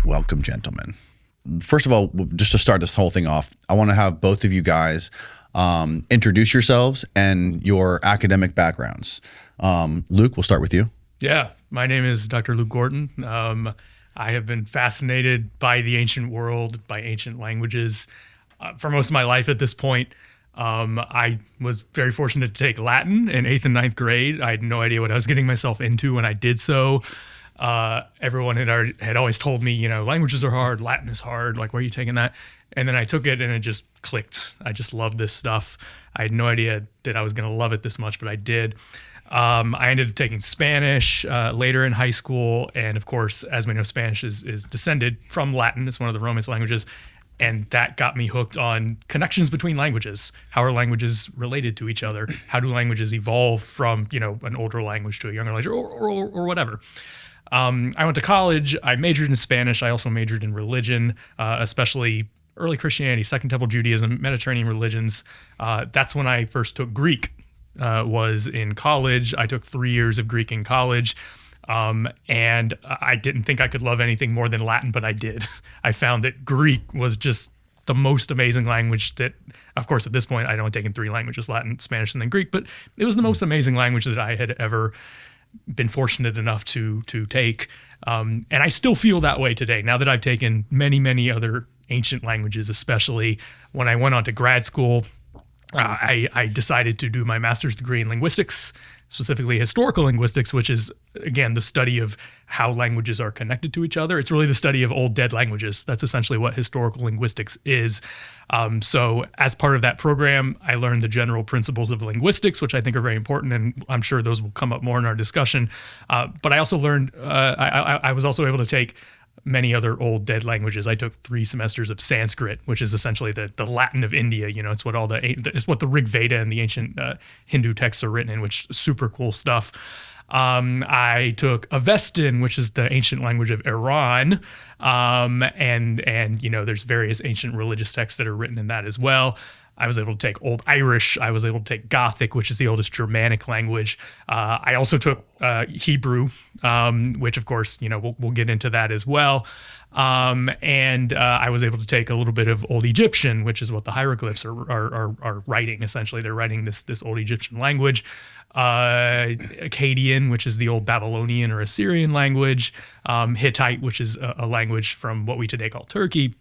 Welcome, gentlemen. First of all, just to start this whole thing off, I want to have both of you guys introduce yourselves and your academic backgrounds. Luke, we'll start with you. Yeah, my name is Dr. Luke Gorton. I have been fascinated by the ancient world, by ancient languages for most of my life at this point. I was very fortunate to take Latin in 8th and 9th grade. I had no idea what I was getting myself into when I did so. Everyone had always told me, languages are hard, Latin is hard, like, why are you taking that? And then I took it and it just clicked. I just loved this stuff. I had no idea that I was going to love it this much, but I did. I ended up taking Spanish later in high school. And of course, as we know, Spanish is descended from Latin. It's one of the Romance languages. And that got me hooked on connections between languages. How are languages related to each other? How do languages evolve from, an older language to a younger language or whatever? I went to college. I majored in Spanish. I also majored in religion, especially early Christianity, Second Temple Judaism, Mediterranean religions. That's when I first took Greek, was in college. I took 3 years of Greek in college. And I didn't think I could love anything more than Latin, but I did. I found that Greek was just the most amazing language that, of course, at this point, I'd only taken 3 languages, Latin, Spanish, and then Greek, but it was the most amazing language that I had ever been fortunate enough to take. And I still feel that way today, now that I've taken many, many other ancient languages, especially when I went on to grad school. I decided to do my master's degree in linguistics, specifically historical linguistics, which is, again, the study of how languages are connected to each other. It's really the study of old dead languages. That's essentially what historical linguistics is. So as part of that program, I learned the general principles of linguistics, which I think are very important, and I'm sure those will come up more in our discussion. But I also learned, I was also able to take many other old dead languages. I took 3 semesters of Sanskrit, which is essentially the Latin of India. It's what it's what the Rig Veda and the ancient Hindu texts are written in, which is super cool stuff. I took Avestan, which is the ancient language of Iran, and there's various ancient religious texts that are written in that as well. I was able to take Old Irish. I was able to take Gothic, which is the oldest Germanic language. I also took Hebrew, which, of course, we'll get into that as well. And I was able to take a little bit of Old Egyptian, which is what the hieroglyphs are writing. Essentially, they're writing this Old Egyptian language. Akkadian, which is the old Babylonian or Assyrian language. Hittite, which is a language from what we today call Turkey.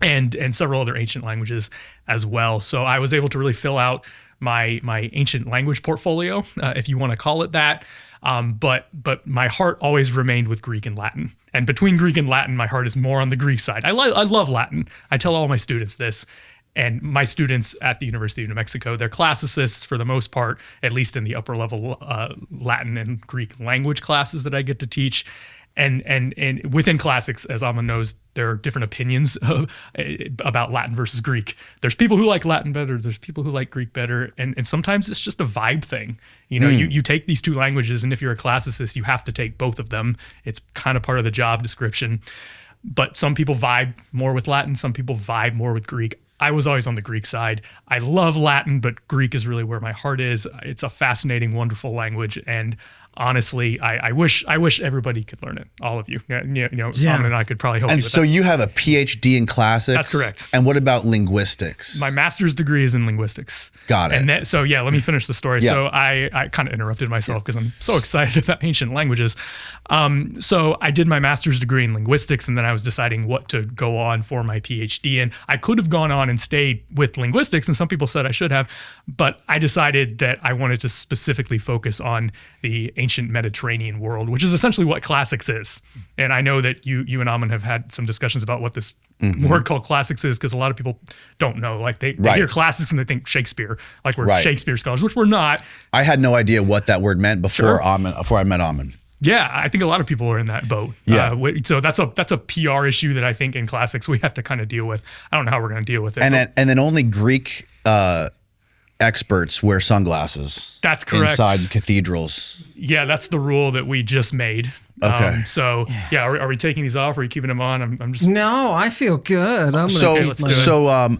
And several other ancient languages as well. So I was able to really fill out my ancient language portfolio, if you want to call it that. But my heart always remained with Greek and Latin. And between Greek and Latin, my heart is more on the Greek side. I love Latin. I tell all my students this. And my students at the University of New Mexico, they're classicists for the most part, at least in the upper level Latin and Greek language classes that I get to teach. And within classics, as Ammon knows, there are different opinions about Latin versus Greek. There's people who like Latin better. There's people who like Greek better. And sometimes it's just a vibe thing. You take these 2 languages, and if you're a classicist, you have to take both of them. It's kind of part of the job description. But some people vibe more with Latin. Some people vibe more with Greek. I was always on the Greek side. I love Latin, but Greek is really where my heart is. It's a fascinating, wonderful language. And honestly, I wish everybody could learn it. All of you. Ammon and I could probably help you with so that. You have a Ph.D. in classics? That's correct. And what about linguistics? My master's degree is in linguistics. Got it. And let me finish the story. Yeah. So I kind of interrupted myself because I'm so excited about ancient languages. So I did my master's degree in linguistics, and then I was deciding what to go on for my Ph.D. And I could have gone on and stayed with linguistics, and some people said I should have, but I decided that I wanted to specifically focus on the ancient Mediterranean world, which is essentially what classics is. And I know that you and Ammon have had some discussions about what this word called classics is, because a lot of people don't know. Like they hear classics and they think Shakespeare, like we're Shakespeare scholars, which we're not. I had no idea what that word meant before I met Ammon. Yeah, I think a lot of people are in that boat. Yeah. So that's a PR issue that I think in classics we have to kind of deal with. I don't know how we're going to deal with it. And then only Greek experts wear sunglasses. That's correct. Inside cathedrals. Yeah, that's the rule that we just made. Okay. Are we taking these off? Are you keeping them on? I'm just. No, I feel good. I'm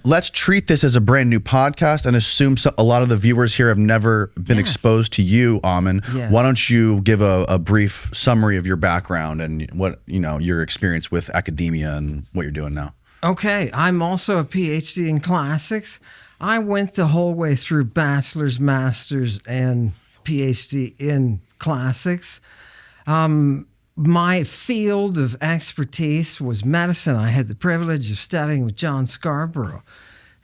Let's treat this as a brand new podcast and assume a lot of the viewers here have never been exposed to you, Ammon. Yes. Why don't you give a brief summary of your background and what your experience with academia and what you're doing now? Okay, I'm also a Ph.D. in classics. I went the whole way through bachelor's, master's, and Ph.D. in classics. My field of expertise was medicine. I had the privilege of studying with John Scarborough,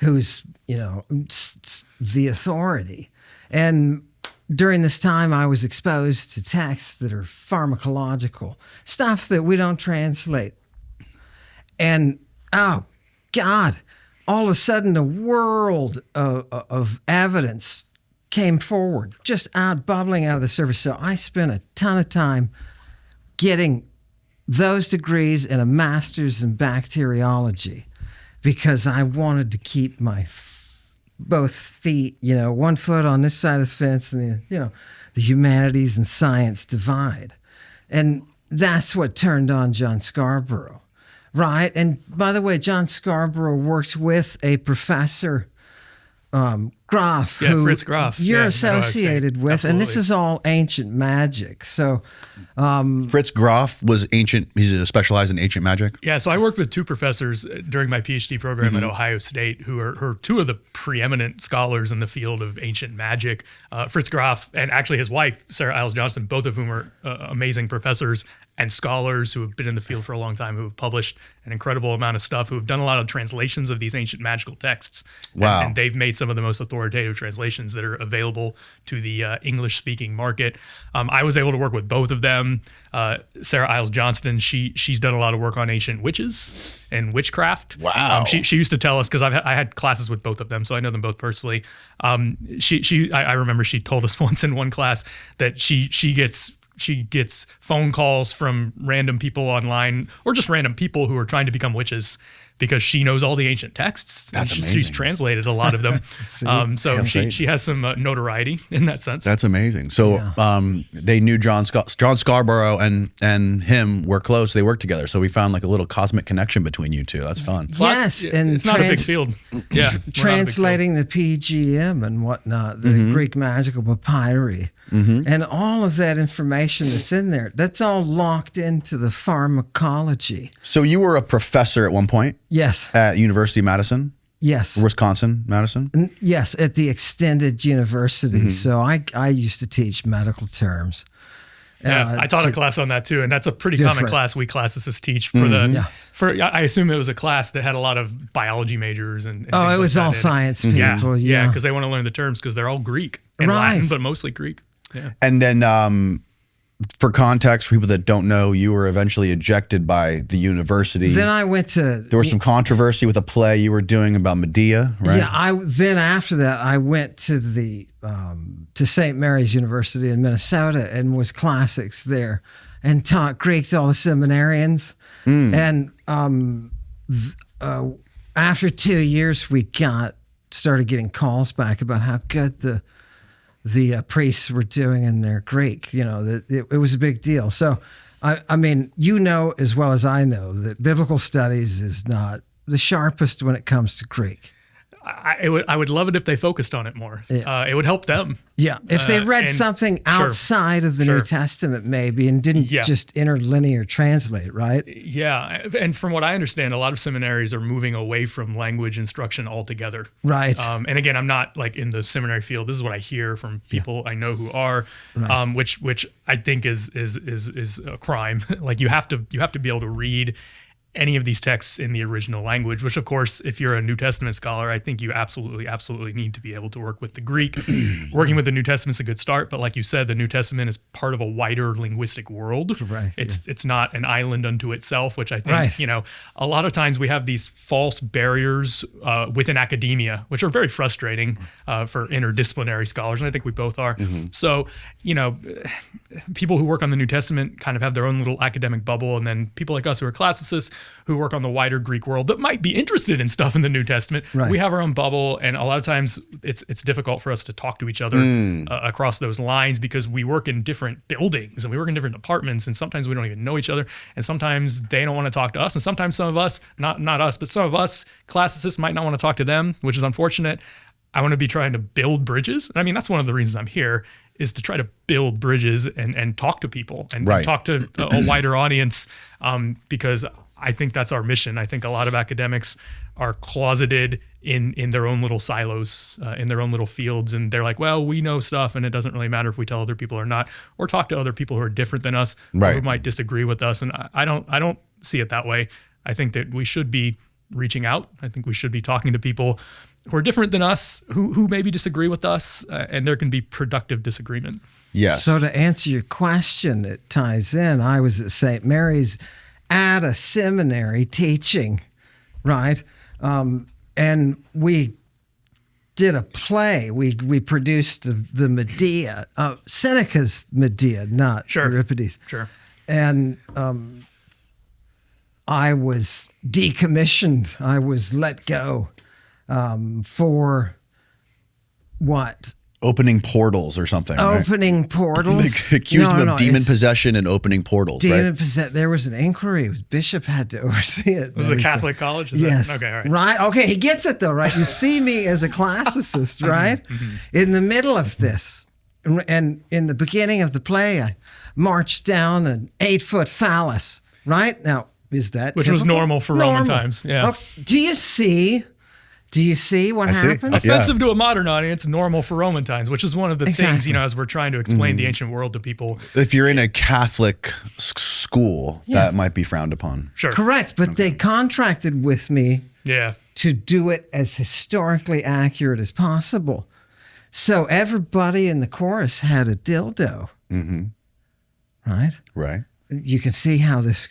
who's, the authority. And during this time, I was exposed to texts that are pharmacological, stuff that we don't translate. And, oh, God, all of a sudden, a world of evidence came forward, just bubbling out of the surface. So I spent a ton of time getting those degrees and a master's in bacteriology because I wanted to keep my both feet, one foot on this side of the fence and the humanities and science divide. And that's what turned on John Scarborough, right? And by the way, John Scarborough worked with a professor, Graf, who Fritz Graf. you're associated with, Absolutely. and this is all ancient magic. So, Fritz Graf was ancient. He's specialized in ancient magic. Yeah, so I worked with two professors during my PhD program at Ohio State who are two of the preeminent scholars in the field of ancient magic. Fritz Graf and actually his wife, Sarah Iles Johnston, both of whom are amazing professors and scholars who have been in the field for a long time, who have published an incredible amount of stuff, who have done a lot of translations of these ancient magical texts. Wow. And they've made some of the most authoritative translations that are available to the English-speaking market. I was able to work with both of them. Sarah Iles Johnston, she's done a lot of work on ancient witches and witchcraft. Wow. She used to tell us, because I had classes with both of them, so I know them both personally. I remember she told us once in one class that she gets phone calls from random people online or just random people who are trying to become witches because she knows all the ancient texts. That's and amazing. She's translated a lot of them. So she has some notoriety in that sense. That's amazing. So they knew John Scarborough and him were close. They worked together. So we found like a little cosmic connection between you two. That's fun. yes, and it's not a big field. Yeah, translating the PGM and whatnot, the Greek magical papyri, and all of that information that's in there, that's all locked into the pharmacology. So you were a professor at one point Yes. at University of Madison, Yes. Wisconsin, Madison. Yes, at the extended university. So I used to teach medical terms. Yeah, I taught a class on that too, and that's a pretty common class we classicists teach for I assume it was a class that had a lot of biology majors and it things was like all that. science people. Yeah, because they want to learn the terms because they're all Greek and Latin, but mostly Greek. Yeah. And then for context, for people that don't know, you were eventually ejected by the university. Then I went to... There was some controversy with a play you were doing about Medea, right? Yeah, then after that, I went to the to St. Mary's University in Minnesota and was classics there and taught Greek to all the seminarians. And after 2 years, we started getting calls back about how good the priests were doing in their Greek. It was a big deal. So, I mean, as well as I know that biblical studies is not the sharpest when it comes to Greek. I would love it if they focused on it more. Yeah. It would help them. Yeah, if they read something outside of the New Testament maybe and didn't just interlinear translate, right? Yeah, and from what I understand, a lot of seminaries are moving away from language instruction altogether. Right. And again, I'm not like in the seminary field. This is what I hear from people I know who are, which I think is a crime. Like you have to be able to read any of these texts in the original language, which of course, if you're a New Testament scholar, I think you absolutely need to be able to work with the Greek. Working with the New Testament is a good start, but like you said, the New Testament is part of a wider linguistic world. Right, it's not an island unto itself, which I think, a lot of times we have these false barriers within academia, which are very frustrating for interdisciplinary scholars, and I think we both are. So, people who work on the New Testament kind of have their own little academic bubble, and then people like us who are classicists, who work on the wider Greek world that might be interested in stuff in the New Testament. Right. We have our own bubble, and a lot of times it's difficult for us to talk to each other across those lines because we work in different buildings and we work in different departments, and sometimes we don't even know each other, and sometimes they don't want to talk to us, and sometimes some of us, not us, but some of us classicists might not want to talk to them, which is unfortunate. I want to be trying to build bridges. And I mean, that's one of the reasons I'm here, is to try to build bridges and talk to people and talk to a wider audience, because I think that's our mission. I think a lot of academics are closeted in their own little silos, in their own little fields. And they're like, well, we know stuff and it doesn't really matter if we tell other people or not, or talk to other people who are different than us, or who might disagree with us. And I don't see it that way. I think that we should be reaching out. I think we should be talking to people who are different than us, who maybe disagree with us, and there can be productive disagreement. Yes. So to answer your question, it ties in. I was at St. Mary's at a seminary teaching, right? And we did a play. We produced the Medea, Seneca's Medea, not Euripides. Sure. And I was decommissioned. I was let go for what? Opening portals or something. Opening portals. They accused him of demon possession and opening portals. Demon possession. There was an inquiry. The bishop had to oversee it. Was it a Catholic college? Yes. Okay. All right. Right. Okay. He gets it though, right? You see me as a classicist, right? In the middle of this, and in the beginning of the play, I marched down an 8-foot phallus. Right now, is that which typical? was normal for Roman times? Yeah. Okay. Do you see what happened? Offensive to a modern audience, normal for Roman times, which is one of the things, as we're trying to explain the ancient world to people. If you're in a Catholic school, that might be frowned upon. Sure. Correct. But they contracted with me Yeah. to do it as historically accurate as possible. So everybody in the chorus had a dildo. Right? Right. You can see how this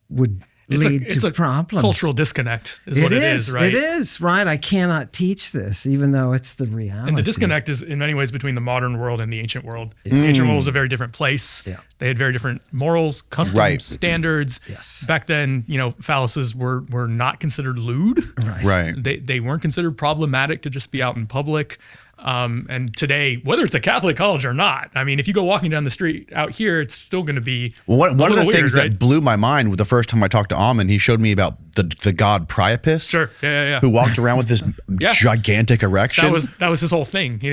would lead to problems. Cultural disconnect is what it is, right? It is, right? I cannot teach this, even though it's the reality. And the disconnect is in many ways between the modern world and the ancient world. The ancient world was a very different place. Yeah. They had very different morals, customs, standards. Yes. Back then, phalluses were not considered lewd. Right. They weren't considered problematic to just be out in public. And today, whether it's a Catholic college or not, I mean, if you go walking down the street out here, it's still going to be one of the things weird, that blew my mind the first time I talked to Ammon, he showed me about the god Priapus. Sure. Yeah. Who walked around with this gigantic erection. That was his whole thing. He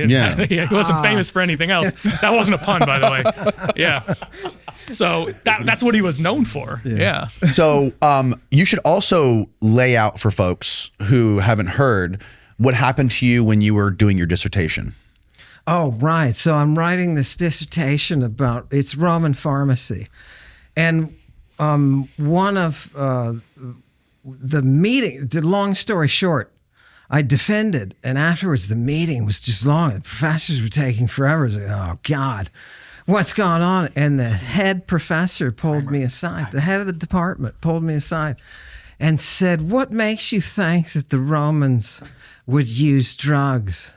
wasn't famous for anything else. That wasn't a pun, by the way. Yeah. So that's what he was known for. Yeah. So you should also lay out for folks who haven't heard what happened to you when you were doing your dissertation. Oh, right. So I'm writing this dissertation about it's Roman pharmacy. And one of the meeting, long story short, I defended, and afterwards the meeting was just long. The professors were taking forever. I was like, oh, God, what's going on? And the head professor pulled me aside. The head of the department pulled me aside and said, what makes you think that the Romans would use drugs?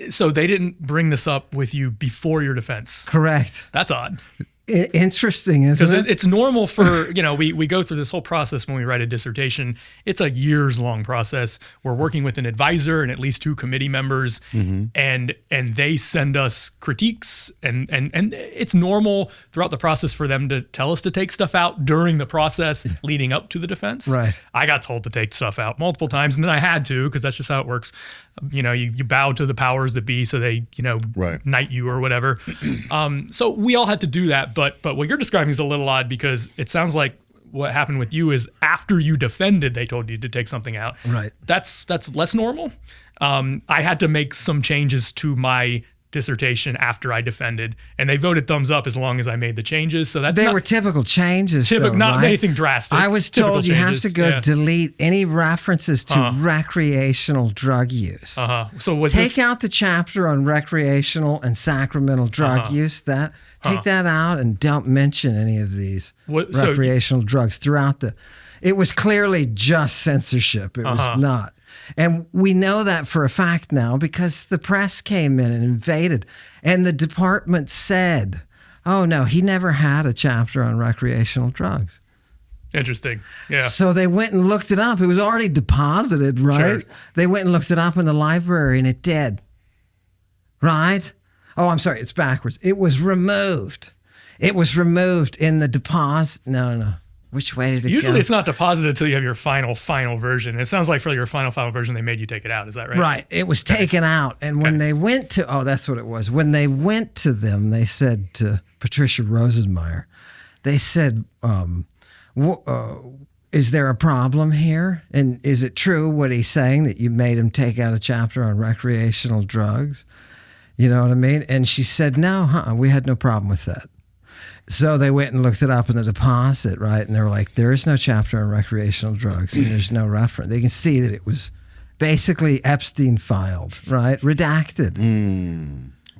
So they didn't bring this up with you before your defense. Correct. That's odd. Interesting, isn't it? Because it's normal for, we go through this whole process when we write a dissertation. It's a years-long process. We're working with an advisor and at least 2 committee members, and they send us critiques, and it's normal throughout the process for them to tell us to take stuff out during the process leading up to the defense. Right. I got told to take stuff out multiple times, and then I had to, because that's just how it works. You bow to the powers that be, so they, knight you or whatever. So we all had to do that. But what you're describing is a little odd, because it sounds like what happened with you is after you defended, they told you to take something out. Right. That's less normal. I had to make some changes to my dissertation after I defended, and they voted thumbs up as long as I made the changes. So that's were typical changes, not right? anything drastic. I was told you have to go delete any references to recreational drug use. So take out the chapter on recreational and sacramental drug use. Take that out and don't mention any of these recreational drugs throughout the. It was clearly just censorship. It was not. And we know that for a fact now because the press came in and invaded, and the department said, oh, no, he never had a chapter on recreational drugs. Interesting. Yeah. So they went and looked it up. It was already deposited, right? Sure. They went and looked it up in the library and it did. Right? Oh, I'm sorry. It's backwards. It was removed. It was removed in the deposit. No. Which way did it go? Usually it's not deposited until you have your final version. It sounds like for your final version, they made you take it out. Is that right? Right. It was taken out. And when they went to, that's what it was. When they went to them, they said to Patricia Rosenmeyer, they said, is there a problem here? And is it true what he's saying that you made him take out a chapter on recreational drugs? You know what I mean? And she said, no, we had no problem with that. So they went and looked it up in the deposit, right? And they were like, there is no chapter on recreational drugs and there's no reference. They can see that it was basically Epstein filed, right? Redacted.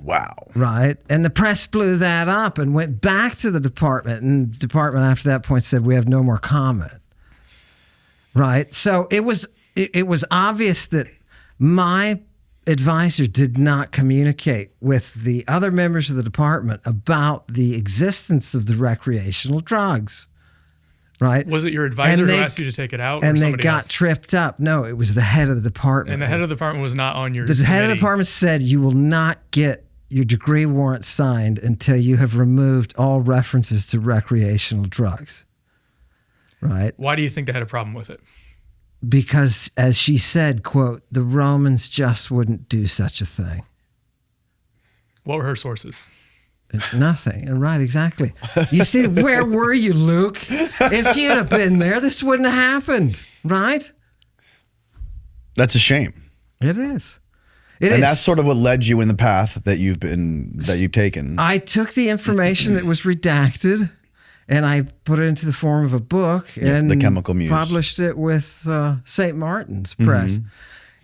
Wow. Right? And the press blew that up and went back to the department. And the department after that point said, we have no more comment. Right? So it was obvious that my advisor did not communicate with the other members of the department about the existence of the recreational drugs, right? Was it your advisor who asked you to take it out? And or they somebody got else? tripped up. No, it was the head of the department. And the head of the department was not on your The head of the committee. department said, you will not get your degree warrant signed until you have removed all references to recreational drugs, right? Why do you think they had a problem with it? Because, as she said, quote, the Romans just wouldn't do such a thing. What were her sources? Nothing. And right, exactly. You see, where were you, Luke? If you'd have been there, this wouldn't have happened, right? That's a shame. It is. And that's sort of what led you in the path that you've taken. I took the information that was redacted and I put it into the form of a book and The Chemical Muse. Published it with St. Martin's Press.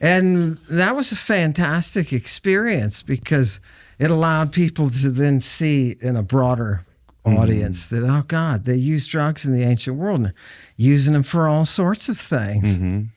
And that was a fantastic experience because it allowed people to then see in a broader audience that, oh God, they use drugs in the ancient world and using them for all sorts of things.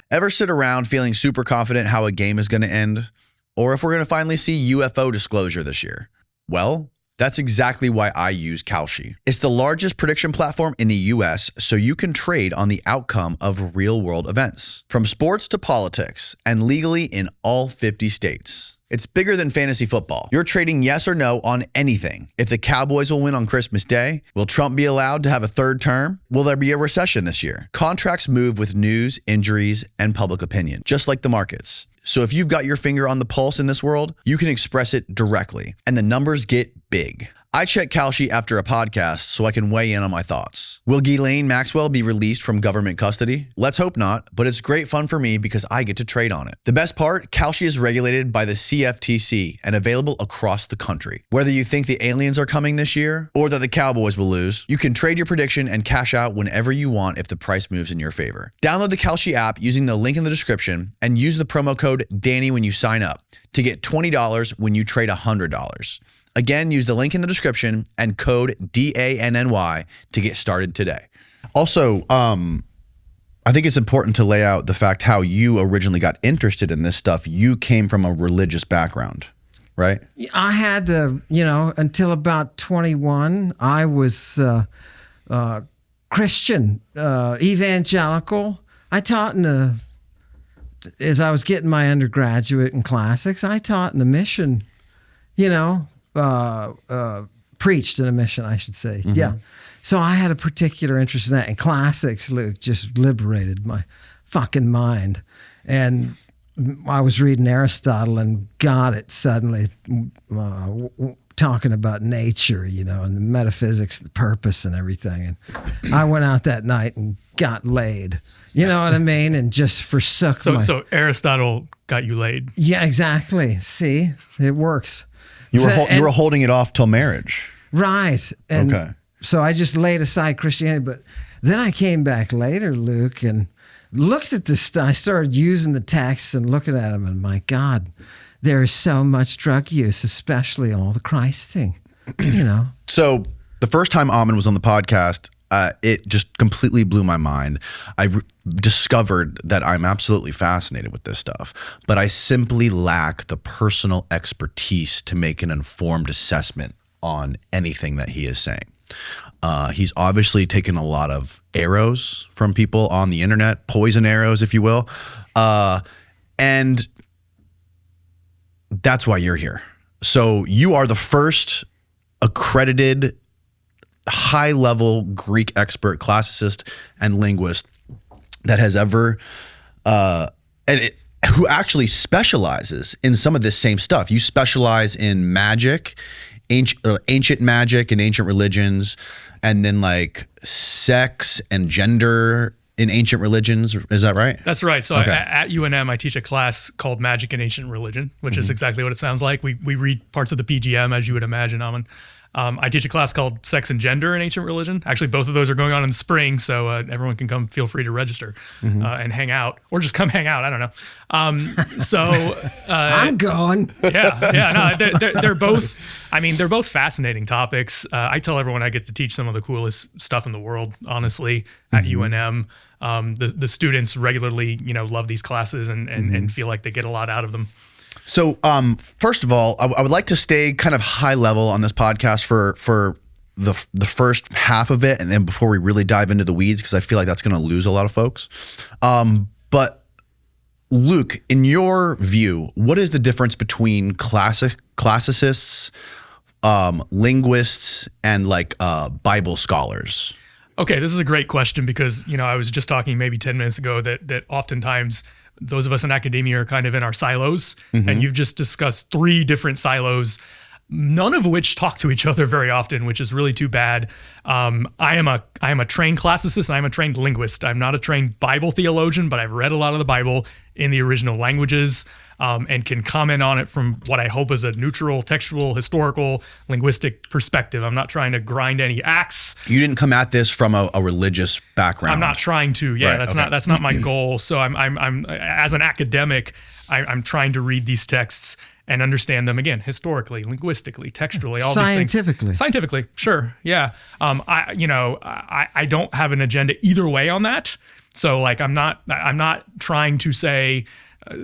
Ever sit around feeling super confident how a game is going to end? Or if we're going to finally see UFO disclosure this year? Well, that's exactly why I use Kalshi. It's the largest prediction platform in the US, so you can trade on the outcome of real-world events, from sports to politics, and legally in all 50 states. It's bigger than fantasy football. You're trading yes or no on anything. If the Cowboys will win on Christmas Day, will Trump be allowed to have a third term? Will there be a recession this year? Contracts move with news, injuries, and public opinion, just like the markets. So if you've got your finger on the pulse in this world, you can express it directly, and the numbers get big. I check Kalshi after a podcast so I can weigh in on my thoughts. Will Ghislaine Maxwell be released from government custody? Let's hope not, but it's great fun for me because I get to trade on it. The best part, Kalshi is regulated by the CFTC and available across the country. Whether you think the aliens are coming this year or that the Cowboys will lose, you can trade your prediction and cash out whenever you want if the price moves in your favor. Download the Kalshi app using the link in the description and use the promo code Danny when you sign up to get $20 when you trade $100. Again, use the link in the description and code DANNY to get started today. Also, I think it's important to lay out the fact how you originally got interested in this stuff. You came from a religious background, right? I had to, until about 21, I was Christian, evangelical. I taught as I was getting my undergraduate in classics, I taught in a mission, preached in a mission, I should say. Yeah. So I had a particular interest in that. And classics, Luke, just liberated my fucking mind. And I was reading Aristotle and got it suddenly talking about nature, and the metaphysics, the purpose and everything. And I went out that night and got laid. You know what I mean? And just forsook So Aristotle got you laid. Yeah, exactly. See? It works. You were holding it off till marriage. Right. And so I just laid aside Christianity. But then I came back later, Luke, and looked at this stuff. I started using the texts and looking at them. And my God, there is so much drug use, especially all the Christing, So the first time Ammon was on the podcast, it just completely blew my mind. I discovered that I'm absolutely fascinated with this stuff, but I simply lack the personal expertise to make an informed assessment on anything that he is saying. He's obviously taken a lot of arrows from people on the internet, poison arrows, if you will. And that's why you're here. So you are the first accredited high-level Greek expert, classicist, and linguist that has ever, who actually specializes in some of this same stuff. You specialize in magic, ancient magic and ancient religions, and then like sex and gender in ancient religions. Is that right? That's right. So at UNM, I teach a class called Magic and Ancient Religion, which is exactly what it sounds like. We read parts of the PGM, as you would imagine, Ammon. I teach a class called Sex and Gender in Ancient Religion. Actually, both of those are going on in the spring, so everyone can come. Feel free to register and hang out, or just come hang out. I don't know. I'm going. Yeah. No, they're both. I mean, they're both fascinating topics. I tell everyone I get to teach some of the coolest stuff in the world. Honestly, at UNM, the students regularly, love these classes and feel like they get a lot out of them. So, first of all, I would like to stay kind of high level on this podcast for the first half of it, and then before we really dive into the weeds, because I feel like that's going to lose a lot of folks. But Luke, in your view, what is the difference between classicists, linguists, and like Bible scholars? Okay, this is a great question because I was just talking maybe 10 minutes ago that oftentimes those of us in academia are kind of in our silos, and you've just discussed 3 different silos, none of which talk to each other very often, which is really too bad. I am a trained classicist, and I'm a trained linguist. I'm not a trained Bible theologian, but I've read a lot of the Bible in the original languages, and can comment on it from what I hope is a neutral, textual, historical, linguistic perspective. I'm not trying to grind any axe. You didn't come at this from a religious background. I'm not trying to. Yeah, Right, that's not my goal. So I'm as an academic, I'm trying to read these texts and understand them again, historically, linguistically, textually, all these things. Scientifically, sure, yeah. I don't have an agenda either way on that. So like, I'm not trying to say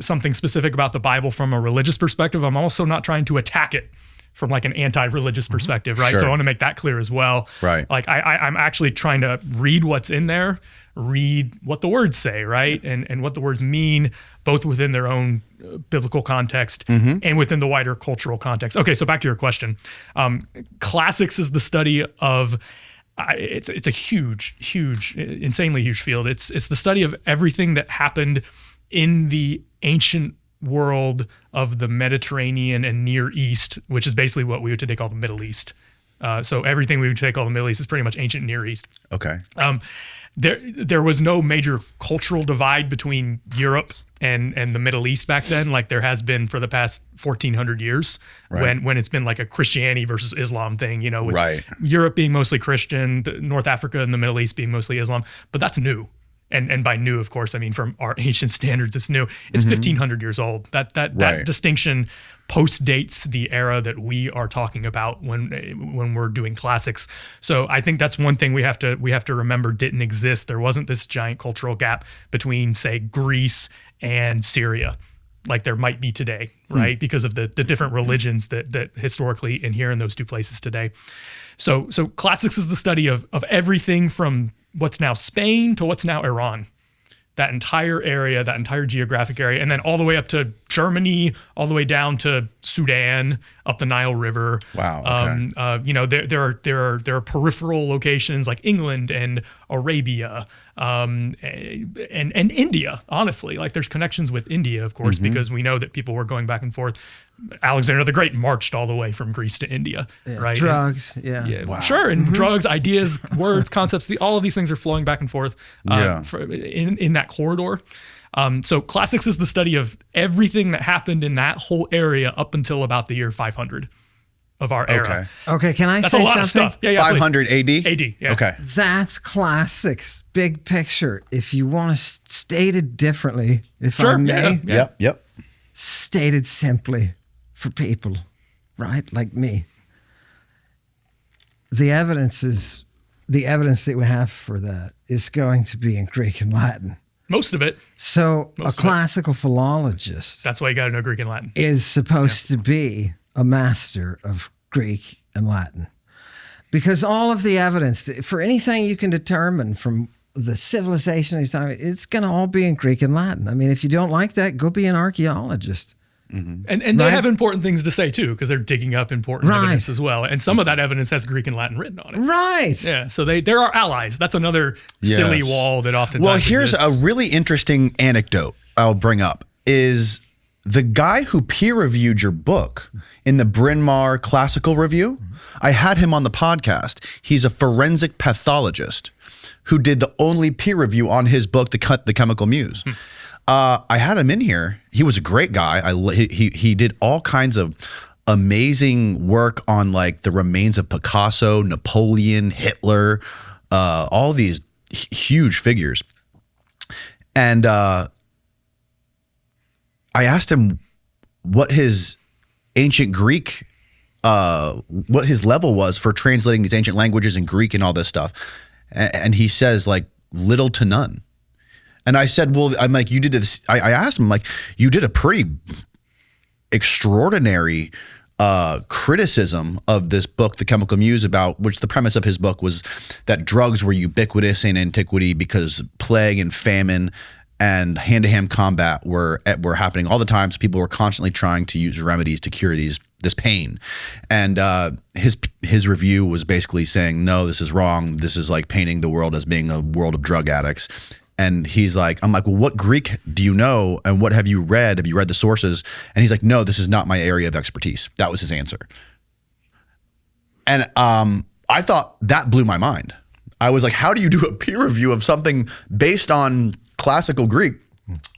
something specific about the Bible from a religious perspective. I'm also not trying to attack it from like an anti-religious perspective, right? Sure. So I want to make that clear as well. Right. Like I'm actually trying to read what's in there, read what the words say, right? And what the words mean, both within their own biblical context and within the wider cultural context. Okay, so back to your question. Classics is the study of, it's a huge, insanely huge field. It's the study of everything that happened in the ancient world of the Mediterranean and Near East, which is basically what we would today call the Middle East. So everything we would today call the Middle East is pretty much ancient Near East. Okay. There was no major cultural divide between Europe and the Middle East back then, like there has been for the past 1,400 years, right, when it's been like a Christianity versus Islam thing, with right, Europe being mostly Christian, North Africa and the Middle East being mostly Islam. But that's new. And by new, of course, I mean from our ancient standards, it's new. It's 1,500 years old. That distinction postdates the era that we are talking about when we're doing classics. So I think that's one thing we have to remember didn't exist. There wasn't this giant cultural gap between, say, Greece and Syria, like there might be today, right? Because of the different religions that historically inhere in those two places today. So classics is the study of everything from what's now Spain to what's now Iran, that entire area, that entire geographic area, and then all the way up to Germany, all the way down to Sudan, up the Nile River. Wow. Okay. There are peripheral locations like England and Arabia, and India. Honestly, like there's connections with India, of course, because we know that people were going back and forth. Alexander the Great marched all the way from Greece to India, right? Drugs, wow. Sure, and drugs, ideas, words, concepts, all of these things are flowing back and forth in that corridor. So classics is the study of everything that happened in that whole area up until about the year 500 of our era. Okay, can I That's say a lot something? of stuff. Yeah, 500 please. AD? AD, yeah. Okay. That's classics, big picture. If you want to state it differently, if I may. Yep. Stated simply for people, right, like me. The evidence that we have for that is going to be in Greek and Latin. Most of it. So a classical philologist. That's why you got to know Greek and Latin. Is supposed to be a master of Greek and Latin. Because all of the evidence, for anything you can determine from the civilization he's talking about, it's going to all be in Greek and Latin. I mean, if you don't like that, go be an archaeologist. And they have important things to say too, because they're digging up important evidence as well. And some of that evidence has Greek and Latin written on it. Right. Yeah. So they're our allies. That's another silly wall that often. Well, here's exists. a really interesting anecdote I'll bring up is the guy who peer reviewed your book in the Bryn Mawr Classical Review. I had him on the podcast. He's a forensic pathologist who did the only peer review on his book, The Chemical Muse. I had him in here. He was a great guy. He did all kinds of amazing work on like the remains of Picasso, Napoleon, Hitler, all these huge figures. And I asked him what his ancient Greek, what his level was for translating these ancient languages in Greek and all this stuff. And he says like little to none. And I said, well, I'm like, you did this. I asked him, like, you did a pretty extraordinary criticism of this book, The Chemical Muse, about which the premise of his book was that drugs were ubiquitous in antiquity because plague and famine and hand-to-hand combat were happening all the time. So people were constantly trying to use remedies to cure this pain. And his review was basically saying, no, this is wrong. This is like painting the world as being a world of drug addicts. And he's like, I'm like, well, what Greek do you know? And what have you read? Have you read the sources? And he's like, no, this is not my area of expertise. That was his answer. And I thought that blew my mind. I was like, how do you do a peer review of something based on classical Greek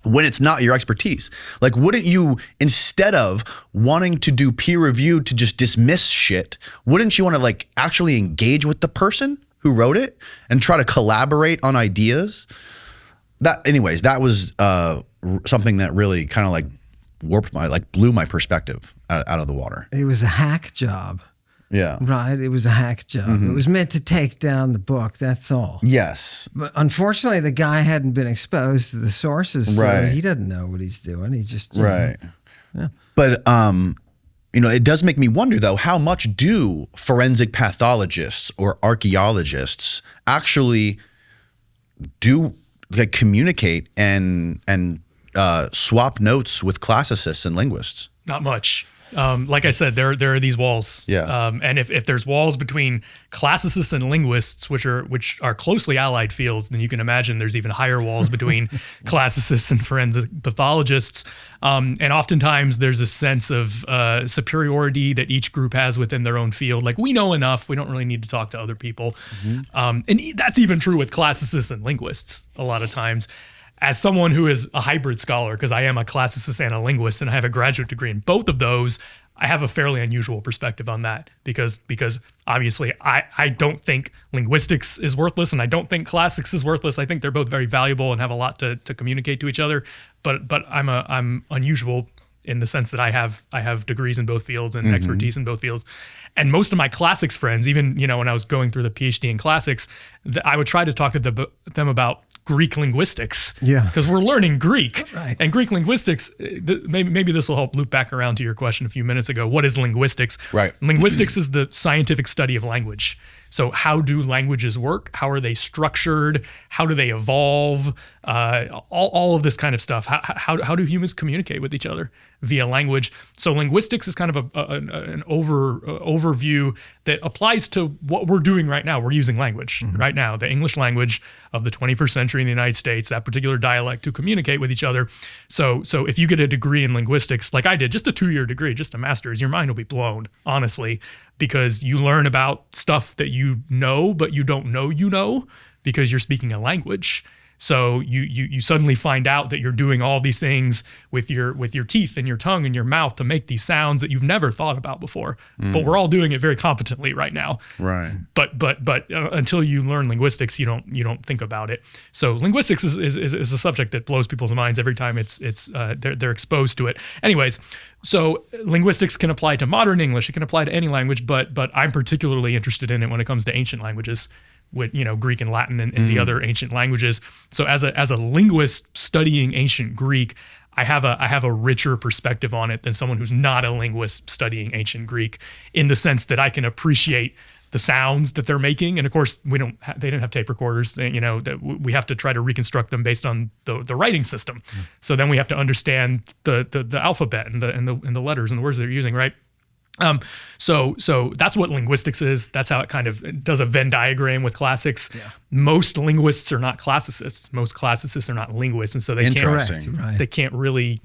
when it's not your expertise? Like, wouldn't you, instead of wanting to do peer review to just dismiss shit, wouldn't you want to like actually engage with the person who wrote it and try to collaborate on ideas? Anyways, that was something that really kind of like blew my perspective out of the water. It was a hack job. Yeah. Right. It was a hack job. It was meant to take down the book. That's all. Yes. But unfortunately, the guy hadn't been exposed to the sources. So Right. he doesn't know what he's doing. He just, Right. Yeah. But, it does make me wonder, though, how much do forensic pathologists or archaeologists actually do like communicate and swap notes with classicists and linguists? Not much. Like I said, there are these walls. Yeah. And if there's walls between classicists and linguists, which are closely allied fields, then you can imagine there's even higher walls between classicists and forensic pathologists. And oftentimes there's a sense of superiority that each group has within their own field. Like, we know enough. We don't really need to talk to other people. And that's even true with classicists and linguists a lot of times. As someone who is a hybrid scholar, because I am a classicist and a linguist, and I have a graduate degree in both of those, I have a fairly unusual perspective on that because obviously I don't think linguistics is worthless, and I don't think classics is worthless. I think they're both very valuable and have a lot to communicate to each other. But I'm unusual in the sense that I have degrees in both fields and expertise in both fields. And most of my classics friends, even when I was going through the Ph.D. in classics, I would try to talk to them about Greek linguistics, because we're learning Greek. Right. And Greek linguistics, maybe this will help loop back around to your question a few minutes ago. What is linguistics? Right. Linguistics is the scientific study of language. So how do languages work? How are they structured? How do they evolve? All of this kind of stuff. How do humans communicate with each other via language? So linguistics is kind of an overview that applies to what we're doing right now. We're using language right now, the English language of the 21st century in the United States, that particular dialect, to communicate with each other. So if you get a degree in linguistics, like I did, just a 2-year degree, just a master's, your mind will be blown, honestly, because you learn about stuff that you know, but you don't know because you're speaking a language. So you suddenly find out that you're doing all these things with your teeth and your tongue and your mouth to make these sounds that you've never thought about before. But we're all doing it very competently right now. Right. But until you learn linguistics, you don't think about it. So linguistics is a subject that blows people's minds every time they're exposed to it. Anyways, so linguistics can apply to modern English. It can apply to any language, but I'm particularly interested in it when it comes to ancient languages, with Greek and Latin and the other ancient languages. So as a linguist studying ancient Greek, I have a richer perspective on it than someone who's not a linguist studying ancient Greek, in the sense that I can appreciate the sounds that they're making. And of course, they didn't have tape recorders. We have to try to reconstruct them based on the writing system. So then we have to understand the alphabet and the letters and the words they're using, right? So that's what linguistics is. That's how it kind of does a Venn diagram with classics. Yeah. Most linguists are not classicists. Most classicists are not linguists, and so they can't really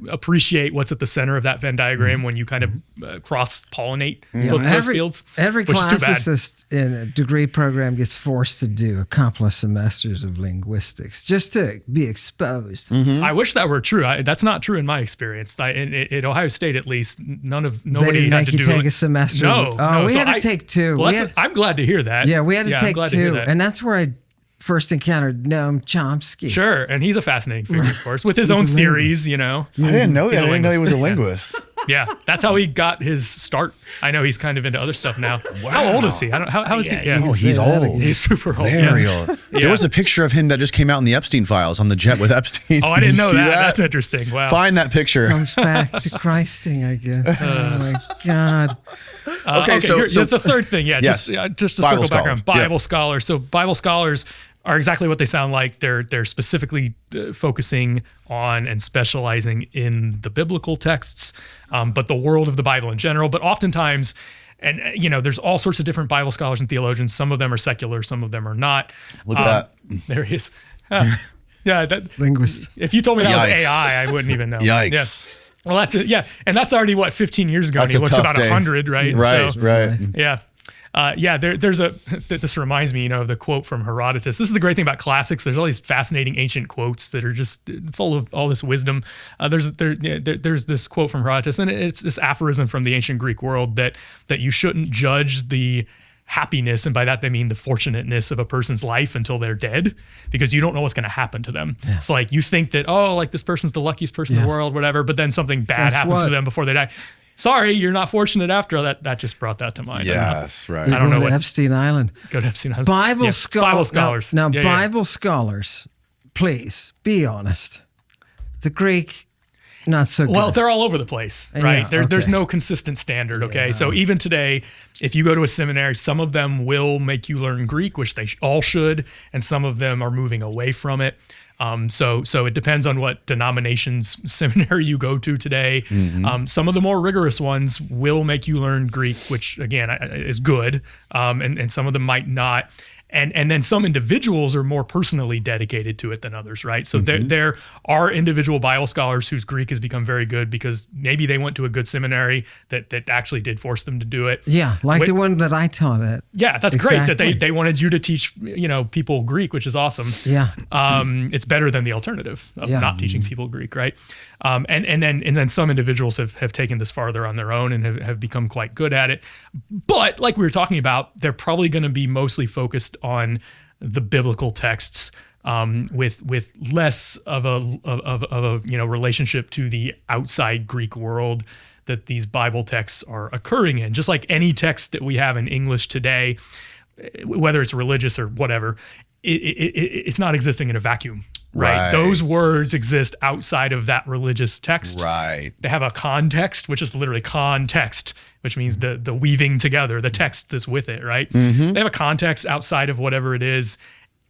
appreciate what's at the center of that Venn diagram when you kind of cross pollinate both those fields. Every classicist in a degree program gets forced to do a couple of semesters of linguistics just to be exposed. Mm-hmm. I wish that were true. That's not true in my experience. At Ohio State, at least, nobody had to do take a semester. No, we had to take two. Well, I'm glad to hear that. Yeah, we had to take two, and that's where I first encountered Noam Chomsky. Sure, and he's a fascinating figure, of course, with his own theories. I didn't know that. I didn't know he was a linguist. Yeah, that's how he got his start. I know he's kind of into other stuff now. Wow. How old is he? How is he? Yeah, he's old. He's super old. Very old. Yeah. There was a picture of him that just came out in the Epstein files on the jet with Epstein. Oh, I didn't know that. That's interesting. Wow. Find that picture. Comes back to Christing, I guess. Oh my God. Okay, so that's the third thing. Yeah, just to Bible circle back around. Bible scholars. scholars. So Bible scholars are exactly what they sound like. They're specifically focusing on and specializing in the biblical texts, but the world of the Bible in general. But oftentimes, and there's all sorts of different Bible scholars and theologians. Some of them are secular, some of them are not. Look at that. There he is. Linguist. If you told me that was AI, I wouldn't even know. Yikes. Yeah. Well, that's it. Yeah, and that's already 15 years ago, and he looks about 100, right? Right, so, right. Yeah. This reminds me, of the quote from Herodotus. This is the great thing about classics. There's all these fascinating ancient quotes that are just full of all this wisdom. There's this quote from Herodotus, and it's this aphorism from the ancient Greek world that you shouldn't judge the happiness, and by that they mean the fortunateness of a person's life until they're dead, because you don't know what's going to happen to them. Yeah. So you think that, this person's the luckiest person in the world, whatever, but then something bad happens to them before they die. Sorry, you're not fortunate after that. That just brought that to mind. Yes, right. I don't know. Epstein Island. Go to Epstein Island. Bible scholars. Now, Yeah, Bible scholars, please be honest. The Greek, not so good. Well, they're all over the place, right? Yeah, There's no consistent standard, okay? Yeah. So even today, if you go to a seminary, some of them will make you learn Greek, which they all should, and some of them are moving away from it. So it depends on what denomination's seminary you go to today. Mm-hmm. Some of the more rigorous ones will make you learn Greek, which again is good, and some of them might not. And then some individuals are more personally dedicated to it than others, right? So there are individual Bible scholars whose Greek has become very good because maybe they went to a good seminary that actually did force them to do it. Yeah, the one that I taught at. Yeah, that's great that they wanted you to teach people Greek, which is awesome. Yeah, it's better than the alternative of not teaching people Greek, right? And then some individuals have taken this farther on their own and have become quite good at it. But like we were talking about, they're probably going to be mostly focused on the biblical texts, with less of a relationship to the outside Greek world that these Bible texts are occurring in. Just like any text that we have in English today, whether it's religious or whatever, it's not existing in a vacuum. Right. Those words exist outside of that religious text. Right. They have a context, which is literally context, which means the weaving together, the text that's with it, right? Mm-hmm. They have a context outside of whatever it is.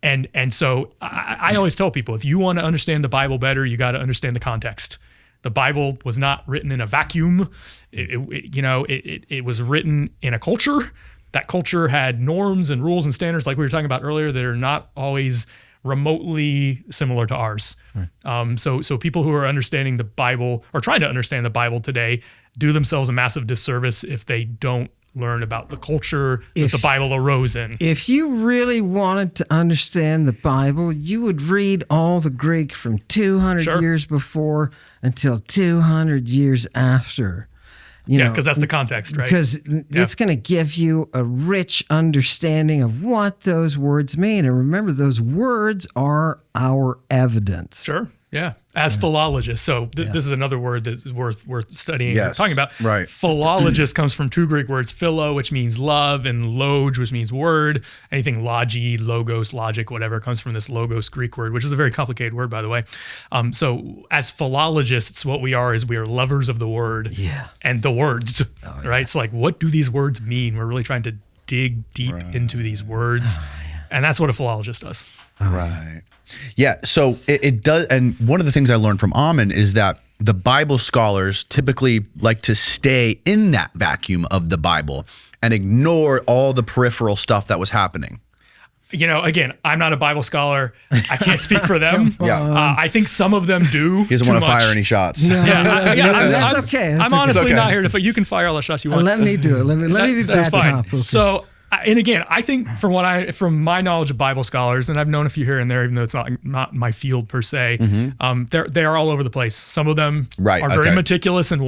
And so I always tell people, if you want to understand the Bible better, you got to understand the context. The Bible was not written in a vacuum. It was written in a culture. That culture had norms and rules and standards, like we were talking about earlier, that are not always remotely similar to ours. Right. So people who are understanding the Bible or trying to understand the Bible today do themselves a massive disservice if they don't learn about the culture that the Bible arose in. If you really wanted to understand the Bible, you would read all the Greek from 200 years before until 200 years after. Because that's the context, right? Because it's going to give you a rich understanding of what those words mean. And remember, those words are our evidence. Sure. Yeah. As philologists. So this is another word that's worth studying and talking about. Right. Philologist comes from two Greek words, philo, which means love, and log, which means word. Anything logi, logos, logic, whatever, comes from this logos Greek word, which is a very complicated word, by the way. So as philologists, what we are lovers of the word and the words, right? So what do these words mean? We're really trying to dig deep into these words. And that's what a philologist does. Right. Yeah. So it does. And one of the things I learned from Ammon is that the Bible scholars typically like to stay in that vacuum of the Bible and ignore all the peripheral stuff that was happening. Again, I'm not a Bible scholar. I can't speak for them. I think some of them do. He doesn't want to fire any shots. No, that's okay. I'm honestly not here to. You can fire all the shots you want. Let me do it. Let me be that's bad fine. cop. Okay. So, and again, I think from my knowledge of Bible scholars, and I've known a few here and there, even though it's not my field per se, they are all over the place. Some of them are very meticulous and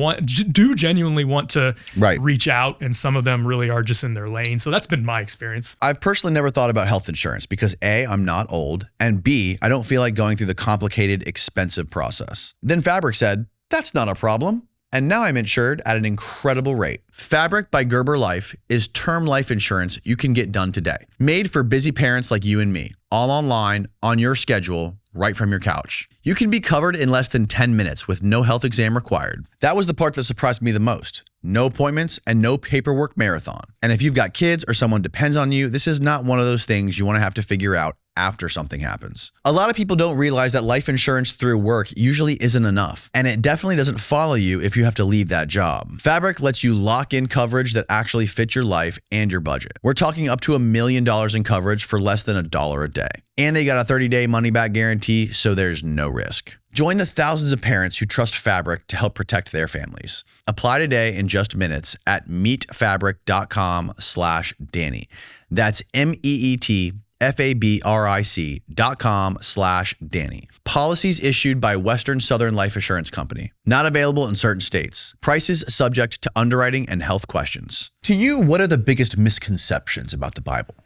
do genuinely want to reach out, and some of them really are just in their lane. So that's been my experience. I've personally never thought about health insurance because A, I'm not old, and B, I don't feel like going through the complicated, expensive process. Then Fabric said, that's not a problem. And now I'm insured at an incredible rate. Fabric by Gerber Life is term life insurance you can get done today. Made for busy parents like you and me, all online, on your schedule, right from your couch. You can be covered in less than 10 minutes with no health exam required. That was the part that surprised me the most. No appointments and no paperwork marathon. And if you've got kids or someone depends on you, this is not one of those things you want to have to figure out after something happens. A lot of people don't realize that life insurance through work usually isn't enough, and it definitely doesn't follow you if you have to leave that job. Fabric lets you lock in coverage that actually fits your life and your budget. We're talking up to $1 million in coverage for less than $1 a day. And they got a 30-day money-back guarantee, so there's no risk. Join the thousands of parents who trust Fabric to help protect their families. Apply today in just minutes at meetfabric.com/Danny. That's meetfabric.com/Danny. Policies issued by Western Southern Life Assurance Company. Not available in certain states. Prices subject to underwriting and health questions. To you, what are the biggest misconceptions about the Bible?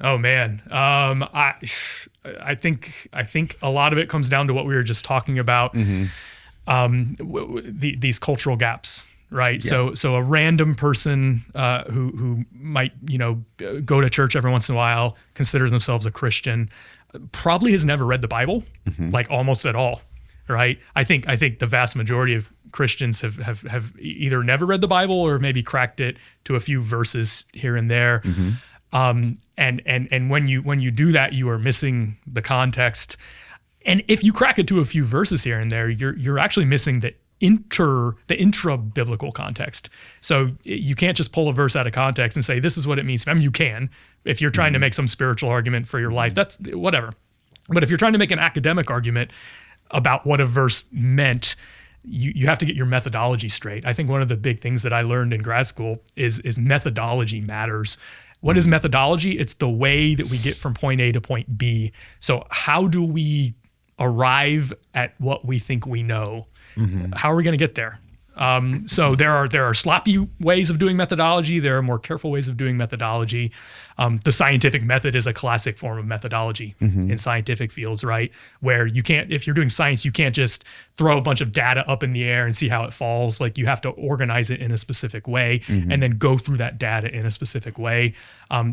Oh man, I think a lot of it comes down to what we were just talking about. These cultural gaps. Right. Yeah. So a random person who might, go to church every once in a while, considers themselves a Christian, probably has never read the Bible, like almost at all. Right. I think the vast majority of Christians have either never read the Bible or maybe cracked it to a few verses here and there. And when you do that, you are missing the context. And if you crack it to a few verses here and there, you're actually missing the intra-biblical context. So you can't just pull a verse out of context and say, this is what it means. I mean, you can, if you're trying to make some spiritual argument for your life, that's whatever. But if you're trying to make an academic argument about what a verse meant, you have to get your methodology straight. I think one of the big things that I learned in grad school is methodology matters. What is methodology? It's the way that we get from point A to point B. So how do we arrive at what we think we know? How are we going to get there? So there are sloppy ways of doing methodology. There are more careful ways of doing methodology. The scientific method is a classic form of methodology in scientific fields, right? Where you can't, if you're doing science, you can't just throw a bunch of data up in the air and see how it falls. Like you have to organize it in a specific way and then go through that data in a specific way.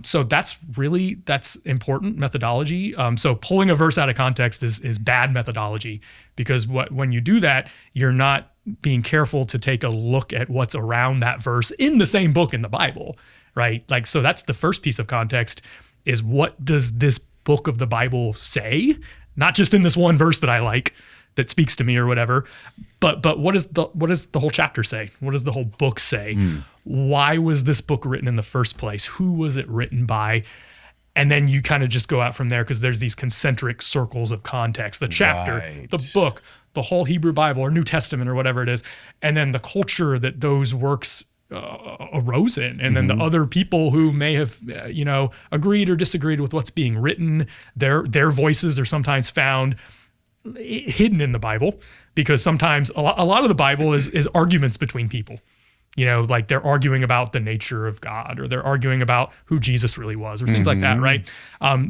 So that's important methodology. So pulling a verse out of context is bad methodology, because when you do that, you're not being careful to take a look at what's around that verse in the same book in the Bible, right? Like, so that's the first piece of context, is what does this book of the Bible say? Not just in this one verse that I like, that speaks to me or whatever, but what does the whole chapter say? What does the whole book say? Why was this book written in the first place? Who was it written by? And then you kind of just go out from there, because there's these concentric circles of context, the chapter, the book, the whole Hebrew Bible or New Testament or whatever it is, and then the culture that those works arose in, and then the other people who may have agreed or disagreed with what's being written. Their voices are sometimes found hidden in the Bible, because sometimes a lot of the Bible is arguments between people. Like they're arguing about the nature of God, or they're arguing about who Jesus really was, or things like that, right?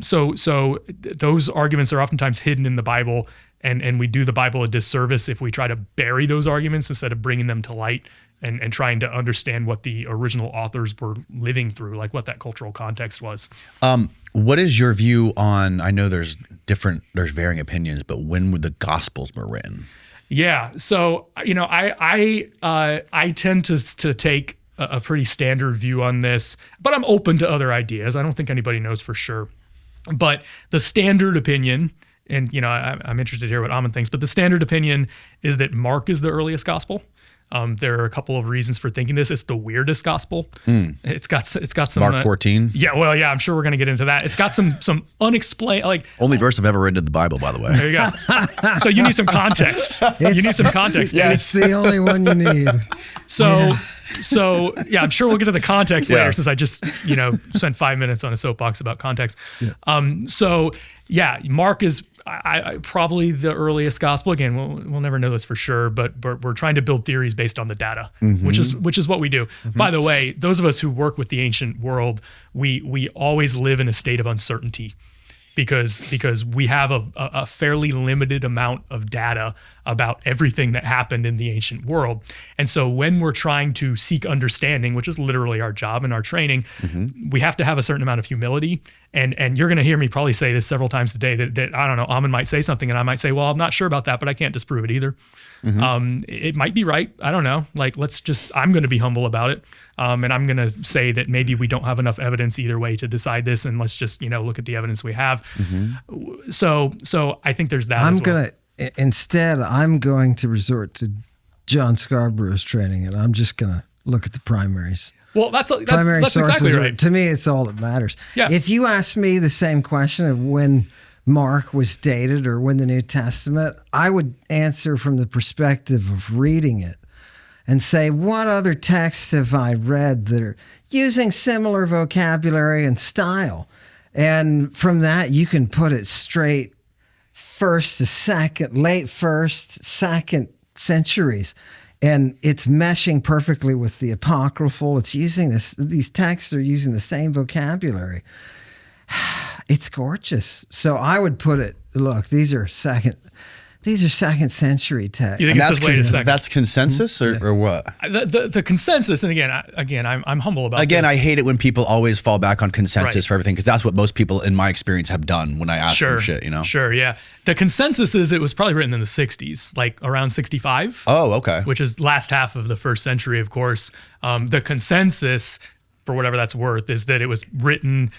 So those arguments are oftentimes hidden in the Bible, and we do the Bible a disservice if we try to bury those arguments instead of bringing them to light and trying to understand what the original authors were living through, like what that cultural context was. What is your view on, I know there's varying opinions, but when the Gospels were written? Yeah. So, I tend to take a pretty standard view on this, but I'm open to other ideas. I don't think anybody knows for sure. But the standard opinion, and I'm interested to hear what Ammon thinks, but the standard opinion is that Mark is the earliest gospel. There are a couple of reasons for thinking this. It's the weirdest gospel. It's got some Mark 14. Yeah, well, yeah, I'm sure we're going to get into that. It's got some unexplained, like, Only verse I've ever read in the Bible, by the way. there you go. So you need some context. You need some context. Yeah, it's the only one you need. So I'm sure we'll get to the context later, since I just spent 5 minutes on a soapbox about context. Mark is probably the earliest gospel. Again, we'll never know this for sure, but we're trying to build theories based on the data, which is what we do. By the way, those of us who work with the ancient world, we always live in a state of uncertainty, because we have a fairly limited amount of data about everything that happened in the ancient world. And so when we're trying to seek understanding, which is literally our job and our training, we have to have a certain amount of humility. And you're going to hear me probably say this several times today, that I don't know, Ammon might say something and I might say, well, I'm not sure about that, but I can't disprove it either. It might be right. I don't know. Like, I'm going to be humble about it. And I'm going to say that maybe we don't have enough evidence either way to decide this. And let's just, look at the evidence we have. So I think there's that. Instead, I'm going to resort to John Scarborough's training, and I'm just going to look at the primaries. Well, that's sources. exactly right. To me, it's all that matters. Yeah. If you ask me the same question of when Mark was dated or when the New Testament, I would answer from the perspective of reading it and say, what other texts have I read that are using similar vocabulary and style? And from that, you can put it straight first to second, late first, second centuries. And it's meshing perfectly with the apocryphal. It's using these texts are using the same vocabulary. It's gorgeous. So I would put it, look, these are second century texts. You think it's late second? That's consensus or what? The consensus, and again, I'm humble about this. I hate it when people always fall back on consensus for everything, because that's what most people in my experience have done when I ask them shit, Sure, yeah. The consensus is it was probably written in the 60s, like around 65. Oh, okay. Which is last half of the first century, of course. The consensus, for whatever that's worth, is that it was written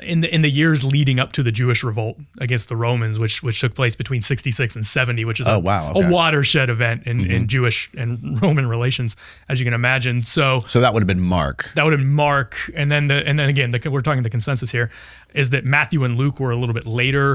in the years leading up to the Jewish revolt against the Romans, which took place between 66 and 70, which is a watershed event in Jewish and Roman relations, as you can imagine. So that would have been Mark. That would have been Mark, and then again, we're talking the consensus here is that Matthew and Luke were a little bit later.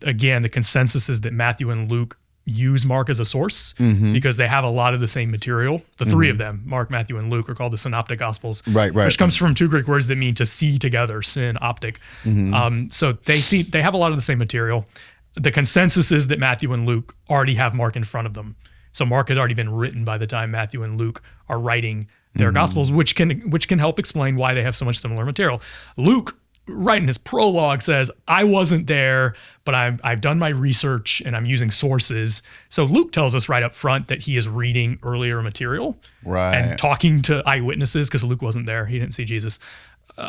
Again, the consensus is that Matthew and Luke use Mark as a source because they have a lot of the same material. The three of them, Mark, Matthew, and Luke, are called the synoptic gospels, which comes from two Greek words that mean to see together, synoptic. So they have a lot of the same material. The consensus is that Matthew and Luke already have Mark in front of them. So Mark has already been written by the time Matthew and Luke are writing their gospels, which can help explain why they have so much similar material. Luke, right in his prologue, says, I wasn't there, but I've done my research and I'm using sources. So Luke tells us right up front that he is reading earlier material and talking to eyewitnesses, because Luke wasn't there. He didn't see Jesus.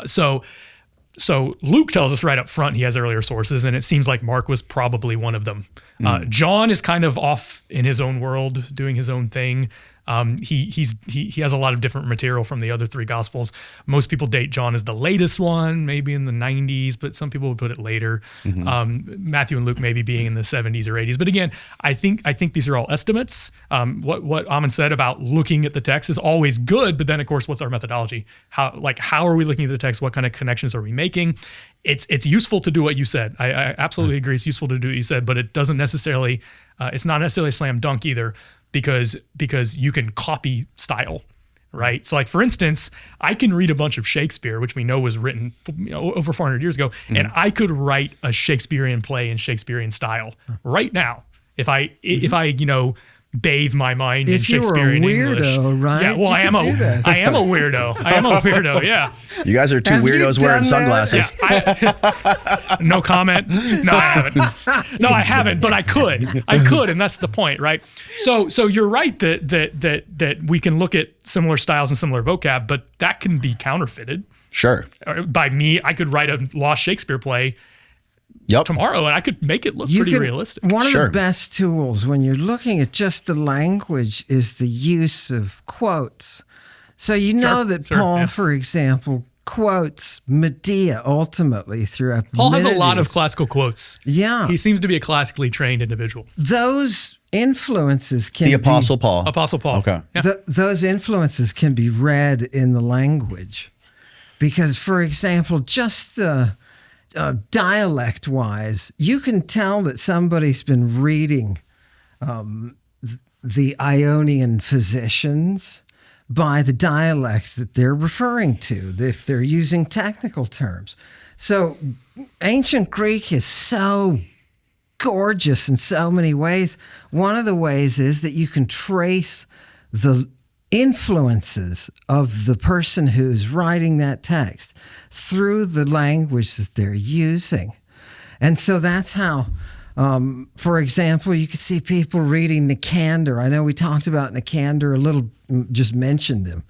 So Luke tells us right up front he has earlier sources, and it seems like Mark was probably one of them. John is kind of off in his own world, doing his own thing. He has a lot of different material from the other three gospels. Most people date John as the latest one, maybe in the 90s, but some people would put it later. Matthew and Luke maybe being in the 70s or 80s. But again, I think these are all estimates. What Ammon said about looking at the text is always good, but then of course, what's our methodology? How are we looking at the text? What kind of connections are we making? It's useful to do what you said. I absolutely agree. It's useful to do what you said, but it doesn't necessarily. It's not necessarily a slam dunk either, because you can copy style, right? So, like, for instance, I can read a bunch of Shakespeare, which we know was written over 400 years ago, and I could write a Shakespearean play in Shakespearean style right now if I bathe my mind in Shakespearean English. If you were a weirdo, right? Yeah, well, I am a weirdo. Yeah. You guys are two weirdos wearing sunglasses. Yeah, no comment. No, I haven't, but I could, and that's the point, right? So you're right that we can look at similar styles and similar vocab, but that can be counterfeited. Sure. By me, I could write a lost Shakespeare play tomorrow, and I could make it look pretty realistic. One of the best tools when you're looking at just the language is the use of quotes. So you know Sure, that sure, Paul, yeah. for example, quotes Medea ultimately through Paul has a lot of Epimenides. classical quotes. Yeah. He seems to be a classically trained individual. Those influences can The be, Apostle Paul. Apostle Paul. Okay. Yeah. those influences can be read in the language. Because, for example, just the dialect-wise, you can tell that somebody's been reading the Ionian physicians by the dialect that they're referring to, if they're using technical terms. So ancient Greek is so gorgeous in so many ways. One of the ways is that you can trace the influences of the person who's writing that text through the language that they're using. And so that's how, for example, you could see people reading Nicander. I know we talked about Nicander a little, just mentioned him,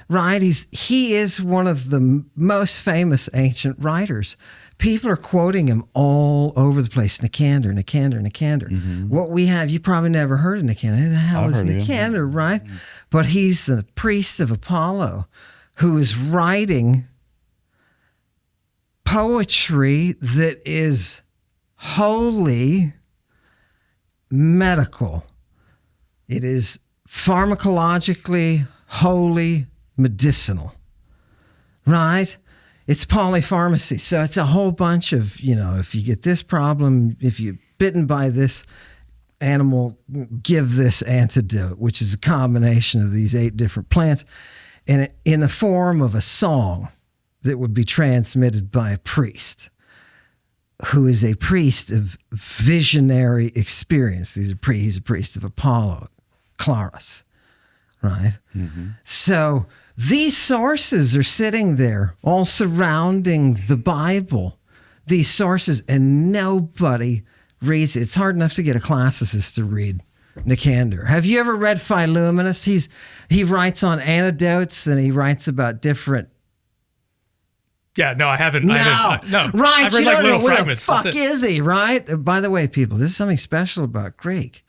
right? He is one of the most famous ancient writers. People are quoting him all over the place. Nicander. Mm-hmm. What we have, you probably never heard of Nicander. Who the hell is Nicander, right? But he's a priest of Apollo who is writing poetry that is wholly medical. It is pharmacologically wholly medicinal, right? It's polypharmacy. So it's a whole bunch of, if you get this problem, if you're bitten by this animal, give this antidote, which is a combination of these 8 different plants, and in the form of a song that would be transmitted by a priest who is a priest of visionary experience. He's a priest of Apollo, Claris, right? Mm-hmm. So these sources are sitting there all surrounding the Bible, these sources, and nobody reads it. It's hard enough to get a classicist to read Nicander. Have you ever read Philuminus? He writes on antidotes, and he writes about different. Yeah, no, I haven't. No, right? I've read You like don't know little who the fragments. fuck That's it. is he? Right? By the way, people, this is something special about Greek.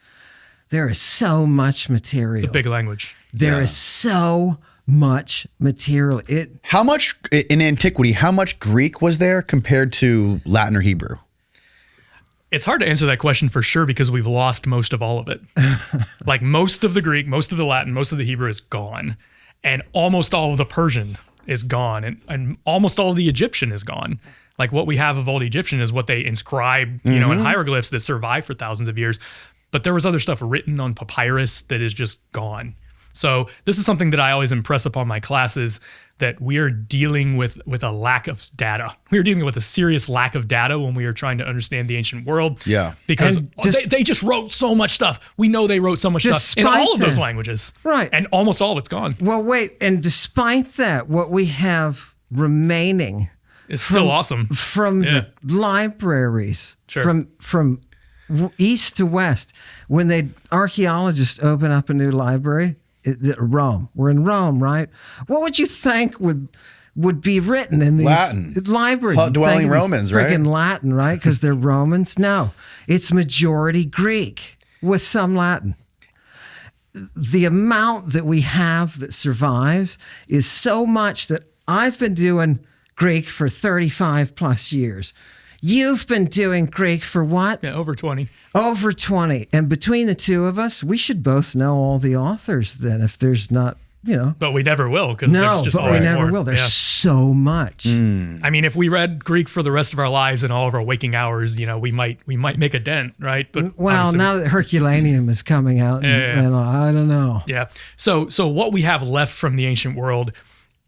There is so much material. It's a big language. There is so much material. How much in antiquity? How much Greek was there compared to Latin or Hebrew? It's hard to answer that question for sure because we've lost most of all of it. Like most of the Greek, most of the Latin, most of the Hebrew is gone. And almost all of the Persian is gone. And almost all of the Egyptian is gone. Like what we have of old Egyptian is what they inscribe, in hieroglyphs that survive for thousands of years. But there was other stuff written on papyrus that is just gone. So this is something that I always impress upon my classes, that we are dealing with a lack of data. We are dealing with a serious lack of data when we are trying to understand the ancient world. Yeah. Because they just wrote so much stuff. We know they wrote so much stuff in all of those languages. Right. And almost all of it's gone. Well, wait. And despite that, what we have remaining It's still awesome. From the libraries, Sure. from east to west, when archaeologists open up a new library, Rome. We're in Rome, right? What would you think would be written in these Latin. libraries? Dwelling Romans, right? Friggin' Latin, right? Because they're Romans. No, it's majority Greek with some Latin. The amount that we have that survives is so much that I've been doing Greek for 35 plus years. You've been doing Greek for what? Yeah, over 20. Over 20. And between the two of us, we should both know all the authors then, if there's not, But we never will, because there's just but we always never more. will. There's Yeah. so much. I mean, if we read Greek for the rest of our lives and all of our waking hours, we might make a dent, right? But Well, obviously- now that Herculaneum is coming out, and I don't know. Yeah. So what we have left from the ancient world,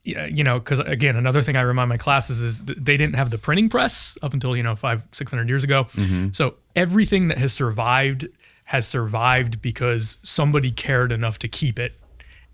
because again, another thing I remind my classes is that they didn't have the printing press up until 500-600 years ago. Mm-hmm. So everything that has survived because somebody cared enough to keep it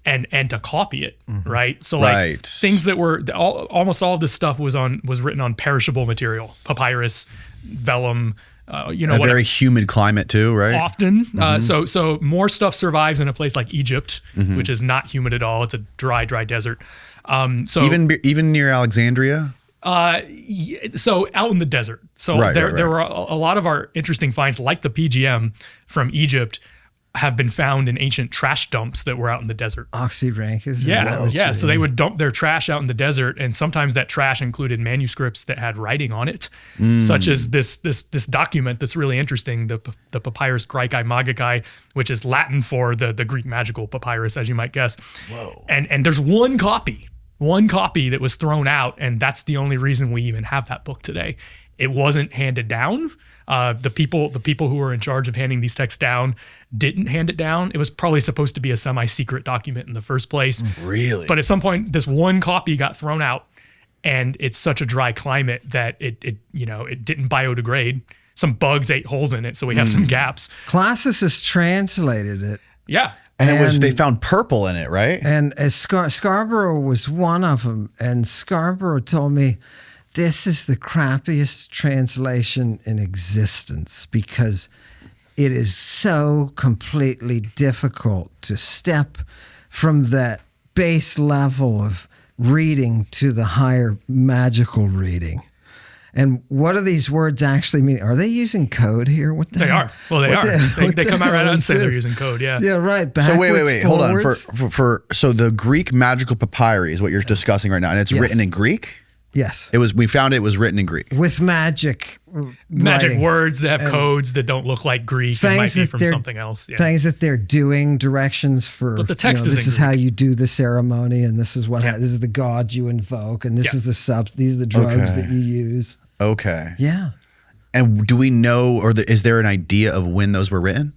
and to copy it, right? So like things that were almost all of this stuff was written on perishable material, papyrus, vellum. A very humid climate too, right? Often. So more stuff survives in a place like Egypt, which is not humid at all. It's a dry desert. So even near Alexandria. So out in the desert. So there were a lot of our interesting finds, like the PGM from Egypt, have been found in ancient trash dumps that were out in the desert. Oxyrhynchus. Yeah. So they would dump their trash out in the desert, and sometimes that trash included manuscripts that had writing on it, such as this document that's really interesting, the Papyrus Graeci Magicae, which is Latin for the Greek magical papyrus, as you might guess. Whoa. And there's one copy that was thrown out, and that's the only reason we even have that book today. It wasn't handed down. The people who were in charge of handing these texts down didn't hand it down. It was probably supposed to be a semi-secret document in the first place. Really? But at some point, this one copy got thrown out, and it's such a dry climate that it didn't biodegrade. Some bugs ate holes in it, so we have some gaps. Classicists translated it. Yeah. And they found purple in it, right? And as Scarborough was one of them, and Scarborough told me, this is the crappiest translation in existence because it is so completely difficult to step from that base level of reading to the higher magical reading. And what do these words actually mean? Are they using code here? What the They hell? are. Well, they What are. They come out right out and say they're this? using code. Yeah. Yeah, right. So wait. Backwards, Hold on. forwards? So the Greek magical papyri is what you're discussing right now, and it's Yes. written in Greek. Yes. We found it was written in Greek. With magic writing. words that have codes that don't look like Greek and might be that from they're- something else. Yeah. Things that they're doing, directions for. But the text is this in is how Greek. you do the ceremony, and this is what Yeah. this is the god you invoke, and this Yeah. is these are the drugs Okay. that you use. Okay. Yeah. And do we know, or is there an idea of when those were written?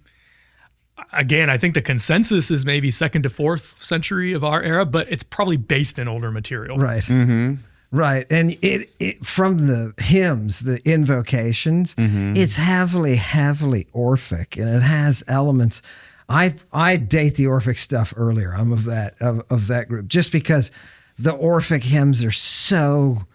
Again, I think the consensus is maybe 2nd to 4th century of our era, but it's probably based in older material. Right. Mm-hmm. Right. And it from the hymns, the invocations, it's heavily Orphic, and it has elements. I date the Orphic stuff earlier. I'm of that group, just because the Orphic hymns are so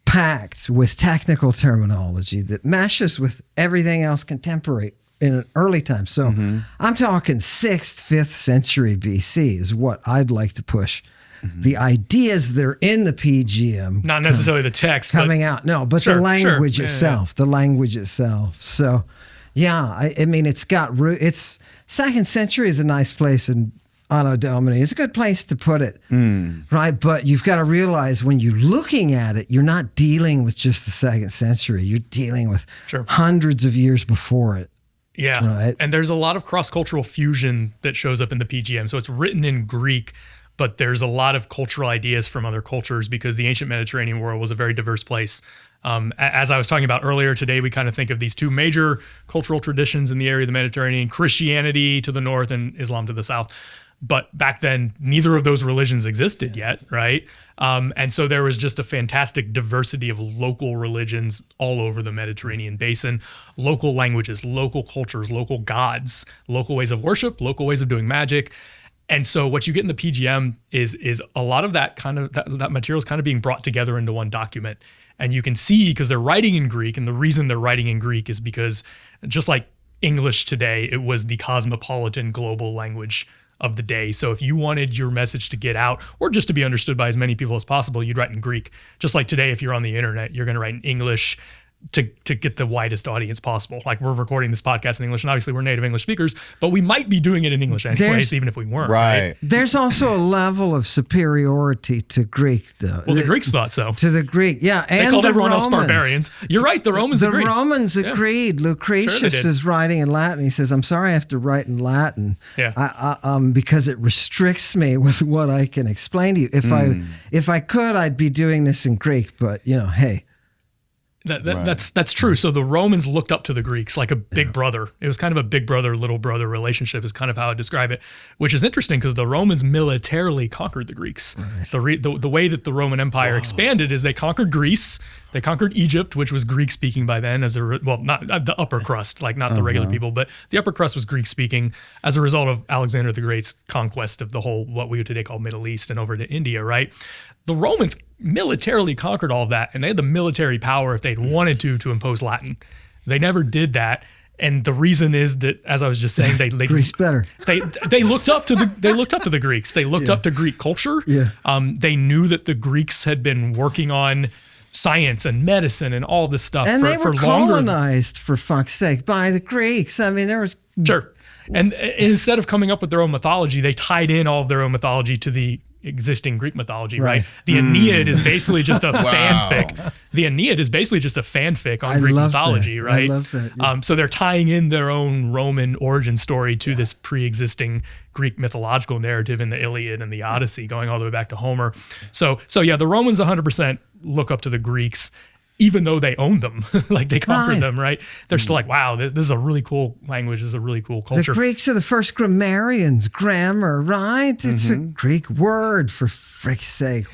packed with technical terminology that meshes with everything else contemporary in an early time. So I'm talking 6th, 5th century BC is what I'd like to push. The ideas that are in the PGM, Not necessarily the text, coming out. No, but Sure, the language sure. Yeah, itself, the language itself. So, yeah, I mean, it's got root. It's 2nd century is a nice place in Anno Domini. It's a good place to put it, right? But you've got to realize when you're looking at it, you're not dealing with just the 2nd century. You're dealing with Sure. hundreds of years before it. Yeah. Right. And there's a lot of cross-cultural fusion that shows up in the PGM. So it's written in Greek, but there's a lot of cultural ideas from other cultures because the ancient Mediterranean world was a very diverse place. As I was talking about earlier today, we kind of think of these two major cultural traditions in the area of the Mediterranean, Christianity to the north and Islam to the south. But back then, neither of those religions existed yet, right? And so there was just a fantastic diversity of local religions all over the Mediterranean basin, local languages, local cultures, local gods, local ways of worship, local ways of doing magic. And so what you get in the PGM is a lot of that kind of that material is kind of being brought together into one document. And you can see because they're writing in Greek, and the reason they're writing in Greek is because just like English today, it was the cosmopolitan global language of the day. So if you wanted your message to get out or just to be understood by as many people as possible, you'd write in Greek. Just like today, if you're on the internet, you're going to write in English to get the widest audience possible. Like we're recording this podcast in English, and obviously we're native English speakers, but we might be doing it in English anyways, even if we weren't. Right. There's also a level of superiority to Greek, though. Well, the Greeks thought so. To the Greek, yeah. They and called the everyone Romans. else barbarians. You're right. The Romans agreed. The Romans agreed. Lucretius did. is writing in Latin. He says, I'm sorry I have to write in Latin because it restricts me with what I can explain to you. If I could, I'd be doing this in Greek, but, hey. That's true. So the Romans looked up to the Greeks like a big brother. It was kind of a big brother, little brother relationship is kind of how I describe it, which is interesting because the Romans militarily conquered the Greeks. Right. The way that the Roman Empire expanded is they conquered Greece, they conquered Egypt, which was Greek speaking by then not the upper crust, like not the regular people, but the upper crust was Greek speaking as a result of Alexander the Great's conquest of the whole, what we would today call Middle East and over to India, right? The Romans militarily conquered all of that, and they had the military power if they'd wanted to impose Latin. They never did that, and the reason is that, as I was just saying, they Greek's better. They looked up to the Greeks. They looked up to Greek culture. Yeah. They knew that the Greeks had been working on science and medicine and all this stuff And they were for longer. colonized, for fuck's sake, by the Greeks. I mean, there was Sure. And instead of coming up with their own mythology, they tied in all of their own mythology to the existing Greek mythology, right? The Aeneid is basically just a fanfic. The Aeneid is basically just a fanfic on Greek mythology, right? I love that. Yeah. So they're tying in their own Roman origin story to this pre-existing Greek mythological narrative in the Iliad and the Odyssey, going all the way back to Homer. So yeah, the Romans 100% look up to the Greeks, even though they own them, like they conquered them, right? They're still like, wow, this is a really cool language. This is a really cool culture. The Greeks are the first grammarians. Grammar, right? It's a Greek word, for frick's sake.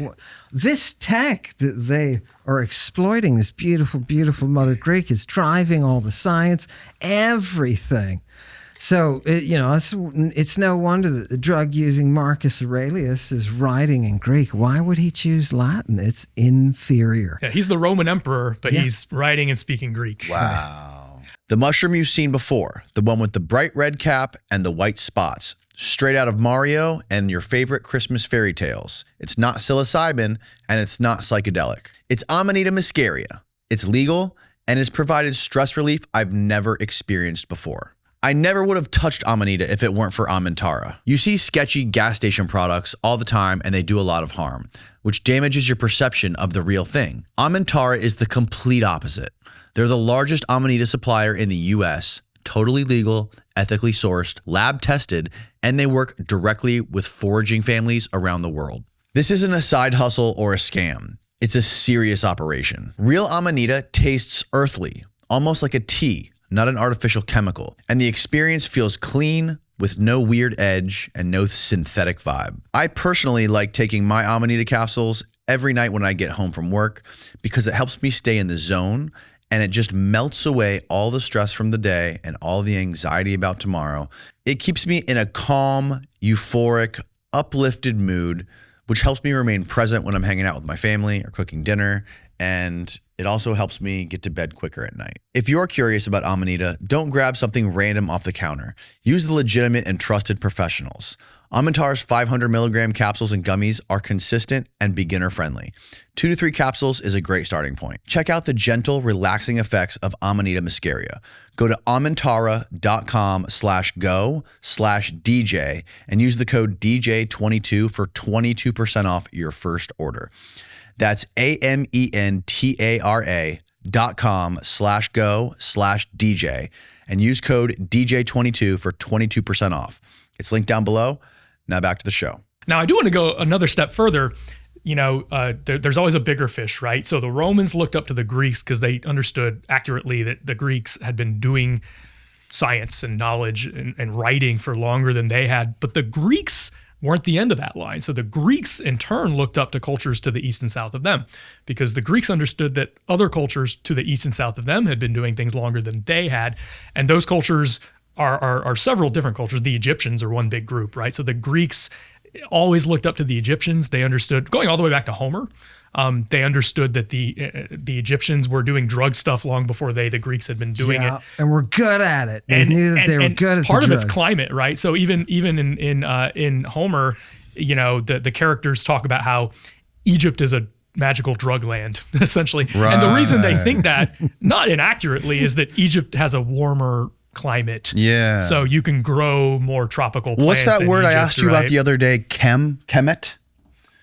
This tech that they are exploiting, this beautiful, beautiful Mother Greek, is driving all the science, everything. So, it's no wonder that the drug-using Marcus Aurelius is writing in Greek. Why would he choose Latin? It's inferior. Yeah, he's the Roman emperor, but he's writing and speaking Greek. Wow. The mushroom you've seen before, the one with the bright red cap and the white spots, straight out of Mario and your favorite Christmas fairy tales. It's not psilocybin, and it's not psychedelic. It's Amanita muscaria. It's legal, and it's provided stress relief I've never experienced before. I never would have touched Amanita if it weren't for Amintara. You see sketchy gas station products all the time, and they do a lot of harm, which damages your perception of the real thing. Amintara is the complete opposite. They're the largest Amanita supplier in the US, totally legal, ethically sourced, lab tested, and they work directly with foraging families around the world. This isn't a side hustle or a scam. It's a serious operation. Real Amanita tastes earthly, almost like a tea, not an artificial chemical. And the experience feels clean, with no weird edge and no synthetic vibe. I personally like taking my Amanita capsules every night when I get home from work because it helps me stay in the zone, and it just melts away all the stress from the day and all the anxiety about tomorrow. It keeps me in a calm, euphoric, uplifted mood, which helps me remain present when I'm hanging out with my family or cooking dinner. And it also helps me get to bed quicker at night. If you're curious about Amanita, don't grab something random off the counter. Use the legitimate and trusted professionals. Amintara's 500 milligram capsules and gummies are consistent and beginner friendly. 2 to 3 capsules is a great starting point. Check out the gentle, relaxing effects of Amanita muscaria. Go to amintara.com/go/DJ and use the code DJ22 for 22% off your first order. That's AMENTARA.com/go/DJ and use code DJ22 for 22% off. It's linked down below. Now back to the show. Now I do want to go another step further. There's always a bigger fish, right? So the Romans looked up to the Greeks because they understood accurately that the Greeks had been doing science and knowledge and writing for longer than they had. But the Greeks weren't the end of that line. So the Greeks in turn looked up to cultures to the east and south of them because the Greeks understood that other cultures to the east and south of them had been doing things longer than they had. And those cultures are several different cultures. The Egyptians are one big group, right? So the Greeks always looked up to the Egyptians. They understood, going all the way back to Homer, they understood that the Egyptians were doing drug stuff long before the Greeks had been doing it. And we're good at it. They knew that they were good at part the of drugs. it's climate, right? So even in Homer, the characters talk about how Egypt is a magical drug land, essentially. Right. And the reason they think that, not inaccurately, is that Egypt has a warmer climate. Yeah. So you can grow more tropical plants. What's that word Egypt, I asked you about the other day? Kemet?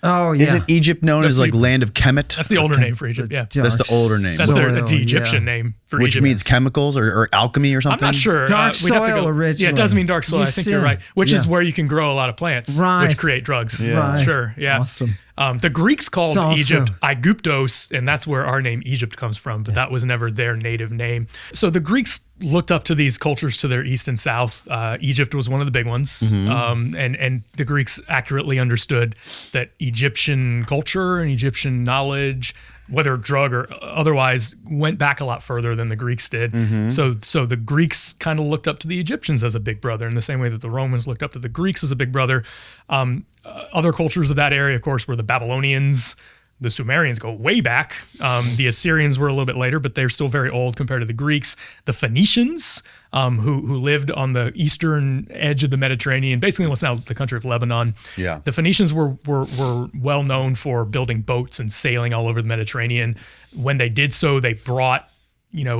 Oh, yeah. Isn't Egypt known as like land of Kemet? That's the older name for Egypt, yeah. That's the older name. That's the Egyptian name for Which Egypt. means chemicals or alchemy or something? I'm not sure. Dark soil originally. Yeah, it does mean dark soil. I think you're right. Which is where you can grow a lot of plants, which create drugs. Yeah. Right. Sure, yeah. Awesome. The Greeks called Egypt Aegyptos, and that's where our name Egypt comes from, but that was never their native name. So the Greeks looked up to these cultures to their east and south. Egypt was one of the big ones. Mm-hmm. And the Greeks accurately understood that Egyptian culture and Egyptian knowledge, whether drug or otherwise, went back a lot further than the Greeks did. Mm-hmm. So the Greeks kind of looked up to the Egyptians as a big brother in the same way that the Romans looked up to the Greeks as a big brother. Other cultures of that area, of course, were the Babylonians. The Sumerians go way back. The Assyrians were a little bit later, but they're still very old compared to the Greeks. The Phoenicians, who lived on the eastern edge of the Mediterranean, basically what's now the country of Lebanon. Yeah. The Phoenicians were well known for building boats and sailing all over the Mediterranean. When they did so, they brought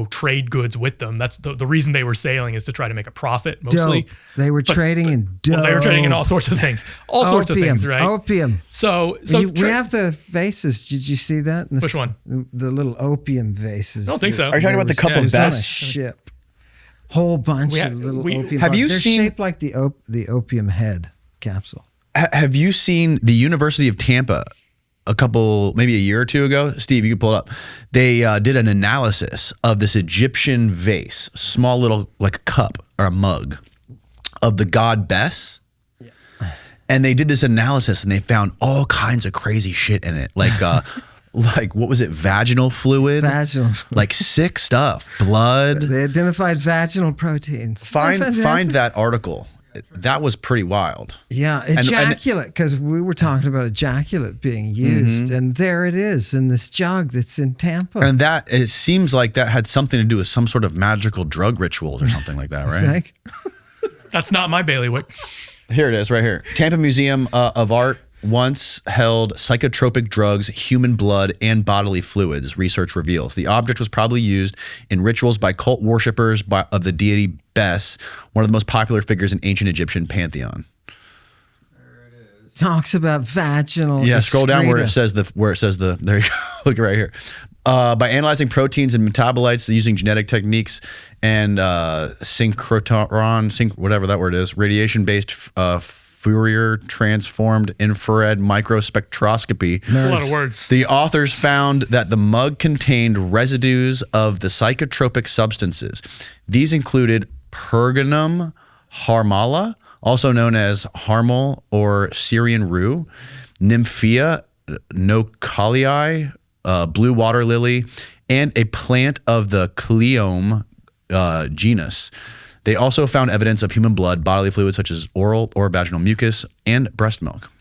trade goods with them. That's the reason they were sailing, is to try to make a profit mostly. Dope. They were trading in dope. Well, they were trading in all sorts of things. All sorts of things, right? Opium. So we have the vases. Did you see that? Which one? The little opium vases. I don't think so. Are you talking about the cup of on a best? ship. Whole bunch of little opium. Have you They're seen shaped like the opium head capsule? Have you seen the University of Tampa maybe a year or two ago? Steve, you can pull it up. They did an analysis of this Egyptian vase, small little like a cup or a mug of the god Bes. Yeah. And they did this analysis and they found all kinds of crazy shit in it. Like what was it? Vaginal fluid? Like sick stuff. Blood. They identified vaginal proteins. Find that article. That was pretty wild. Yeah, ejaculate, because we were talking about ejaculate being used, and there it is in this jug that's in Tampa. And it seems like that had something to do with some sort of magical drug rituals or something like that, right? That's not my bailiwick. Here it is, right here. Tampa Museum of Art once held psychotropic drugs, human blood, and bodily fluids, research reveals. The object was probably used in rituals by cult worshippers of the deity Bes, one of the most popular figures in ancient Egyptian pantheon. There it is. Talks about vaginal. Yeah, scroll down where it says the. There you go. Look right here. By analyzing proteins and metabolites using genetic techniques and synchrotron, whatever that word is, radiation-based Fourier transformed infrared microspectroscopy. A lot of words. The authors found that the mug contained residues of the psychotropic substances. These included pergamum harmala, also known as harmal or Syrian rue, nymphea nocalii, blue water lily, and a plant of the Cleome genus. They also found evidence of human blood, bodily fluids such as oral or vaginal mucus, and breast milk.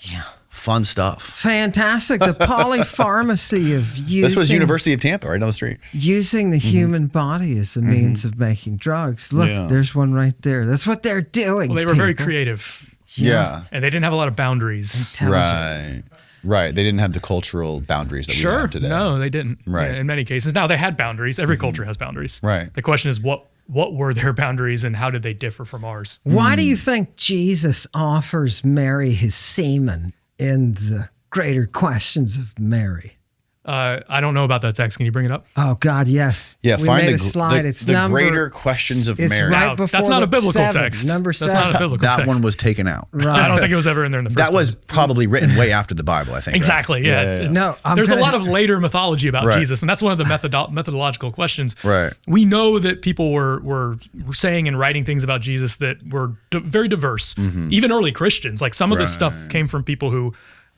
Yeah. Fun stuff. Fantastic. The polypharmacy of using... This was University of Tampa, right down the street. Using the human body as a means of making drugs. Look, there's one right there. That's what they're doing. Well, they were very creative. Yeah. And they didn't have a lot of boundaries. Right. They didn't have the cultural boundaries that we have today. No, they didn't. Right. In many cases. Now, they had boundaries. Every culture has boundaries. Right. The question is, what were their boundaries and how did they differ from ours? Why do you think Jesus offers Mary his semen in the greater questions of Mary? I don't know about that text. Can you bring it up? Oh, God, yes. Yeah, we find made a slide. It's the greater questions of it's Mary. Right before that's not a biblical 7, text. Number 7. That's not a biblical text. That one was taken out. Right. I don't think it was ever in there in the first place. That was probably written way after the Bible, I think. Exactly. Right? Yeah. No, there's a lot of later mythology about Right. Jesus, and that's one of the methodological questions. Right. We know that people were saying and writing things about Jesus that were very diverse. Even early Christians, like some of this stuff came from people who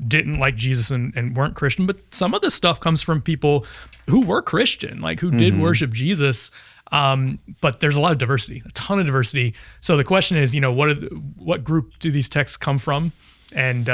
didn't like Jesus and weren't Christian, but some of this stuff comes from people who were Christian, like who did worship Jesus. But there's a lot of diversity, a ton of diversity. So the question is, what group do these texts come from? And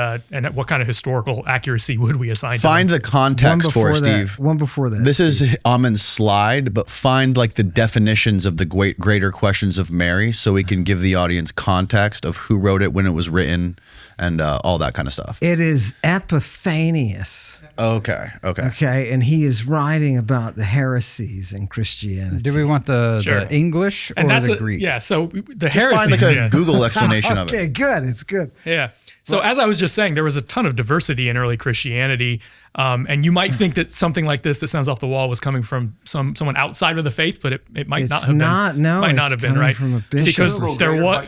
what kind of historical accuracy would we assign to them? Find the context for it, Steve. One before that. This is Ammon's slide, but find like the definitions of the greater questions of Mary so we can give the audience context of who wrote it, when it was written, and all that kind of stuff. It is Epiphanius. Okay. And he is writing about the heresies in Christianity. Do we want the English or the Greek? Yeah, so the Just heresies. find like a Google explanation of it. Okay, good. It's good. Yeah. So as I was just saying, there was a ton of diversity in early Christianity. And you might think that something like this that sounds off the wall was coming from someone outside of the faith, but it might not have been. Might not have been, right? From a bishop. Because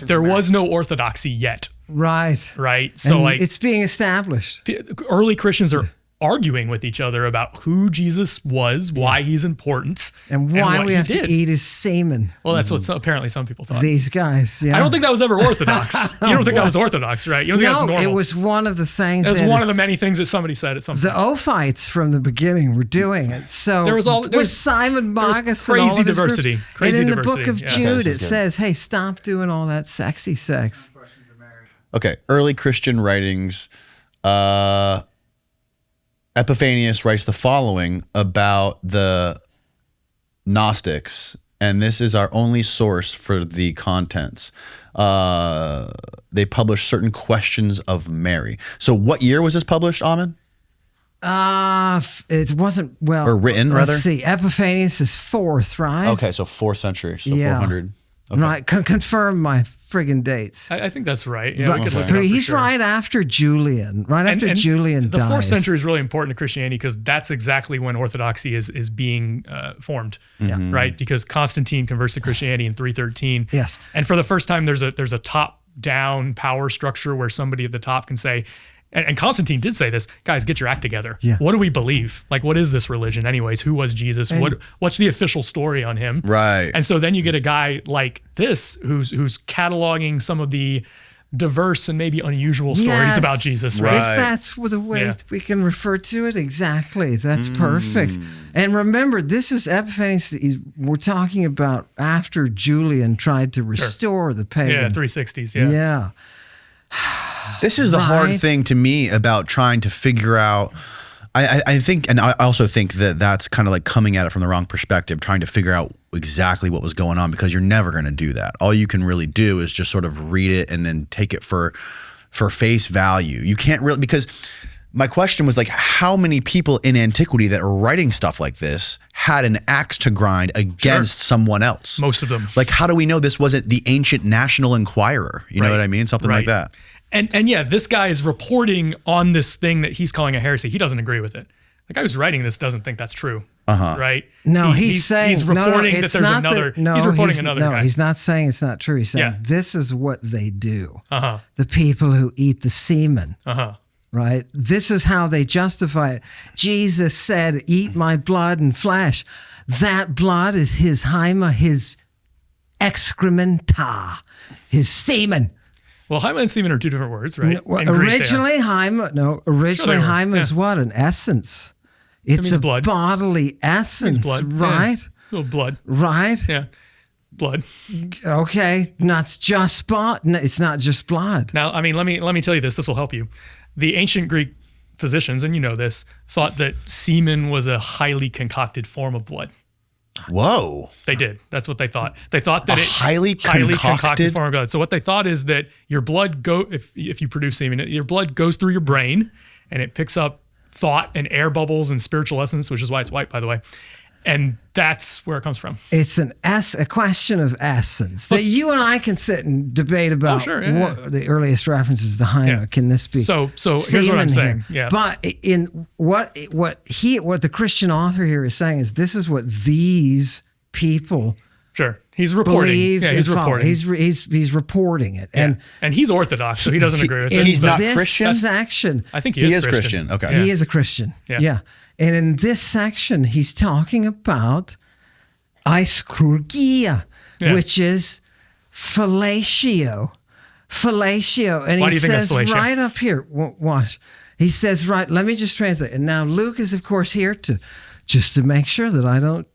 there was no orthodoxy yet. Right. Right. So and it's being established. Early Christians are arguing with each other about who Jesus was, why he's important, and why we have to eat his semen. Well, that's what apparently some people thought. These guys, yeah. I don't think that was ever orthodox. You don't think that was orthodox, right? You don't think that was normal. It was one of the things. It was one of the many things that somebody said at some point. The Ophites from the beginning were doing it. So there was Simon Magus and all of his diversity. Groups. Crazy and in diversity. the book of Jude, it says, hey, stop doing all that sexy sex. Okay, early Christian writings. Epiphanius writes the following about the Gnostics, and this is our only source for the contents. They publish certain questions of Mary. So what year was this published, Ammon? It wasn't, well. Or written, rather? Let's see. Epiphanius is 4th, right? Okay, so 4th century, so 400. Okay. Right. Confirm my friggin' dates. I think that's right. Yeah, But we could look it up he's for sure. right after Julian. Right after Julian the dies. The 4th century is really important to Christianity because that's exactly when Orthodoxy is being formed, right? Because Constantine converts to Christianity in 313. Yes. And for the first time, there's a top-down power structure where somebody at the top can say, and Constantine did say this, guys, get your act together. Yeah. What do we believe? Like, what is this religion anyways? Who was Jesus? What's the official story on him? Right. And so then you get a guy like this who's cataloging some of the diverse and maybe unusual stories about Jesus, right? If that's the way we can refer to it, exactly. That's perfect. And remember, this is Epiphanius. We're talking about after Julian tried to restore the pagan. Yeah, 360s, yeah. This is the hard thing to me about trying to figure out. I think, and I also think that that's kind of like coming at it from the wrong perspective, trying to figure out exactly what was going on, because you're never going to do that. All you can really do is just sort of read it and then take it for face value. You can't really, because my question was like, how many people in antiquity that are writing stuff like this had an axe to grind against someone else? Most of them. Like, how do we know this wasn't the ancient National Enquirer? You know what I mean? Something like that. And yeah, this guy is reporting on this thing that he's calling a heresy. He doesn't agree with it. The guy who's writing this doesn't think that's true, right? No, he's saying he's reporting that there's another. He's reporting another guy. No, he's not saying it's not true. He's saying this is what they do. The people who eat the semen. Right? This is how they justify it. Jesus said, "Eat my blood and flesh." That blood is his hyma, his excrementa, his semen. Well, hyma and semen are two different words, right? Originally, hyma is what? An essence. It's a blood. Bodily essence, blood. right? Yeah. Little blood. Right? Yeah. Blood. Okay. Not just blood. No, it's not just blood. Now, I mean, let me tell you this. This will help you. The ancient Greek physicians, and you know this, thought that semen was a highly concocted form of blood. Whoa. They did. That's what they thought. They thought that highly concocted form of blood. So what they thought is that your blood if you produce semen, your blood goes through your brain and it picks up thought and air bubbles and spiritual essence, which is why it's white, by the way. And that's where it comes from. It's a question of essence that you and I can sit and debate about. What the earliest references to hyma. Can this be? So here's what I'm saying. Yeah. But in what the Christian author here is saying is this is what these people. Sure. He's reporting. He's reporting. He's reporting it. And he's Orthodox, so he doesn't agree with it. He's not this Christian? Section. I think he is Christian. Okay. He is a Christian. Yeah. And in this section, he's talking about αἰσχρότης, which is fellatio. Fellatio. And he says right up here, watch. He says, right, let me just translate. And now Luke is, of course, here to make sure that I don't,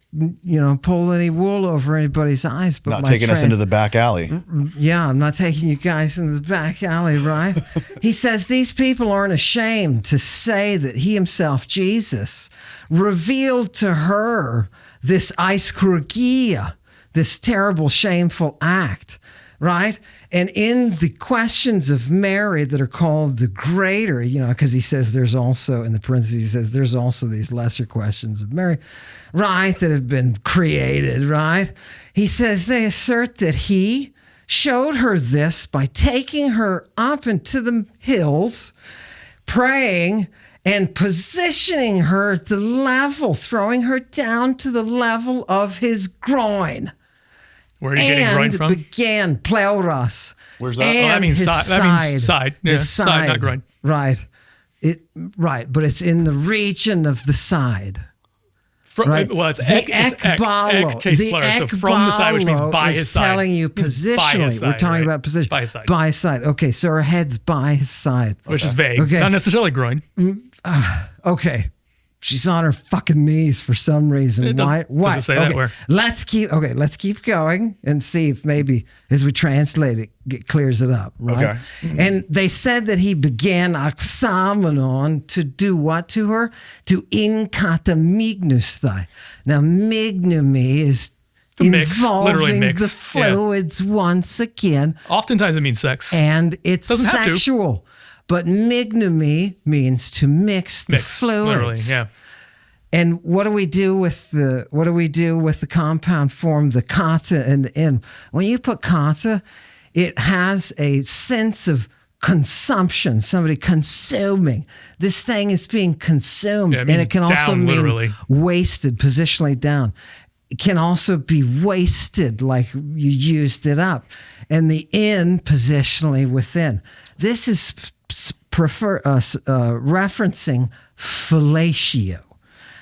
pull any wool over anybody's eyes. But not taking us into the back alley. Yeah, I'm not taking you guys into the back alley, right? He says these people aren't ashamed to say that he himself, Jesus, revealed to her this αἰσχρότης, this terrible, shameful act, right? And in the questions of Mary that are called the greater, because he says there's also, in the parentheses, he says there's also these lesser questions of Mary, right, that have been created, right? He says they assert that he showed her this by taking her up into the hills, praying, and positioning her at the level, throwing her down to the level of his groin. Where are you getting groin from? And began pleuros. Where's that? That means side. That means side. Yeah, side, not groin. Right. But it's in the region of the side. Right. Well, it's the ekbalo. The plural, so from the side, which means by his side. Telling you positionally. We're talking about position. By his side. By his side. Okay, so her head's by his side. Which is vague. Okay. Not necessarily groin. Okay. She's on her fucking knees for some reason. Why? Doesn't say that where. Let's keep going and see if maybe as we translate it clears it up, right? Okay. And they said that he began oxamenon to do what to her? To inkatamignosthai. Now, mignomy is involving the fluids once again. Oftentimes it means sex. And it's sexual. But mignomy means to mix the fluids. Literally, yeah. And what do we do with the compound form, the kata and the in? When you put kata, it has a sense of consumption, somebody consuming. This thing is being consumed. Yeah, and it can also mean literally. wasted, positionally down. It can also be wasted, like you used it up. And the in, positionally within. This is referencing fellatio,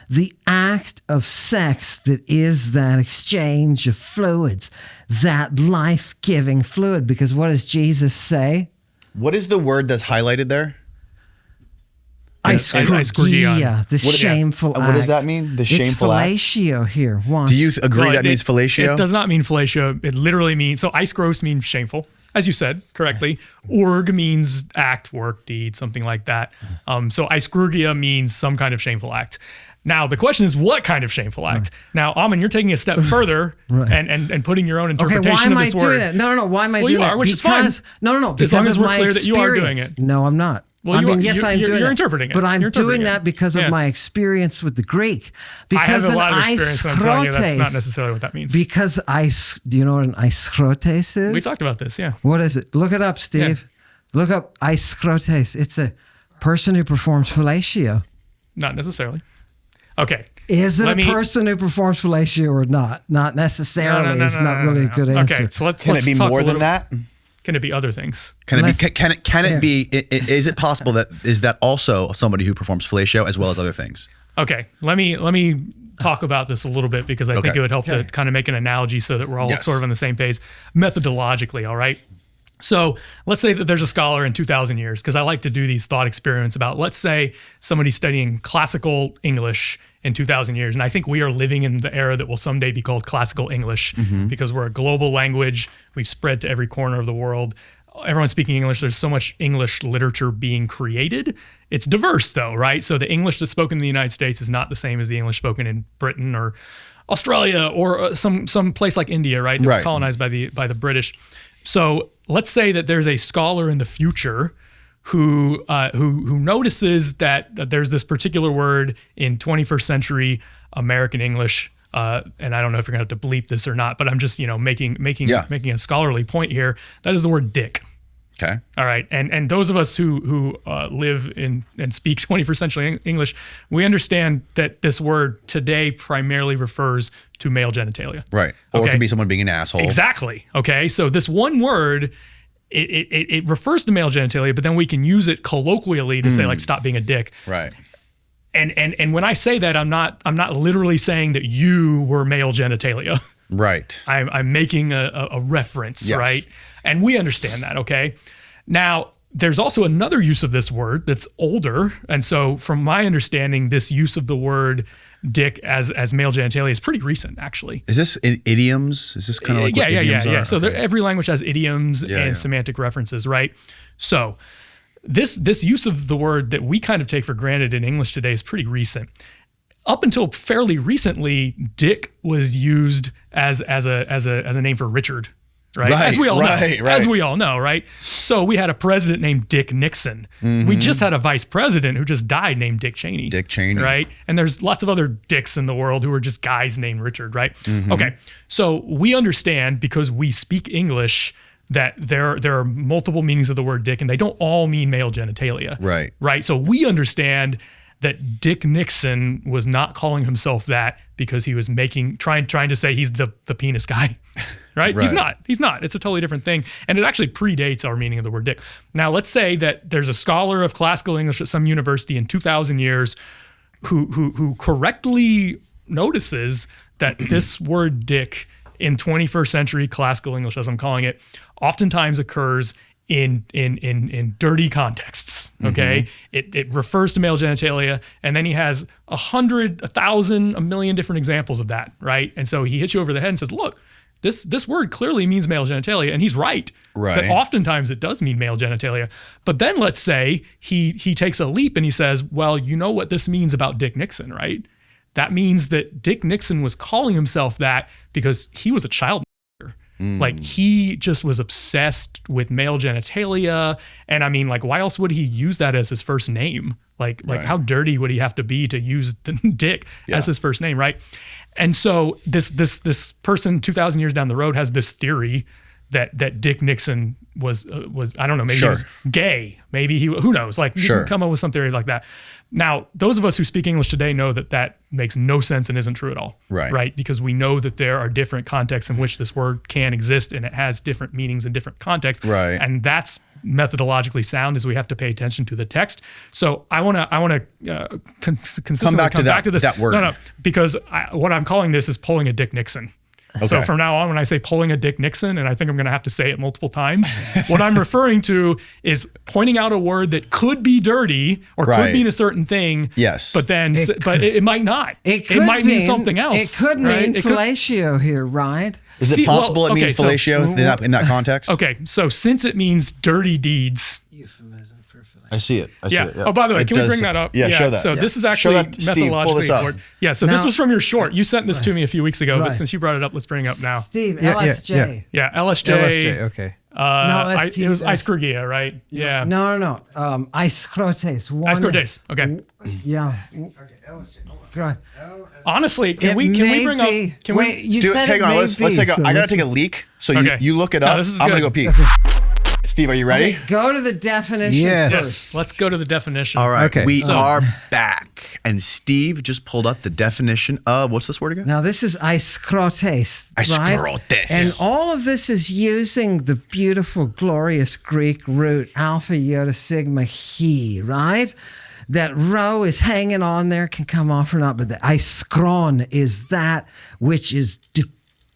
the act of sex that is that exchange of fluids, that life-giving fluid. Because what does Jesus say? What is the word that's highlighted there? Aiskrgia, the shameful act. What does that mean? The shameful act? It's fellatio here. Watch. Do you agree that means fellatio? It does not mean fellatio. It literally means, so aiskros means shameful, as you said correctly. Org means act, work, deed, something like that. So aiskrgia means some kind of shameful act. Now, the question is, what kind of shameful act? Now, Ammon, you're taking a step further and putting your own interpretation of this word. Okay, why am I doing that? No. Why am I doing that? Which is fine. No. Because as long as we're my clear experience. that you are doing it. No, I'm not. Well, I'm doing you're interpreting it. But I'm doing that because of my experience with the Greek. Because I have a lot of experience, and I'm telling you that's not necessarily what that means. Because do you know what an aiskhrotes is? We talked about this, yeah. What is it? Look it up, Steve. Yeah. Look up aiskhrotes. It's a person who performs fellatio. Not necessarily. Okay. Is it a person who performs fellatio or not? Not necessarily. It's not really a good answer. Okay, so Can it be more than that? Can it be other things? Can it be? Is it possible that is that also somebody who performs fellatio as well as other things? Okay, let me talk about this a little bit because I think it would help to kind of make an analogy so that we're all sort of on the same page methodologically. All right. So let's say that there's a scholar in 2,000 years, because I like to do these thought experiments about, let's say somebody's studying classical English in 2,000 years. And I think we are living in the era that will someday be called classical English because we're a global language. We've spread to every corner of the world. Everyone's speaking English. There's so much English literature being created. It's diverse though, right? So the English that's spoken in the United States is not the same as the English spoken in Britain or Australia or some place like India, right? That was colonized by the British. So let's say that there's a scholar in the future who notices that there's this particular word in 21st century American English, and I don't know if you're gonna have to bleep this or not, but I'm just making a scholarly point here. That is the word dick. Okay. All right. And those of us who live in and speak 21st century English, we understand that this word today primarily refers to male genitalia. Right. Or it can be someone being an asshole. Exactly. Okay. So this one word, it refers to male genitalia, but then we can use it colloquially to say like, stop being a dick. Right. And when I say that, I'm not literally saying that you were male genitalia. Right. I'm making a reference, right? And we understand that, okay? Now, there's also another use of this word that's older. And so from my understanding, this use of the word dick as male genitalia is pretty recent, actually. Is this in idioms? Is this kind of like what idioms are? So every language has idioms and semantic references, right? So this use of the word that we kind of take for granted in English today is pretty recent. Up until fairly recently, dick was used as a name for Richard, right? As we all know. As we all know, right? So we had a president named Dick Nixon. We just had a vice president who just died named Dick Cheney. Dick Cheney. Right? And there's lots of other dicks in the world who are just guys named Richard, right? Okay. So we understand, because we speak English, that there are multiple meanings of the word dick, and they don't all mean male genitalia. Right. Right? So we understand that Dick Nixon was not calling himself that because he was trying to say he's the penis guy, right? He's not. It's a totally different thing. And it actually predates our meaning of the word dick. Now, let's say that there's a scholar of classical English at some university in 2,000 years who correctly notices that this word dick in 21st century classical English, as I'm calling it, oftentimes occurs in dirty contexts. Okay. It refers to male genitalia, and then he has 100, 1,000, a million different examples of that, right? And so he hits you over the head and says, look, this word clearly means male genitalia, and he's right. That oftentimes it does mean male genitalia. But then let's say he takes a leap and he says, well, you know what this means about Dick Nixon, right? That means that Dick Nixon was calling himself that because he was a child molester. Like he just was obsessed with male genitalia. And I mean, like, why else would he use that as his first name? Like how dirty would he have to be to use the dick as his first name, right? And so this person 2,000 years down the road has this theory that Dick Nixon was I don't know, maybe he was gay, maybe who knows? Like you can come up with some theory like that. Now, those of us who speak English today know that makes no sense and isn't true at all, right? Because we know that there are different contexts in which this word can exist, and it has different meanings in different contexts, right? And that's methodologically sound, is we have to pay attention to the text. So I want to consistently come back to this. That word. No, because what I'm calling this is pulling a Dick Nixon. Okay. So from now on, when I say pulling a Dick Nixon, and I think I'm going to have to say it multiple times, what I'm referring to is pointing out a word that could be dirty or could mean a certain thing. Yes. But then, it might not. It might mean something else. It could mean fellatio here, right? Is it possible it means fellatio in that context? Okay. So since it means dirty deeds. Euphemism for fellatio. I see it. Yeah. Oh, by the way, can we bring that up? Yeah, show that. So this is actually methodologically important. Yeah, so this was from your short. You sent this to me a few weeks ago, but since you brought it up, let's bring it up now. Steve, LSJ. Yeah, LSJ. Okay. No, it was aiskrgia, right? Yeah. No. Aiskhrotes. Aiskhrotes. Okay. Yeah. Okay, LSJ. Right. Honestly, can we bring up? Can wait, you said hang on. Let's take a. I gotta take a leak. So you look it up. I'm gonna go pee. Okay. Steve, are you ready? Okay, go to the definition first. Let's go to the definition. All right. Okay. We are back. And Steve just pulled up the definition of, what's this word again? Now, this is aiskhrotes. Aiskhrotes. Right? And all of this is using the beautiful, glorious Greek root, alpha, iota, sigma, he, right? That rho is hanging on there, can come off or not, but the aiskron is that which is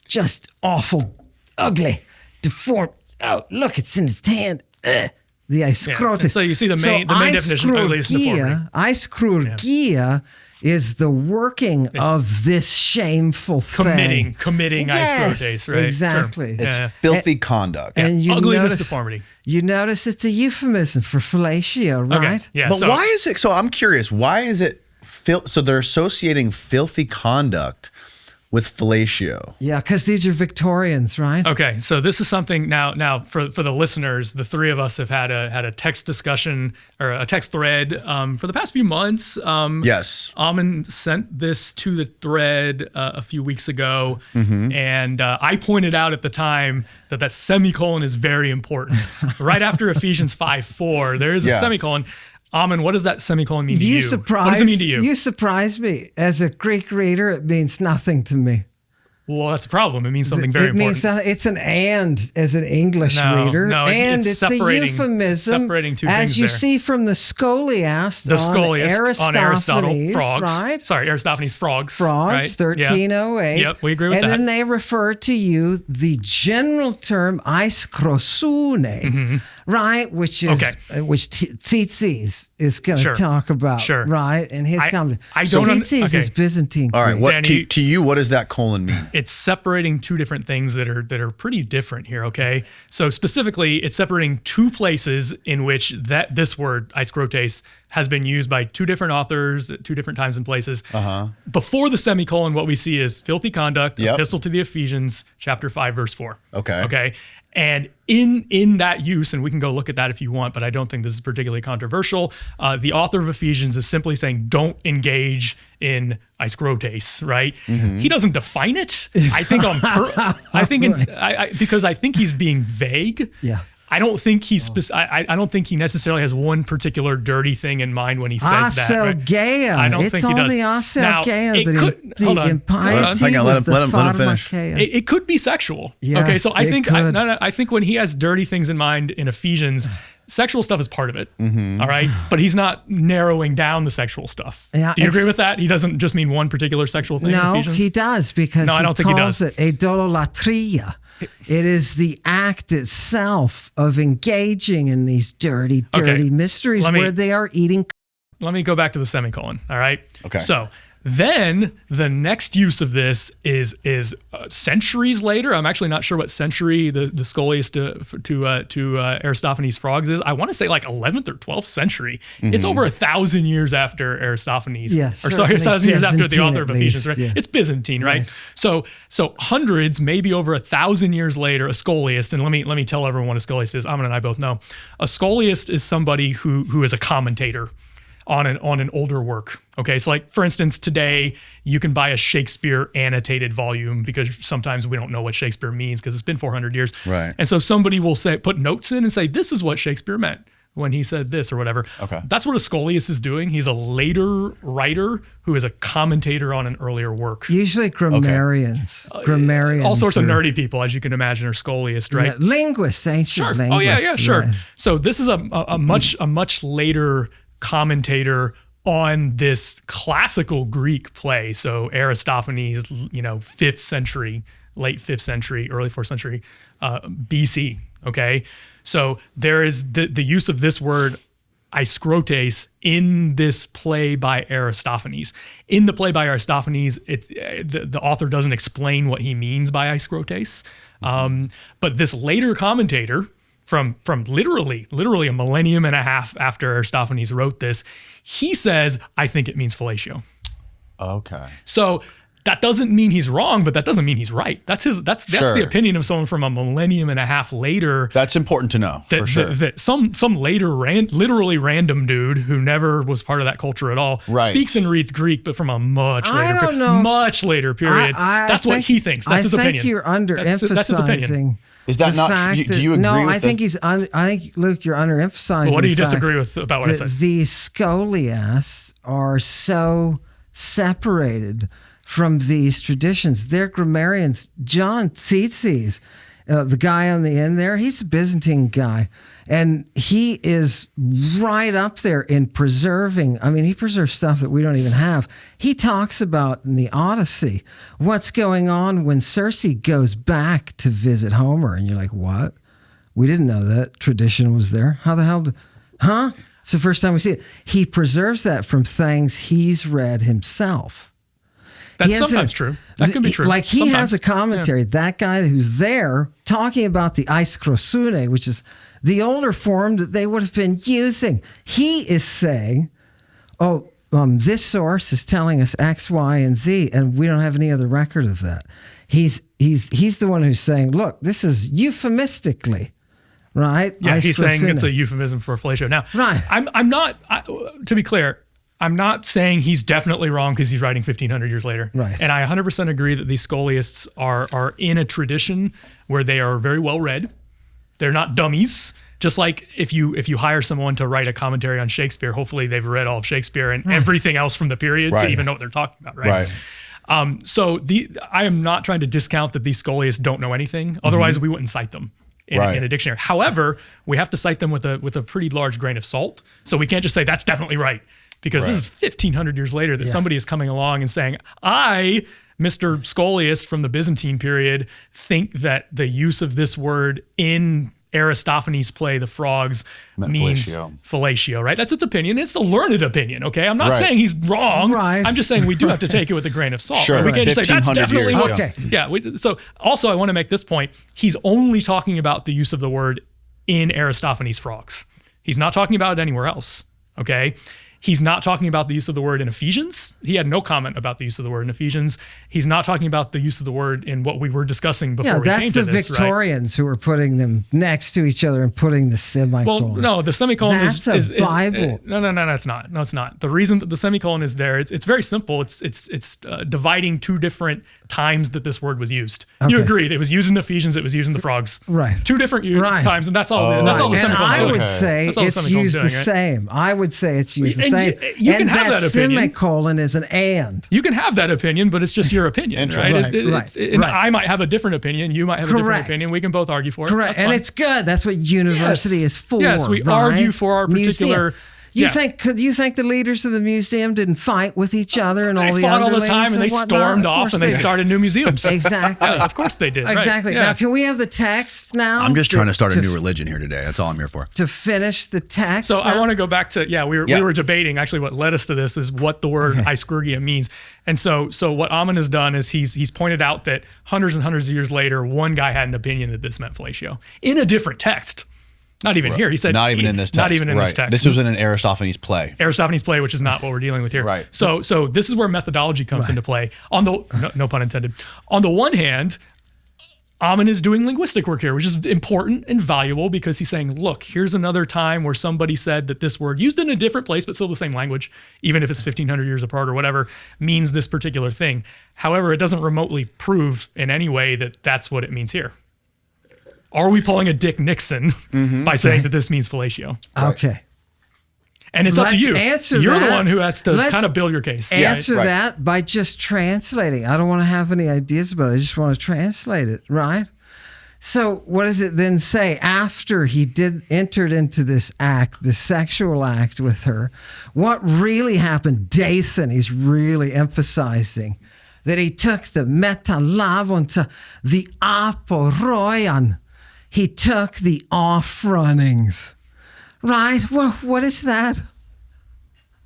just awful, ugly, deformed. Oh, look, it's in his hand. The aiskhrotes. Yeah. So you see the main definition, ugly is deformity. Aiskrurgia is the working of this shameful thing. Committing aiskhrotes, right? Exactly. Sure. It's filthy conduct. And ugliness, deformity. You notice it's a euphemism for fellatio, right? Okay. Yeah. But why is it, so I'm curious, why is it, so they're associating filthy conduct with fellatio. Yeah, because these are Victorians, right? Okay, so this is something now for the listeners. The three of us have had a text discussion or a text thread for the past few months. Yes, Ammon sent this to the thread a few weeks ago, and I pointed out at the time that semicolon is very important. Right after Ephesians 5:4, there is a semicolon. Ammon, what does that semicolon mean to you? What does it mean to you? You surprised me. As a Greek reader, it means nothing to me. Well, that's a problem. It means something very important. It's an and as an English reader. No, and it's a euphemism. Separating two as things you there. see from the Scholiast on Aristotle, frogs. Right? Sorry, Aristophanes, frogs. Frogs, right? 1308. Yep, we agree with that. And then they refer to you the general term aiskrosune, right? Which is which Tzitzis is going to talk about, right? And his comment. Tzitzis is Byzantine. All right, what to you? What does that colon mean? It's separating two different things that are pretty different here, okay? So specifically, it's separating two places in which this word, aiskhrotes, has been used by two different authors at two different times and places. Before the semicolon, what we see is filthy conduct, epistle to the Ephesians, chapter 5, verse 4. Okay. And in that use, and we can go look at that if you want, but I don't think this is particularly controversial, the author of Ephesians is simply saying, don't engage in aiskhrotes, right? He doesn't define it. I think because I think he's being vague. Yeah. I don't think I don't think he necessarily has one particular dirty thing in mind when he says that. Right? I don't think he does. It's all the aselgeia hold on. Hang on, let him finish. It could be sexual. Yes, okay, so I think when he has dirty things in mind in Ephesians, sexual stuff is part of it. All right, but he's not narrowing down the sexual stuff. Do you agree with that? He doesn't just mean one particular sexual thing in Ephesians? No, he does, because I don't think he calls it idolatria. It is the act itself of engaging in these dirty mysteries where they are eating. Let me go back to the semicolon, all right? Okay. So Then the next use of this is centuries later. I'm actually not sure what century the Scholiast to Aristophanes' frogs is. I want to say like 11th or 12th century. It's over 1,000 years after Aristophanes. Yes, 1,000 years after the author of Ephesians. Right? Yeah. It's Byzantine, right? So hundreds, maybe over 1,000 years later, a Scholiast, and let me tell everyone what a Scholiast is. Ammon and I both know. A Scholiast is somebody who is a commentator on an older work. Okay, so like for instance, today you can buy a Shakespeare annotated volume because sometimes we don't know what Shakespeare means because it's been 400 years. Right. And so somebody will put notes in and say, this is what Shakespeare meant when he said this or whatever. Okay. That's what a Scholiast is doing. He's a later writer who is a commentator on an earlier work. Usually grammarians. Grammarians. All sorts of nerdy people, as you can imagine, are Scholiast, right? Yeah, linguists, ancient linguists. Oh yeah, sure. Right. So this is a much later commentator on this classical Greek play. So Aristophanes, 5th century, late 5th century, early 4th century BC. Okay, so there is the use of this word αἰσχρότης in this play by Aristophanes. In the play by Aristophanes, the author doesn't explain what he means by αἰσχρότης, but this later commentator from literally a millennium and a half after Aristophanes wrote this, he says, I think it means fellatio. Okay. So that doesn't mean he's wrong, but that doesn't mean he's right. That's the opinion of someone from a millennium and a half later. That's important to know, for sure. That some later literally random dude who never was part of that culture at all speaks and reads Greek, but from a much later period. That's what he thinks. That's his opinion. I think you're underemphasizing. That's his opinion. Is that not true? Do you agree no, with I think I think, Luke, you're underemphasizing. Well, what do you disagree with about what I said? These scholiasts are so separated from these traditions. They're grammarians. John Tzitzis, the guy on the end there, he's a Byzantine guy. And he is right up there in preserving. I mean, he preserves stuff that we don't even have. He talks about in the Odyssey what's going on when Circe goes back to visit Homer. And you're like, what? We didn't know that tradition was there. How the hell? It's the first time we see it. He preserves that from things he's read himself. That's sometimes true. That can be true. Like he has a commentary. Yeah. That guy who's there talking about the αἰσχρόσune, which is the older form that they would have been using. He is saying, this source is telling us X, Y, and Z, and we don't have any other record of that. He's the one who's saying, look, this is euphemistically, right? Yeah, he's saying it's a euphemism for fellatio. Now, right. I'm not, to be clear, I'm not saying he's definitely wrong because he's writing 1,500 years later. Right. And I 100% agree that these scholiasts are in a tradition where they are very well read. They're not dummies. Just like if you hire someone to write a commentary on Shakespeare, hopefully they've read all of Shakespeare and everything else from the period to even know what they're talking about, right? So I am not trying to discount that these scholiasts don't know anything. Otherwise, we wouldn't cite them in a dictionary. However, we have to cite them with a pretty large grain of salt. So we can't just say that's definitely right. Because this is 1,500 years later that somebody is coming along and saying, I, Mr. Scholiast from the Byzantine period, think that the use of this word in Aristophanes' play, The Frogs, means fellatio, right? That's its opinion. It's a learned opinion, okay? I'm not saying he's wrong. Right. I'm just saying we do have to take it with a grain of salt. Sure. Right? We can't just say that's definitely what. Okay. Yeah. So also I want to make this point. He's only talking about the use of the word in Aristophanes' Frogs. He's not talking about it anywhere else, okay? He's not talking about the use of the word in Ephesians. He had no comment about the use of the word in Ephesians. He's not talking about the use of the word in what we were discussing before we came to this. Yeah, that's the Victorians who were putting them next to each other and putting the semicolon. Well, no, the semicolon is Bible. No, it's not. No, it's not. The reason that the semicolon is there, it's very simple. It's dividing two different times that this word was used. Okay. You agreed. It was used in Ephesians. It was used in the Frogs. Right. Two different times, and that's all. That's all the semicolon. And I would say it's used the same. I would say it's used the same. You can have that opinion. Semicolon is an and. You can have that opinion, but it's just your opinion, right? And I might have a different opinion. You might have a different opinion. We can both argue for it. Correct. And it's good. That's what university is for. Yes, we argue for our particular You think the leaders of the museum didn't fight with each other and all the fought all the underlings time and they stormed off and they started new museums. Exactly. Yeah, of course they did. Exactly. Right. Yeah. Now, can we have the text now? I'm just trying to start a new religion here today. That's all I'm here for. To finish the text. So I want to go back to, we were debating actually what led us to this is what the word aiskrgia means. And so what Ammon has done is he's pointed out that hundreds and hundreds of years later, one guy had an opinion that this meant fellatio in a different text. Not even here. He said not even in this text. Not even in this text. This was in an Aristophanes play. Aristophanes play, which is not what we're dealing with here. Right. So this is where methodology comes into play. No pun intended. On the one hand, Ammon is doing linguistic work here, which is important and valuable because he's saying, look, here's another time where somebody said that this word used in a different place, but still the same language, even if it's 1,500 years apart or whatever, means this particular thing. However, it doesn't remotely prove in any way that that's what it means here. Are we pulling a Dick Nixon by saying that this means fellatio? Okay. And it's up to you. You're the one who has to kind of build your case. Answer that by just translating. I don't want to have any ideas about it. I just want to translate it, right? So what does it then say? After he entered into this act, this sexual act with her, what really happened? Dathan, he's really emphasizing that he took the metalavon to the aporoian. He took the off-runnings, right? Well, what is that?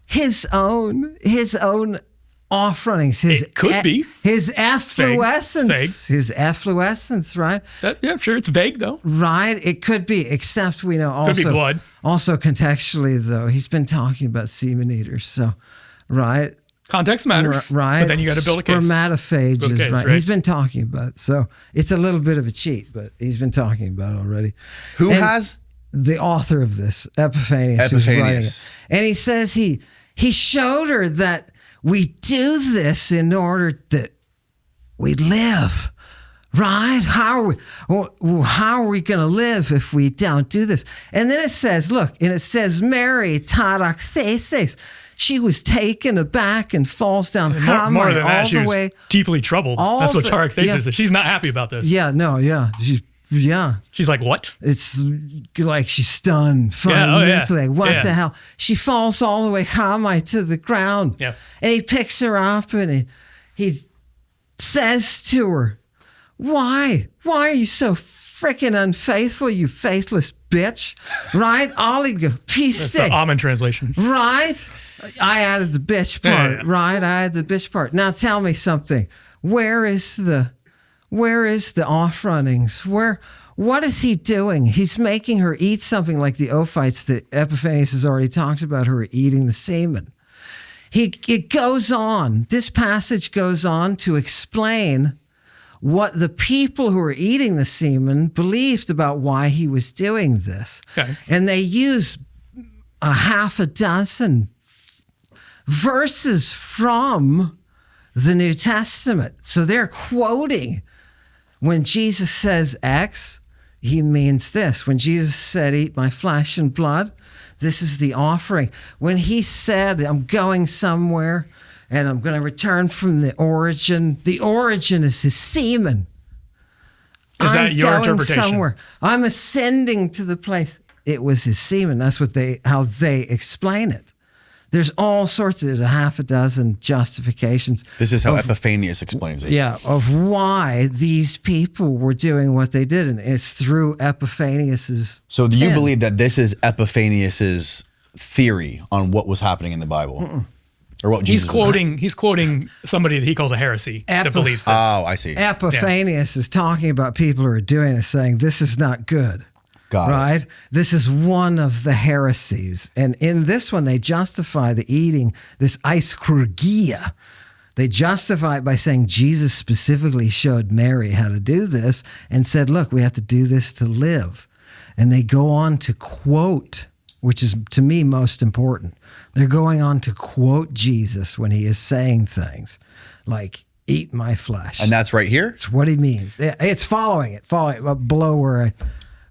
His own off-runnings. It could be. His efflorescence. Vague. His efflorescence, right? Sure. It's vague, though. Right. It could be, except we know also. Could be blood. Also contextually, though, he's been talking about semen eaters. So, right? Context matters. Right. But then you got to build a case. Spermatophages, right? He's been talking about it. So it's a little bit of a cheat, but he's been talking about it already. Who has? The author of this, Epiphanius. Who's writing it. And he says he showed her that we do this in order that we live, right? How are we going to live if we don't do this? And then it says, look, and it says Mary taraktheses. She was taken aback and falls down more than that, all the way. Deeply troubled. That's what taraktheses is. She's not happy about this. She's like, what? It's like she's stunned fundamentally. What the hell? She falls all the way to the ground. Yeah. And he picks her up and he says to her, Why are you so freaking unfaithful, you faithless bitch? Right? That's the Ammon translation. Right? I added the bitch part, right? I added the bitch part. Now tell me something. Where is the off-runnings? What is he doing? He's making her eat something like the Ophites that Epiphanius has already talked about, who are eating the semen. It goes on. This passage goes on to explain what the people who were eating the semen believed about why he was doing this. Okay. And they use a half a dozen verses from the New Testament. So they're quoting when Jesus says X, he means this. When Jesus said, eat my flesh and blood, this is the offering. When he said, I'm going somewhere and I'm going to return from the origin is his semen. Is that your interpretation? Somewhere. I'm ascending to the place. It was his semen. That's how they explain it. There's all sorts. There's a half a dozen justifications. This is how Epiphanius explains it. Yeah, of why these people were doing what they did, and it's through Epiphanius's. So, do you believe that this is Epiphanius's theory on what was happening in the Bible, or what Jesus? He's quoting somebody that he calls a heresy that believes this. Oh, I see. Epiphanius is talking about people who are doing it, saying this is not good. Right? This is one of the heresies. And in this one, they justify the eating, this aiskrgia. They justify it by saying Jesus specifically showed Mary how to do this and said, look, we have to do this to live. And they go on to quote, which is to me most important. They're going on to quote Jesus when he is saying things like, eat my flesh. And that's right here? It's what he means. It's following it below where I...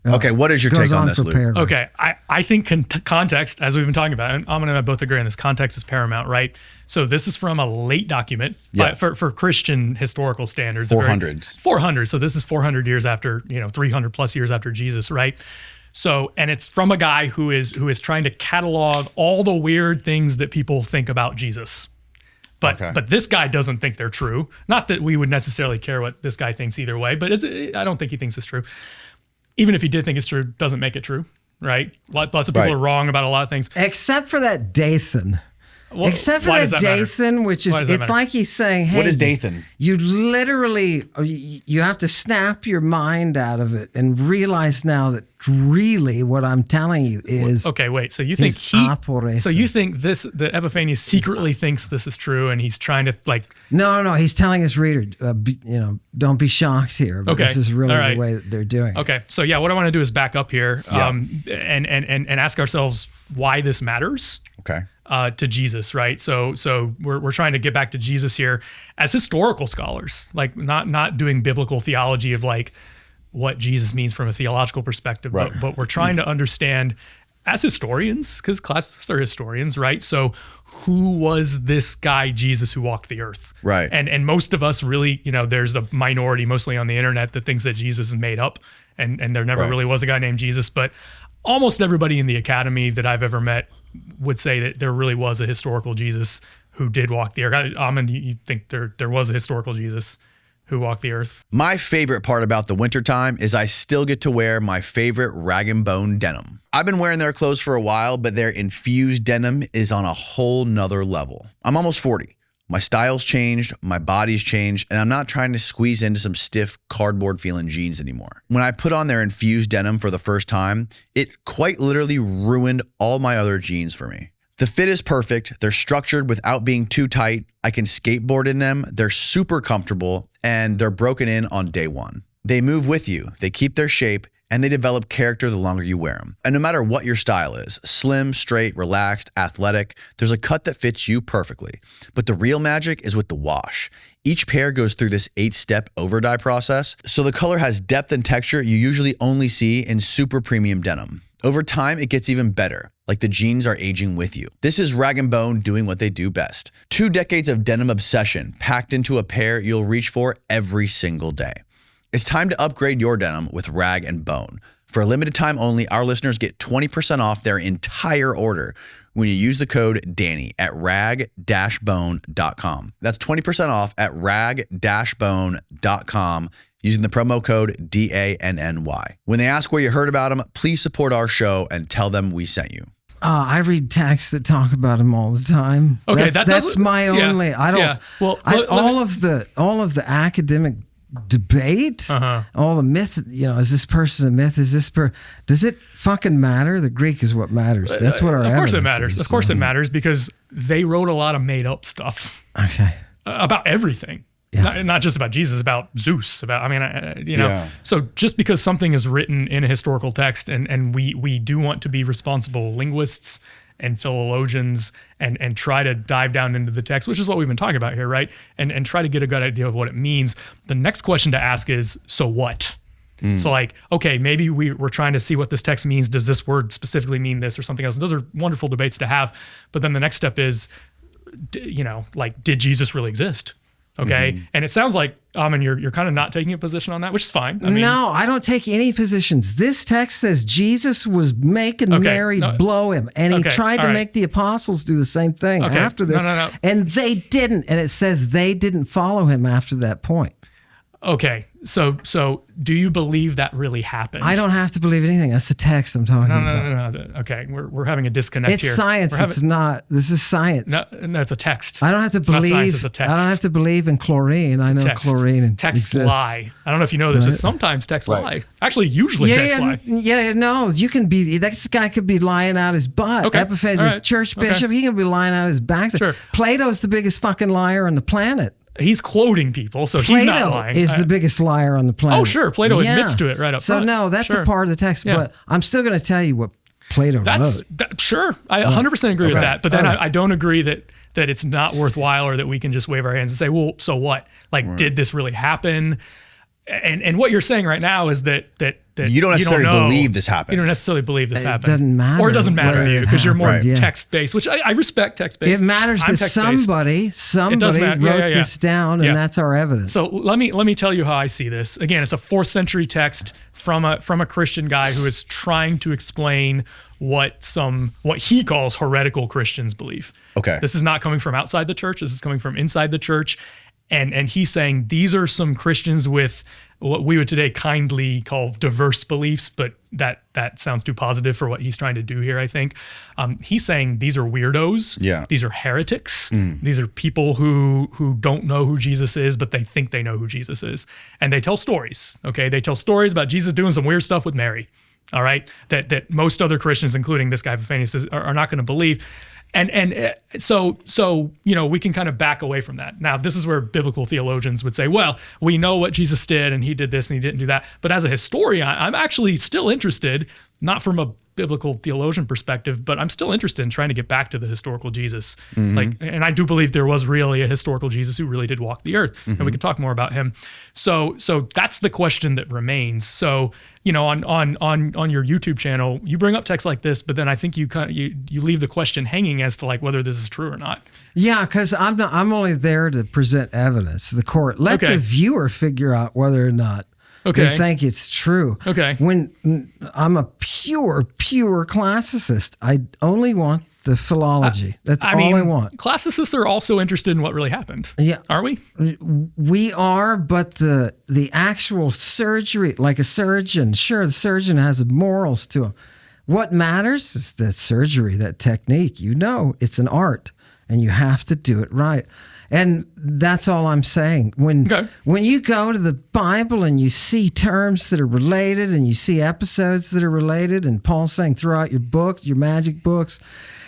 Okay, what is your take on this, Luke? Okay, I think context, as we've been talking about, and Ammon and I both agree on this, context is paramount, right? So this is from a late document but for Christian historical standards. 400s. 400, so this is 400 years after, 300 plus years after Jesus, right? So, and it's from a guy who is trying to catalog all the weird things that people think about Jesus. But this guy doesn't think they're true. Not that we would necessarily care what this guy thinks either way, but I don't think he thinks it's true. Even if he did think it's true, doesn't make it true, right? Lots of people are wrong about a lot of things. Except for that Dathan. Well, except for that Dathan, which is, it's like he's saying, hey, what is Dathan? You literally, you have to snap your mind out of it and realize now that really what I'm telling you is okay. Wait, so you think that Epiphanius secretly thinks this is true, and he's trying to like? No. He's telling his reader, don't be shocked here. But this is really the way that they're doing it. Okay, so what I want to do is back up here, and ask ourselves why this matters. Okay. To Jesus, right? So we're trying to get back to Jesus here as historical scholars, like not doing biblical theology of like what Jesus means from a theological perspective, but we're trying to understand as historians, because classicists are historians, right? So who was this guy Jesus who walked the earth? Right. And most of us really, there's a minority mostly on the internet that thinks that Jesus is made up, and there never really was a guy named Jesus, but almost everybody in the academy that I've ever met would say that there really was a historical Jesus who did walk the earth. Ammon, you think there was a historical Jesus who walked the earth? My favorite part about the wintertime is I still get to wear my favorite rag and bone denim. I've been wearing their clothes for a while, but their infused denim is on a whole nother level. I'm almost 40. My style's changed, my body's changed, and I'm not trying to squeeze into some stiff cardboard feeling jeans anymore. When I put on their infused denim for the first time, it quite literally ruined all my other jeans for me. The fit is perfect, they're structured without being too tight, I can skateboard in them, they're super comfortable, and they're broken in on day one. They move with you, they keep their shape, and they develop character the longer you wear them. And no matter what your style is, slim, straight, relaxed, athletic, there's a cut that fits you perfectly. But the real magic is with the wash. Each pair goes through this 8-step over-dye process, so the color has depth and texture you usually only see in super premium denim. Over time, it gets even better, like the jeans are aging with you. This is rag and bone doing what they do best. 2 decades of denim obsession packed into a pair you'll reach for every single day. It's time to upgrade your denim with Rag & Bone. For a limited time only, our listeners get 20% off their entire order when you use the code DANNY at rag-bone.com. That's 20% off at rag-bone.com using the promo code DANNY. When they ask where you heard about them, please support our show and tell them we sent you. I read texts that talk about him all the time. Okay, that's my only. I don't. Yeah. Well, all of the academic debate, all the myth, is this person a myth? Is this does it fucking matter? The Greek is what matters. That's what our Of course it evidence matters. is. Of course it matters because they wrote a lot of made up stuff. Okay. About everything. Yeah. Not just about Jesus, about Zeus, So just because something is written in a historical text and we do want to be responsible linguists and philologians and try to dive down into the text, which is what we've been talking about here, right? And try to get a good idea of what it means. The next question to ask is, so what? So like, okay, maybe we're trying to see what this text means. Does this word specifically mean this or something else? Those are wonderful debates to have. But then the next step is, did Jesus really exist? Okay. And it sounds like, Ammon, you're kind of not taking a position on that, which is fine. No, I don't take any positions. This text says Jesus was making Mary blow him. And he tried to make the apostles do the same thing after this. No. And they didn't. And it says they didn't follow him after that point. Okay. So do you believe that really happened? I don't have to believe anything. That's the text I'm talking about. No. Okay. We're having a disconnect here. It's science. It's not. This is science. No, it's a text. I don't have to believe. Not science, it's a text. I don't have to believe in chlorine. I know text. Chlorine texts exists. lie. I don't know if you know this, but sometimes texts lie. Actually, usually texts lie. Yeah, no. You can be. This guy could be lying out his butt. Okay. Epiphanius, the church bishop, he can be lying out his back. Sure. Plato's the biggest fucking liar on the planet. He's quoting people, so Plato he's not lying. Is the biggest liar on the planet. Oh, sure. Plato admits to it right up front. So, no, that's a part of the text, but I'm still going to tell you what Plato wrote. Sure. I 100% agree with that. But then I don't agree that it's not worthwhile or that we can just wave our hands and say, well, so what? Did this really happen? And what you're saying right now is that you don't necessarily believe this happened. You don't necessarily believe this happened. It doesn't matter. Or it doesn't matter to you because you're more text-based, which I respect text-based. It matters that somebody wrote this down, and that's our evidence. So let me tell you how I see this. Again, it's a 4th century text from a Christian guy who is trying to explain what he calls heretical Christians believe. Okay. This is not coming from outside the church. This is coming from inside the church. And he's saying these are some Christians with what we would today kindly call diverse beliefs, but that sounds too positive for what he's trying to do here, I think. He's saying these are weirdos. Yeah. These are heretics. These are people who don't know who Jesus is, but they think they know who Jesus is. And they tell stories, okay? They tell stories about Jesus doing some weird stuff with Mary, all right? That most other Christians, including this guy Epiphanius, are not going to believe. And so we can kind of back away from that. Now, this is where biblical theologians would say, well, we know what Jesus did and he did this and he didn't do that. But as a historian, I'm actually still interested, not from a biblical theologian perspective, but I'm still interested in trying to get back to the historical Jesus. And I do believe there was really a historical Jesus who really did walk the earth, and we can talk more about him. So that's the question that remains. So, on your YouTube channel, you bring up texts like this, but then I think you leave the question hanging as to like whether this is true or not. Yeah, because I'm only there to present evidence. The court let the viewer figure out whether or not they think it's true. Okay. When I'm a pure classicist, I only want the philology. That's all I want. Classicists are also interested in what really happened. Yeah. Are we? We are, but the actual surgery, like a surgeon, sure, the surgeon has morals to him. What matters is that surgery, that technique. It's an art, and you have to do it right. And that's all I'm saying. When you go to the Bible and you see terms that are related and you see episodes that are related, and Paul's saying throughout your books, your magic books,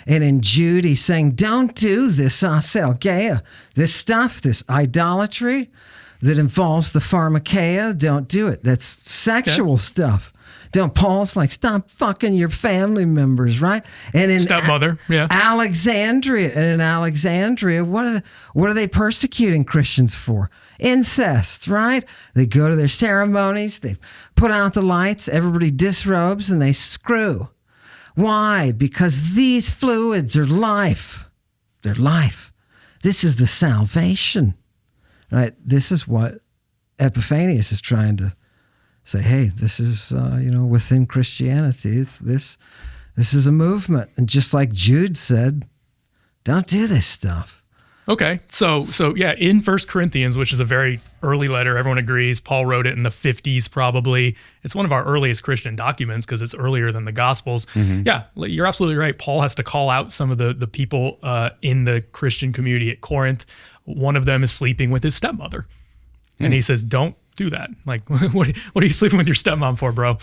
and in Jude, he's saying, don't do this aselgeia, this stuff, this idolatry that involves the pharmakeia, don't do it. That's sexual stuff. Paul's like, stop fucking your family members, right? And in stepmother, Alexandria, what are they persecuting Christians for? Incest, right? They go to their ceremonies, they put out the lights, everybody disrobes, and they screw. Why? Because these fluids are life. They're life. This is the salvation, right? This is what Epiphanius is trying to say, hey, this is, within Christianity, this is a movement. And just like Jude said, don't do this stuff. Okay. So yeah, in 1 Corinthians, which is a very early letter, everyone agrees, Paul wrote it in the 50s probably. It's one of our earliest Christian documents because it's earlier than the Gospels. Yeah, you're absolutely right. Paul has to call out some of the people in the Christian community at Corinth. One of them is sleeping with his stepmother. And he says, don't do that. Like, what are you sleeping with your stepmom for, bro?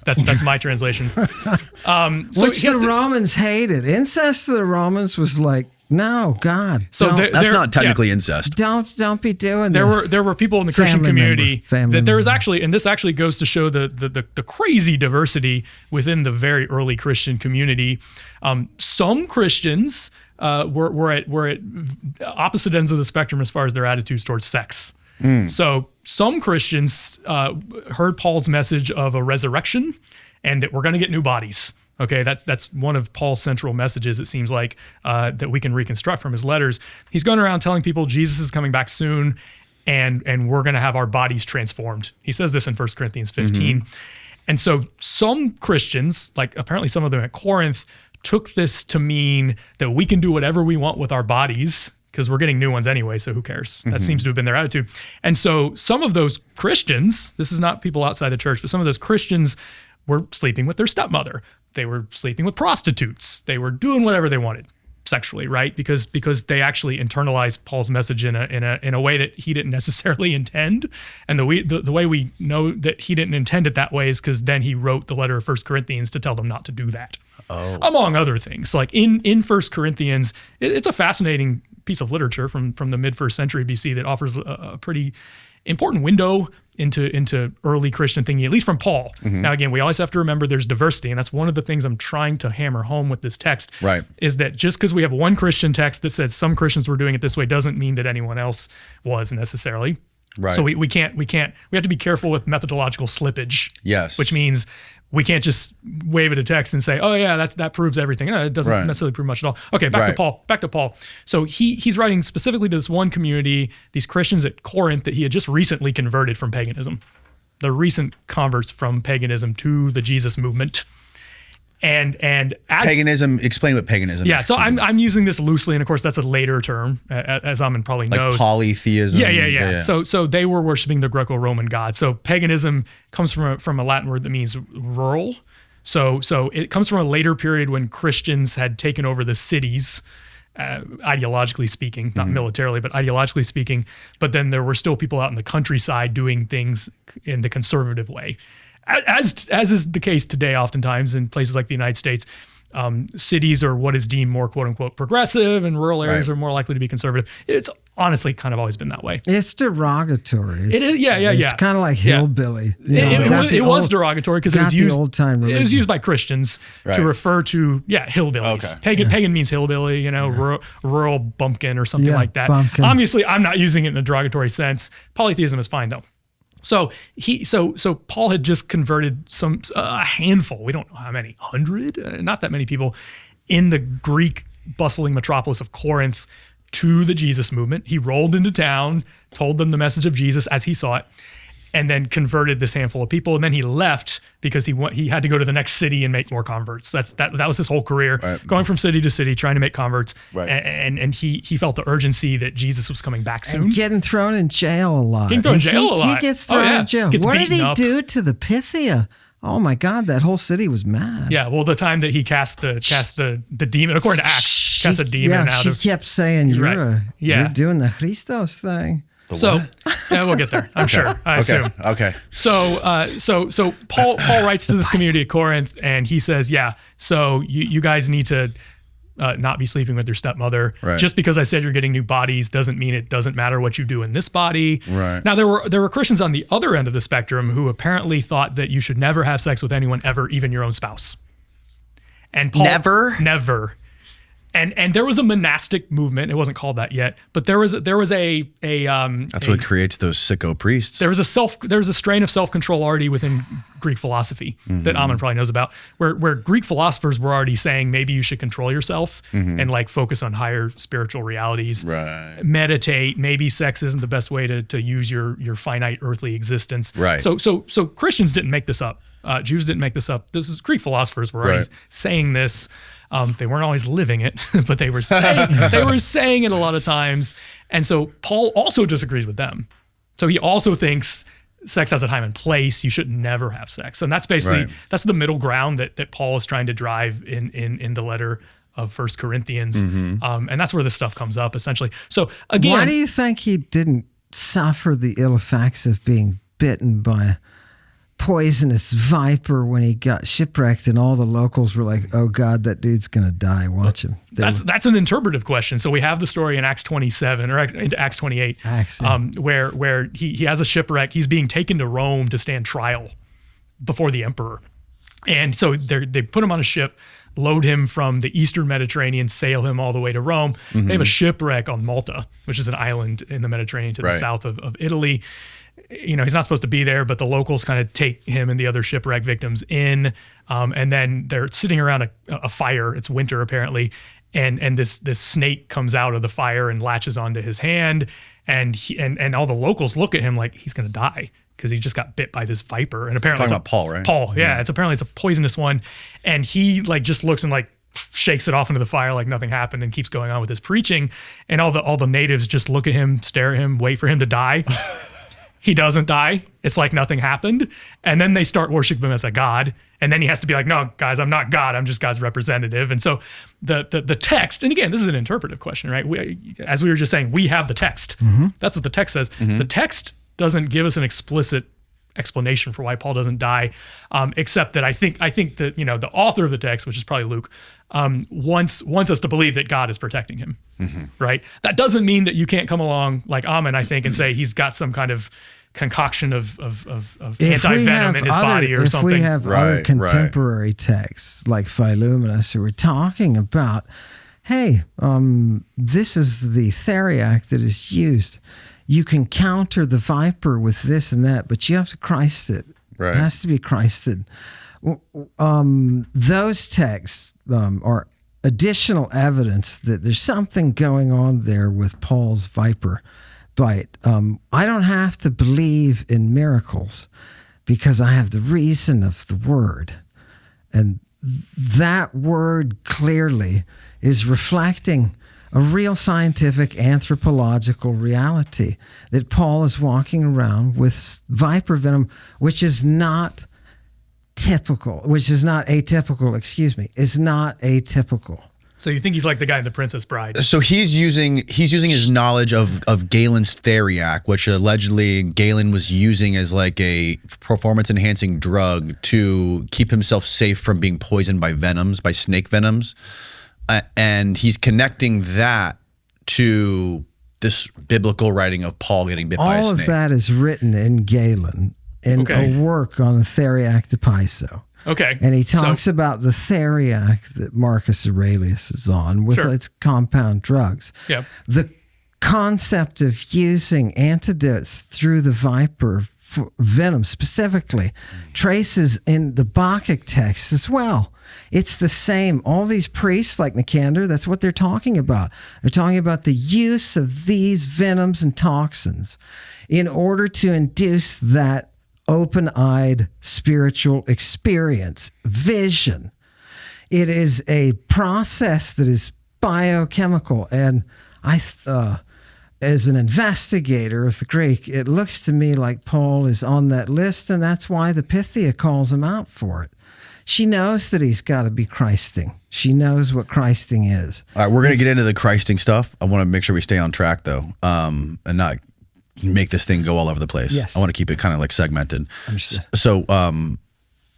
That's my translation. Which the Romans hated. Incest to the Romans was like, no, God. So that's not technically incest. Don't be doing this. There were people in the Christian community that there was actually, and this actually goes to show the crazy diversity within the very early Christian community. Some Christians were at opposite ends of the spectrum as far as their attitudes towards sex. So some Christians heard Paul's message of a resurrection and that we're going to get new bodies. Okay, that's one of Paul's central messages, it seems like, that we can reconstruct from his letters. He's going around telling people Jesus is coming back soon and we're going to have our bodies transformed. He says this in 1 Corinthians 15. And so some Christians, like apparently some of them at Corinth, took this to mean that we can do whatever we want with our bodies because we're getting new ones anyway, so who cares? That seems to have been their attitude. And so some of those Christians, this is not people outside the church, but some of those Christians were sleeping with their stepmother. They were sleeping with prostitutes. They were doing whatever they wanted sexually, right? Because they actually internalized Paul's message in a way that he didn't necessarily intend. And the way we know that he didn't intend it that way is because then he wrote the letter of 1 Corinthians to tell them not to do that. Among other things. Like in 1 Corinthians, it's a fascinating piece of literature from the mid-1st century BC that offers a pretty important window into early Christian thinking, at least from Paul. Now, again, we always have to remember there's diversity, and that's one of the things I'm trying to hammer home with this text, right? Is that just because we have one Christian text that says some Christians were doing it this way doesn't mean that anyone else was necessarily. Right. So we have to be careful with methodological slippage. Yes. Which means we can't just wave at a text and say, oh yeah, that proves everything. No, it doesn't necessarily prove much at all. Okay, back to Paul. So he's writing specifically to this one community, these Christians at Corinth that he had just recently converted from paganism. The recent converts from paganism to the Jesus movement. And as paganism, explain what paganism is. Yeah, so I'm using this loosely, and of course that's a later term, as Ammon probably knows. Like polytheism. Yeah. So they were worshiping the Greco-Roman god. So paganism comes from a Latin word that means rural. So it comes from a later period when Christians had taken over the cities, ideologically speaking, not militarily, but ideologically speaking. But then there were still people out in the countryside doing things in the conservative way. As is the case today, oftentimes in places like the United States, cities are what is deemed more quote unquote progressive, and rural areas are more likely to be conservative. It's honestly kind of always been that way. It's derogatory. It is, yeah. It's kind of like hillbilly. It was derogatory because it was used. It was used by Christians to refer to hillbillies. Okay. Pagan means hillbilly, rural bumpkin or something like that. Bumpkin. Obviously, I'm not using it in a derogatory sense. Polytheism is fine though. So Paul had just converted a handful, we don't know how many, 100, not that many people, in the Greek bustling metropolis of Corinth to the Jesus movement. He rolled into town, told them the message of Jesus as he saw it, and then converted this handful of people. And then he left because he had to go to the next city and make more converts. That was his whole career, going from city to city, trying to make converts. Right. And he felt the urgency that Jesus was coming back soon. And getting thrown in jail a lot. He gets thrown in jail. What did he do to the Pythia? Oh my God, that whole city was mad. Yeah, well, the time that he cast the demon, according to Acts, cast a demon out of. She kept saying, you're doing the Christos thing. We'll get there, I'm sure. I assume. Okay. So Paul writes to this community at Corinth, and he says, so you guys need to not be sleeping with your stepmother. Right. Just because I said you're getting new bodies doesn't mean it doesn't matter what you do in this body. Right. Now there were Christians on the other end of the spectrum who apparently thought that you should never have sex with anyone ever, even your own spouse. And Paul, never. And there was a monastic movement. It wasn't called that yet, but there was a that's what creates those sicko priests. There was a strain of self-control already within Greek philosophy that Ammon probably knows about, where Greek philosophers were already saying maybe you should control yourself and like focus on higher spiritual realities. Right. Meditate. Maybe sex isn't the best way to use your finite earthly existence. Right. So Christians didn't make this up. Jews didn't make this up. Greek philosophers were already saying this. They weren't always living it, but they were saying it a lot of times. And so Paul also disagrees with them. So he also thinks sex has a time and place. You should never have sex. And that's basically, that's the middle ground that Paul is trying to drive in the letter of 1 Corinthians. And that's where this stuff comes up essentially. So again. Why do you think he didn't suffer the ill effects of being bitten by a poisonous viper when he got shipwrecked and all the locals were like, oh God, that dude's gonna die, watch him? That's an interpretive question. So we have the story in Acts 27 or into Acts 28 where he has a shipwreck. He's being taken to Rome to stand trial before the emperor, and so they put him on a ship, load him from the Eastern Mediterranean, sail him all the way to Rome. They have a shipwreck on Malta, which is an island in the Mediterranean to the south of Italy. He's not supposed to be there, but the locals kind of take him and the other shipwreck victims in, and then they're sitting around a fire. It's winter apparently, and this snake comes out of the fire and latches onto his hand, and all the locals look at him like he's gonna die because he just got bit by this viper. And apparently, talking about Paul, right? Paul, yeah. It's a poisonous one, and he like just looks and like shakes it off into the fire like nothing happened and keeps going on with his preaching, and all the natives just look at him, stare at him, wait for him to die. He doesn't die. It's like nothing happened. And then they start worshiping him as a god. And then he has to be like, no, guys, I'm not God. I'm just God's representative. And so the text, and again, this is an interpretive question, right? As we were just saying, we have the text. That's what the text says. The text doesn't give us an explicit explanation for why Paul doesn't die, except that I think that the author of the text, which is probably Luke, wants us to believe that God is protecting him, right? That doesn't mean that you can't come along like Ammon, I think, and say he's got some kind of concoction of anti-venom in his body or something. If we have other contemporary texts like Philuminus who are talking about, hey, this is the theriac that is used. you can counter the viper with this and that, but you have to Christ it. Right. It has to be Christed. Those texts are additional evidence that there's something going on there with Paul's viper bite. I don't have to believe in miracles because I have the reason of the word. And that word clearly is reflecting a real scientific anthropological reality that Paul is walking around with viper venom, which is not atypical, is not atypical. So you think he's like the guy in The Princess Bride? So he's using his knowledge of Galen's theriac, which allegedly Galen was using as like a performance-enhancing drug to keep himself safe from being poisoned by snake venoms. And he's connecting that to this biblical writing of Paul getting bit by a snake. All of that is written in Galen in a work on the theriac de Piso. Okay. And he talks about the theriac that Marcus Aurelius is on with its compound drugs. Yeah. The concept of using antidotes through the viper venom specifically traces in the Bacchic text as well. It's the same. All these priests like Nicander, that's what they're talking about. They're talking about the use of these venoms and toxins in order to induce that open-eyed spiritual experience, vision. It is a process that is biochemical. And as an investigator of the Greek, it looks to me like Paul is on that list, and that's why the Pythia calls him out for it. She knows that he's got to be Christing. She knows what Christing is. All right, we're going to get into the Christing stuff. I want to make sure we stay on track, though, and not make this thing go all over the place. Yes. I want to keep it kind of like segmented. Understood. So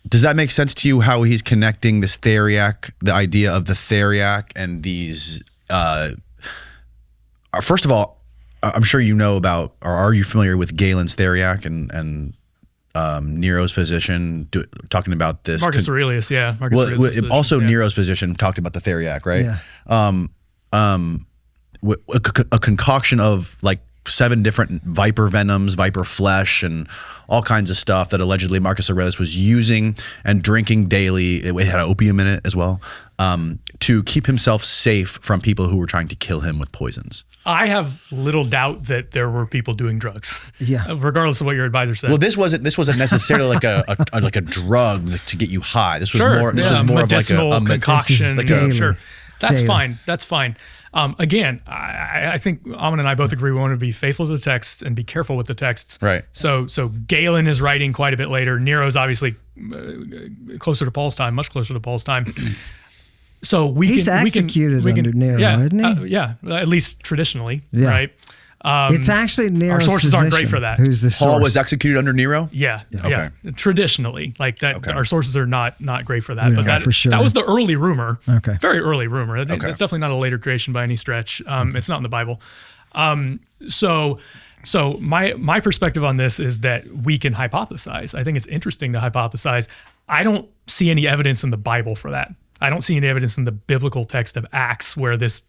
does that make sense to you, how he's connecting this theriac, the idea of the theriac and these first of all, I'm sure you know about, or are you familiar with Galen's theriac and Nero's physician talking about this? Marcus Aurelius, yeah. Aurelius also Nero's physician talked about the theriac, right? Yeah. A concoction of like 7 different viper venoms, viper flesh, and all kinds of stuff that allegedly Marcus Aurelius was using and drinking daily. It had opium in it as well, to keep himself safe from people who were trying to kill him with poisons. I have little doubt that there were people doing drugs. Yeah. Regardless of what your advisor said. Well, this wasn't necessarily like a drug to get you high. This was more of like a concoction. Sure. That's fine. That's fine. Again, I think Ammon and I both agree we want to be faithful to the text and be careful with the texts. Right. So Galen is writing quite a bit later. Nero's obviously closer to Paul's time, much closer to Paul's time. So he's executed under Nero, isn't he? Yeah, at least traditionally, right? It's actually Nero's our sources aren't great for that. Who's the source? Paul was executed under Nero? Yeah. Okay. Traditionally, like that, Okay. Our sources are not great for that. But that, for sure. that was the early rumor. Okay. Very early rumor. Okay. It's definitely not a later creation by any stretch. It's not in the Bible. So my perspective on this is that we can hypothesize. I think it's interesting to hypothesize. I don't see any evidence in the Bible for that. I don't see any evidence in the biblical text of Acts where this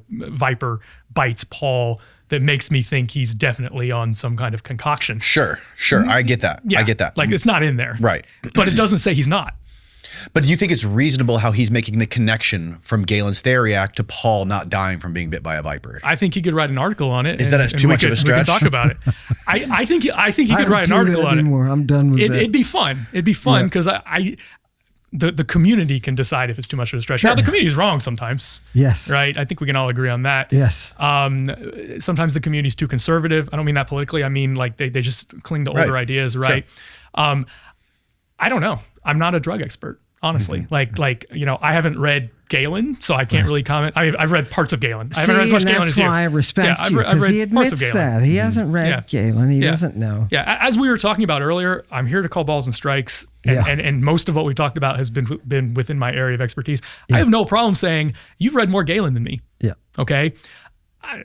viper bites Paul that makes me think he's definitely on some kind of concoction. Sure. I get that. Yeah, I get that. Like it's not in there. Right. But it doesn't say he's not. But do you think it's reasonable how he's making the connection from Galen's theriac to Paul not dying from being bit by a viper? I think he could write an article on it. Is that too much of a stretch? We could talk about it. I think he could write an article on it. I'm done with it. It'd be fun. It'd be fun because the community can decide if it's too much of a stretch. Sure. Now, the community is wrong sometimes. Yes. Right? I think we can all agree on that. Yes. Sometimes the community is too conservative. I don't mean that politically. I mean, like, they just cling to older ideas, right? Sure. I don't know. I'm not a drug expert, honestly. Mm-hmm. I haven't read Galen, so I can't really comment. I've read parts of Galen. I haven't read as much Galen as you. That's why I respect you, because he admits that. He hasn't read Galen. He doesn't know. Yeah, as we were talking about earlier, I'm here to call balls and strikes, and most of what we talked about has been within my area of expertise. I have no problem saying, you've read more Galen than me. Yeah. Okay?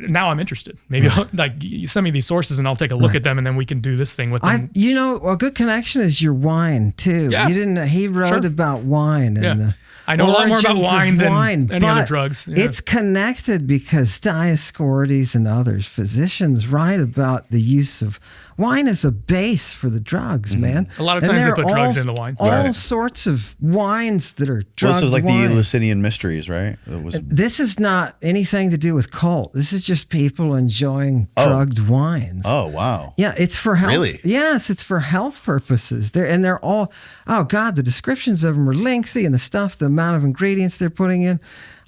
now I'm interested. Maybe like you send me these sources and I'll take a look at them, and then we can do this thing with them. A good connection is your wine too. Yeah. He wrote about wine and the I know a lot more about wine than any other drugs. Yeah. It's connected because Dioscorides and others, physicians, write about the use of wine as a base for the drugs, man. A lot of times they put drugs in the wine. All sorts of wines that are drugged this was like wine. the Eleusinian Mysteries, right? This is not anything to do with cult. This is just people enjoying drugged wines. Oh, wow. Yeah, it's for health. Really? Yes, it's for health purposes. They're all, oh God, the descriptions of them are lengthy, and the amount of ingredients they're putting in.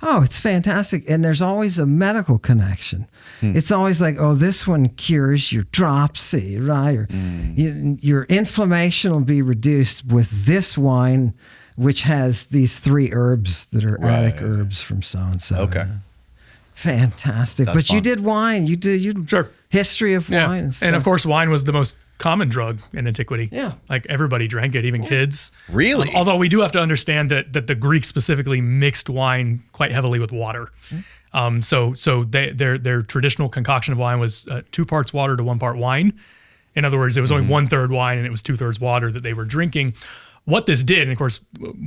Oh, it's fantastic. And there's always a medical connection. It's always like, oh, this one cures your dropsy, right? Or your inflammation will be reduced with this wine, which has these 3 herbs that are attic herbs from so-and-so. Okay. Fantastic. That's fun. You did wine. You history of wine and stuff. And of course, wine was the most common drug in antiquity. Yeah. Like everybody drank it, even kids. Really? Although we do have to understand that the Greeks specifically mixed wine quite heavily with water. So their traditional concoction of wine was 2 parts water to 1 part wine. In other words, it was only 1/3 wine and it was 2/3 water that they were drinking. What this did, and of course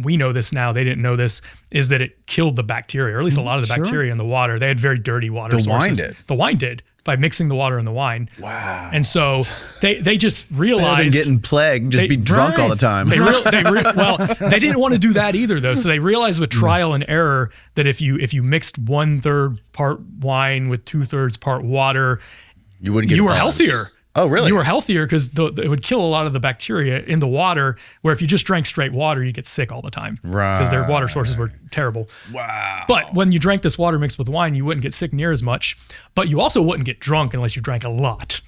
we know this now, they didn't know this, is that it killed the bacteria, or at least a lot of the bacteria in the water. They had very dirty water sources. The wine did. By mixing the water in the wine. Wow. And so they just realized... Rather than getting plagued, just be drunk all the time. They didn't want to do that either, though. So they realized with trial and error that if you mixed 1/3 part wine with 2/3 part water, you wouldn't get you were healthier. Oh, really? You were healthier because it would kill a lot of the bacteria in the water, where if you just drank straight water, you get sick all the time. Right. Because their water sources were terrible. Wow. But when you drank this water mixed with wine, you wouldn't get sick near as much. But you also wouldn't get drunk unless you drank a lot.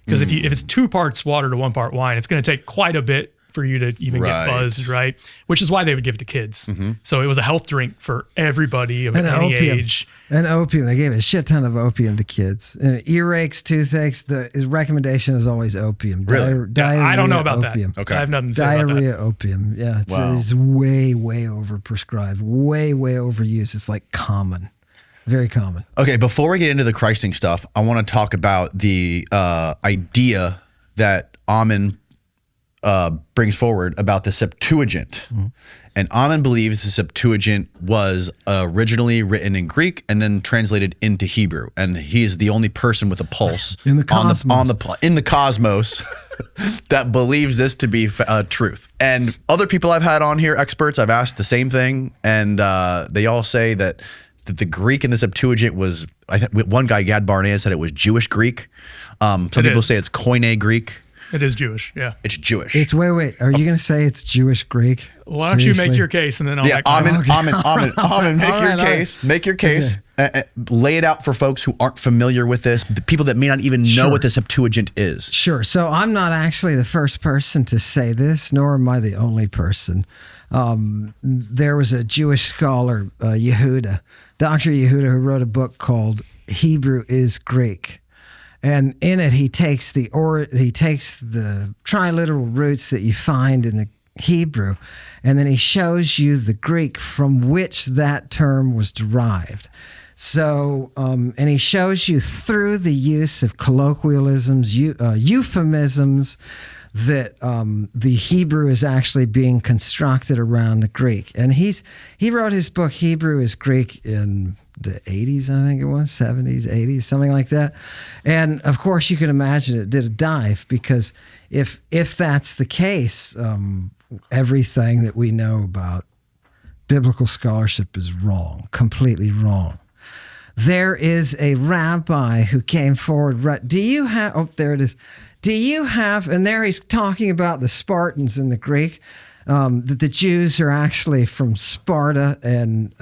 Because if it's 2 parts water to 1 part wine, it's going to take quite a bit for you to even get buzzed, right? Which is why they would give it to kids. So it was a health drink for everybody of any age. And opium. They gave a shit ton of opium to kids. And earaches, toothaches, his recommendation is always opium. Really? Diarrhea, I don't know about opium. that. Okay. I have nothing to say about that. Diarrhea, opium. Yeah, it's way, way overprescribed. Way, way overused. It's like common. Very common. Okay, before we get into the Christing stuff, I want to talk about the idea that Ammon brings forward about the Septuagint. And Ammon believes the Septuagint was originally written in Greek and then translated into Hebrew. And he's the only person with a pulse in the cosmos, in the cosmos that believes this to be truth. And other people I've had on here, experts, I've asked the same thing, and they all say that the Greek in the Septuagint was, one guy, Gad Barnea, said it was Jewish Greek. Some people say it's Koine Greek. It is Jewish, yeah. It's Jewish. It's wait. Are you going to say it's Jewish Greek? Why don't you make your case and then I'll make Ammon, make your case. Okay. Lay it out for folks who aren't familiar with this, the people that may not even know what the Septuagint is. Sure. So I'm not actually the first person to say this, nor am I the only person. There was a Jewish scholar, Yehuda, Dr. Yehuda, who wrote a book called Hebrew is Greek. And in it, he takes the triliteral roots that you find in the Hebrew, and then he shows you the Greek from which that term was derived. So, and he shows you through the use of colloquialisms, euphemisms, that the Hebrew is actually being constructed around the Greek. And he wrote his book, Hebrew is Greek, in the 80s, I think it was, 70s, 80s, something like that. And of course, you can imagine it did a dive, because if that's the case, everything that we know about biblical scholarship is wrong, completely wrong. There is a rabbi who came forward. Do you have, oh, there it is. Do you have, and there he's talking about the Spartans in the Greek, that the Jews are actually from Sparta and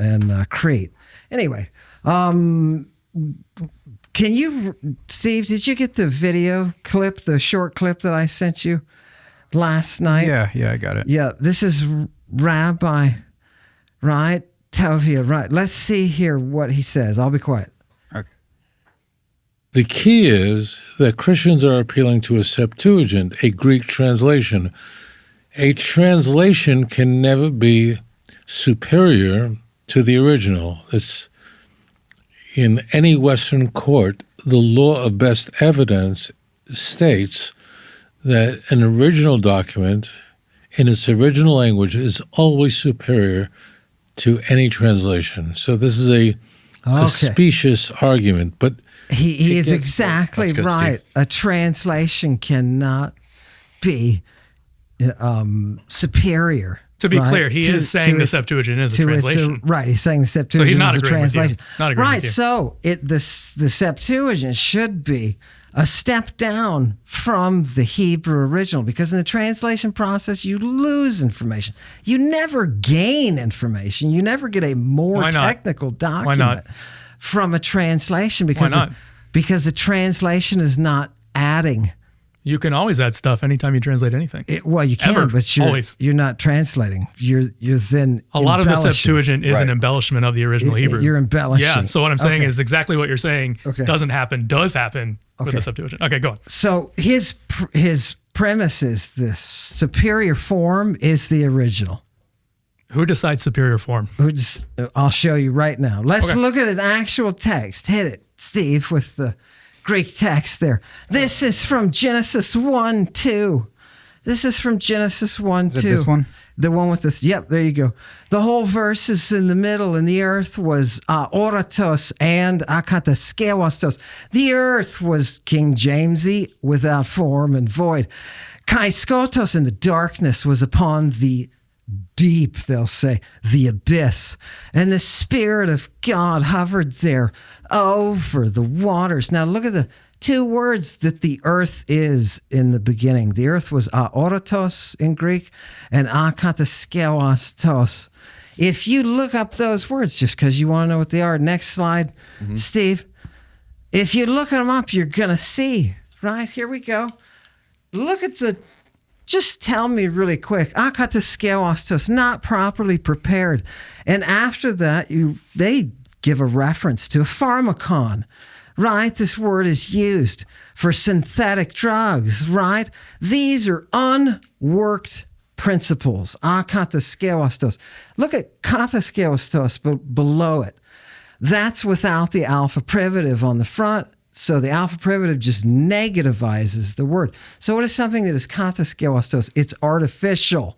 Crete. Anyway, can you, Steve, did you get the video clip, the short clip that I sent you last night? Yeah, I got it. Yeah, this is Rabbi, right? Tovia, right. Let's see here what he says. I'll be quiet. Okay. The key is that Christians are appealing to a Septuagint, a Greek translation. A translation can never be superior to the original. It's, in any Western court, the law of best evidence states that an original document in its original language is always superior to any translation. So this is a specious argument, but he is exactly good, right. Steve. A translation cannot be superior. To be clear, he is saying the Septuagint is a translation. Right, he's saying the Septuagint so he's not is a translation. Not agreeing right, with you. so the Septuagint should be a step down from the Hebrew original, because in the translation process, you lose information. You never gain information. You never get a more technical document from a translation, because because the translation is not adding. You can always add stuff anytime you translate anything. Well, you can, but you're not translating. You're then a lot of the Septuagint is an embellishment of the original Hebrew. You're embellishing. Yeah. So what I'm saying is exactly what you're saying doesn't happen, does happen with the Septuagint. Okay, go on. So his premise is this: superior form is the original. Who decides superior form? I'll show you right now. Let's look at an actual text. Hit it, Steve, with the Greek text there. This is from Genesis 1:2. This is from Genesis 1:2. Is it this one? The one with the, yep, there you go. The whole verse is in the middle, and the earth was aoratos and akataskewastos. The earth was King Jamesy, without form and void. Kaiskotos, and the darkness was upon the deep, they'll say, the abyss. And the Spirit of God hovered there over the waters. Now look at the two words that the earth is in the beginning. The earth was aoratos in Greek and akataskewastos. If you look up those words, just because you want to know what they are, next slide, Steve. If you look them up, you're going to see, right? Here we go. Look at the, just tell me really quick, akataskewastos, not properly prepared. And after that, they give a reference to a pharmacon, right? This word is used for synthetic drugs, right? These are unworked principles, akataskewastos. Look at kataskewastos below it. That's without the alpha privative on the front. So the alpha privative just negativizes the word. So what is something that is kataskewastos? It's artificial.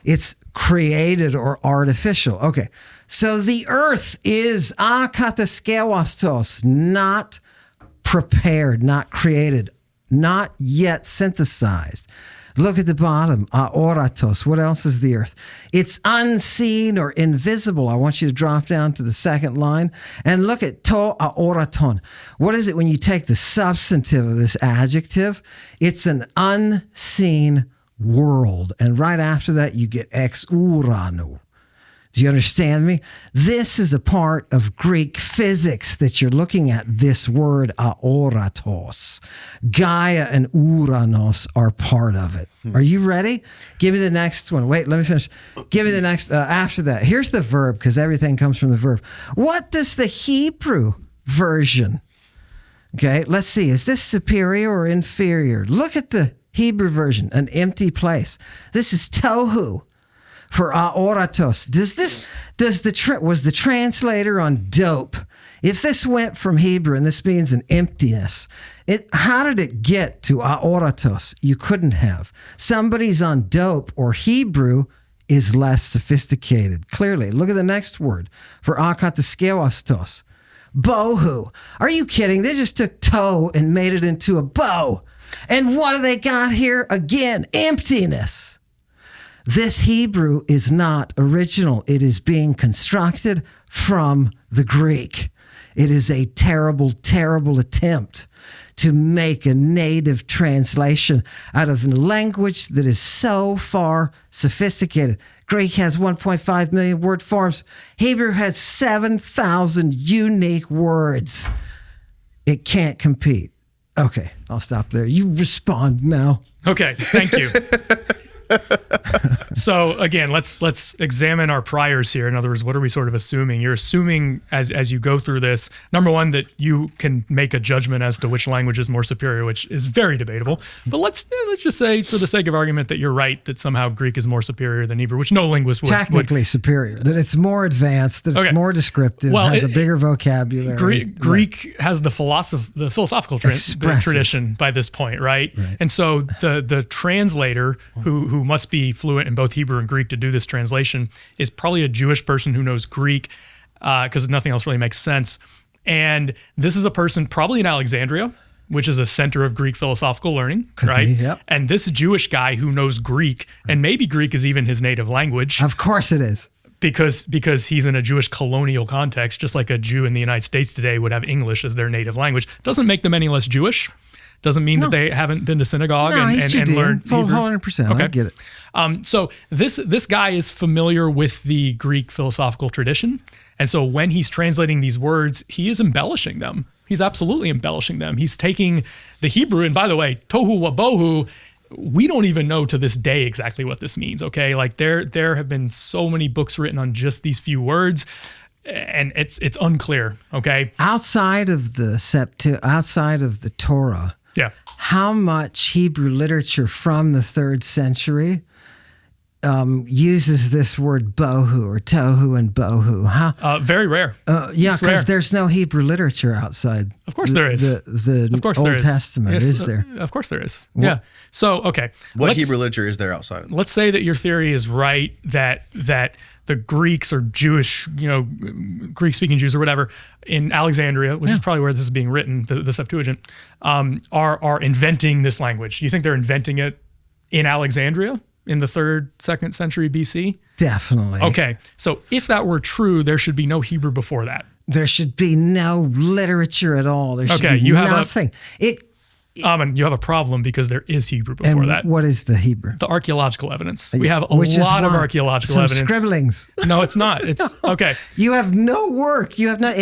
It's created or artificial. Okay. So the earth is akataskewastos, not prepared, not created, not yet synthesized. Look at the bottom, aoratos. What else is the earth? It's unseen or invisible. I want you to drop down to the second line and look at to aoraton. What is it when you take the substantive of this adjective? It's an unseen world. And right after that, you get ex urano. Do you understand me? This is a part of Greek physics that you're looking at, this word aoratos. Gaia and Uranos are part of it. Are you ready? Give me the next one. Wait, let me finish. Give me the next, after that. Here's the verb, because everything comes from the verb. What does the Hebrew version, okay, let's see, is this superior or inferior? Look at the Hebrew version, an empty place. This is tohu. For aoratos, was the translator on dope? If this went from Hebrew and this means an emptiness, how did it get to aoratos? You couldn't have. Somebody's on dope or Hebrew is less sophisticated. Clearly, look at the next word for akataskewastos. Bohu. Are you kidding? They just took toe and made it into a bow. And what do they got here? Again, emptiness. This Hebrew is not original. It is being constructed from the Greek. It is a terrible, terrible attempt to make a native translation out of a language that is so far sophisticated. Greek has 1.5 million word forms. Hebrew has 7,000 unique words. It can't compete. Okay, I'll stop there. You respond now. Okay, thank you. So again, let's examine our priors here. In other words, what are we sort of assuming? You're assuming as you go through this, number one, that you can make a judgment as to which language is more superior, which is very debatable. But let's just say, for the sake of argument, that you're right, that somehow Greek is more superior than Hebrew, which no linguist would. Technically superior, that it's more advanced, that it's more descriptive, has a bigger vocabulary. Greek has the philosophical tradition by this point, right? And so the translator, who must be fluent in both Hebrew and Greek to do this translation, is probably a Jewish person who knows Greek, because nothing else really makes sense. And this is a person probably in Alexandria, which is a center of Greek philosophical learning, right? Yep. And this Jewish guy who knows Greek, and maybe Greek is even his native language. Of course it is. Because he's in a Jewish colonial context, just like a Jew in the United States today would have English as their native language. Doesn't make them any less Jewish. Doesn't mean that they haven't been to synagogue and learned Hebrew. 100%. Okay. I get it. So this guy is familiar with the Greek philosophical tradition. And so when he's translating these words, he is embellishing them. He's absolutely embellishing them. He's taking the Hebrew, and by the way, tohu wabohu, we don't even know to this day exactly what this means, okay? Like there have been so many books written on just these few words, and it's unclear, okay? Outside of the Torah, how much Hebrew literature from the 3rd century uses this word bohu or tohu and bohu? Very rare. Because there's no Hebrew literature outside. Of course there is. The Old Testament, yes, is there? Of course there is. Yeah. So, okay. What Hebrew literature is there outside? Let's say that your theory is right, that the Greeks or Jewish, Greek-speaking Jews or whatever in Alexandria, which is probably where this is being written, the Septuagint, are inventing this language. You think they're inventing it in Alexandria in the 3rd, 2nd century BC? Definitely. Okay. So if that were true, there should be no Hebrew before that. There should be no literature at all. There should be nothing. You have a problem because there is Hebrew before that. What is the Hebrew? The archaeological evidence. We have a lot of archaeological evidence. Some scribblings. No, it's not. It's okay. You have no work. You have no.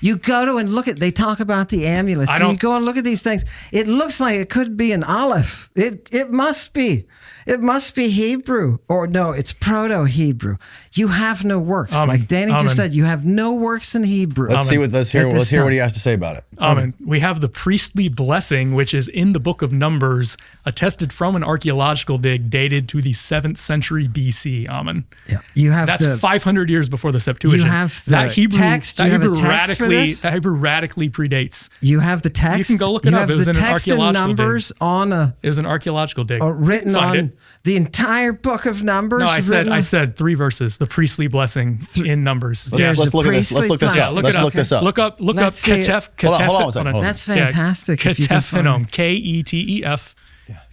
You go to and look at. They talk about the amulets. You go and look at these things. It looks like it could be an aleph. It must be. It must be Hebrew, or no, it's Proto-Hebrew. You have no works, like Danny just said. You have no works in Hebrew. Let's hear what he has to say about it. We have the priestly blessing, which is in the Book of Numbers, attested from an archaeological dig dated to the 7th century BC. Ammon. Yeah, you have that's 500 years before the Septuagint. You have the that Hebrew text. That you Hebrew have a text for this? That Hebrew radically predates. You have the text. You can go look it up. It was in an archaeological numbers dig. It was an archaeological dig. Written on the entire Book of Numbers. No, I said 3 verses. The priestly blessing in Numbers. Let's look at this. Let's look this up. Let's look this up. Look up Ketef. Hold on. That's fantastic. Ketephinom.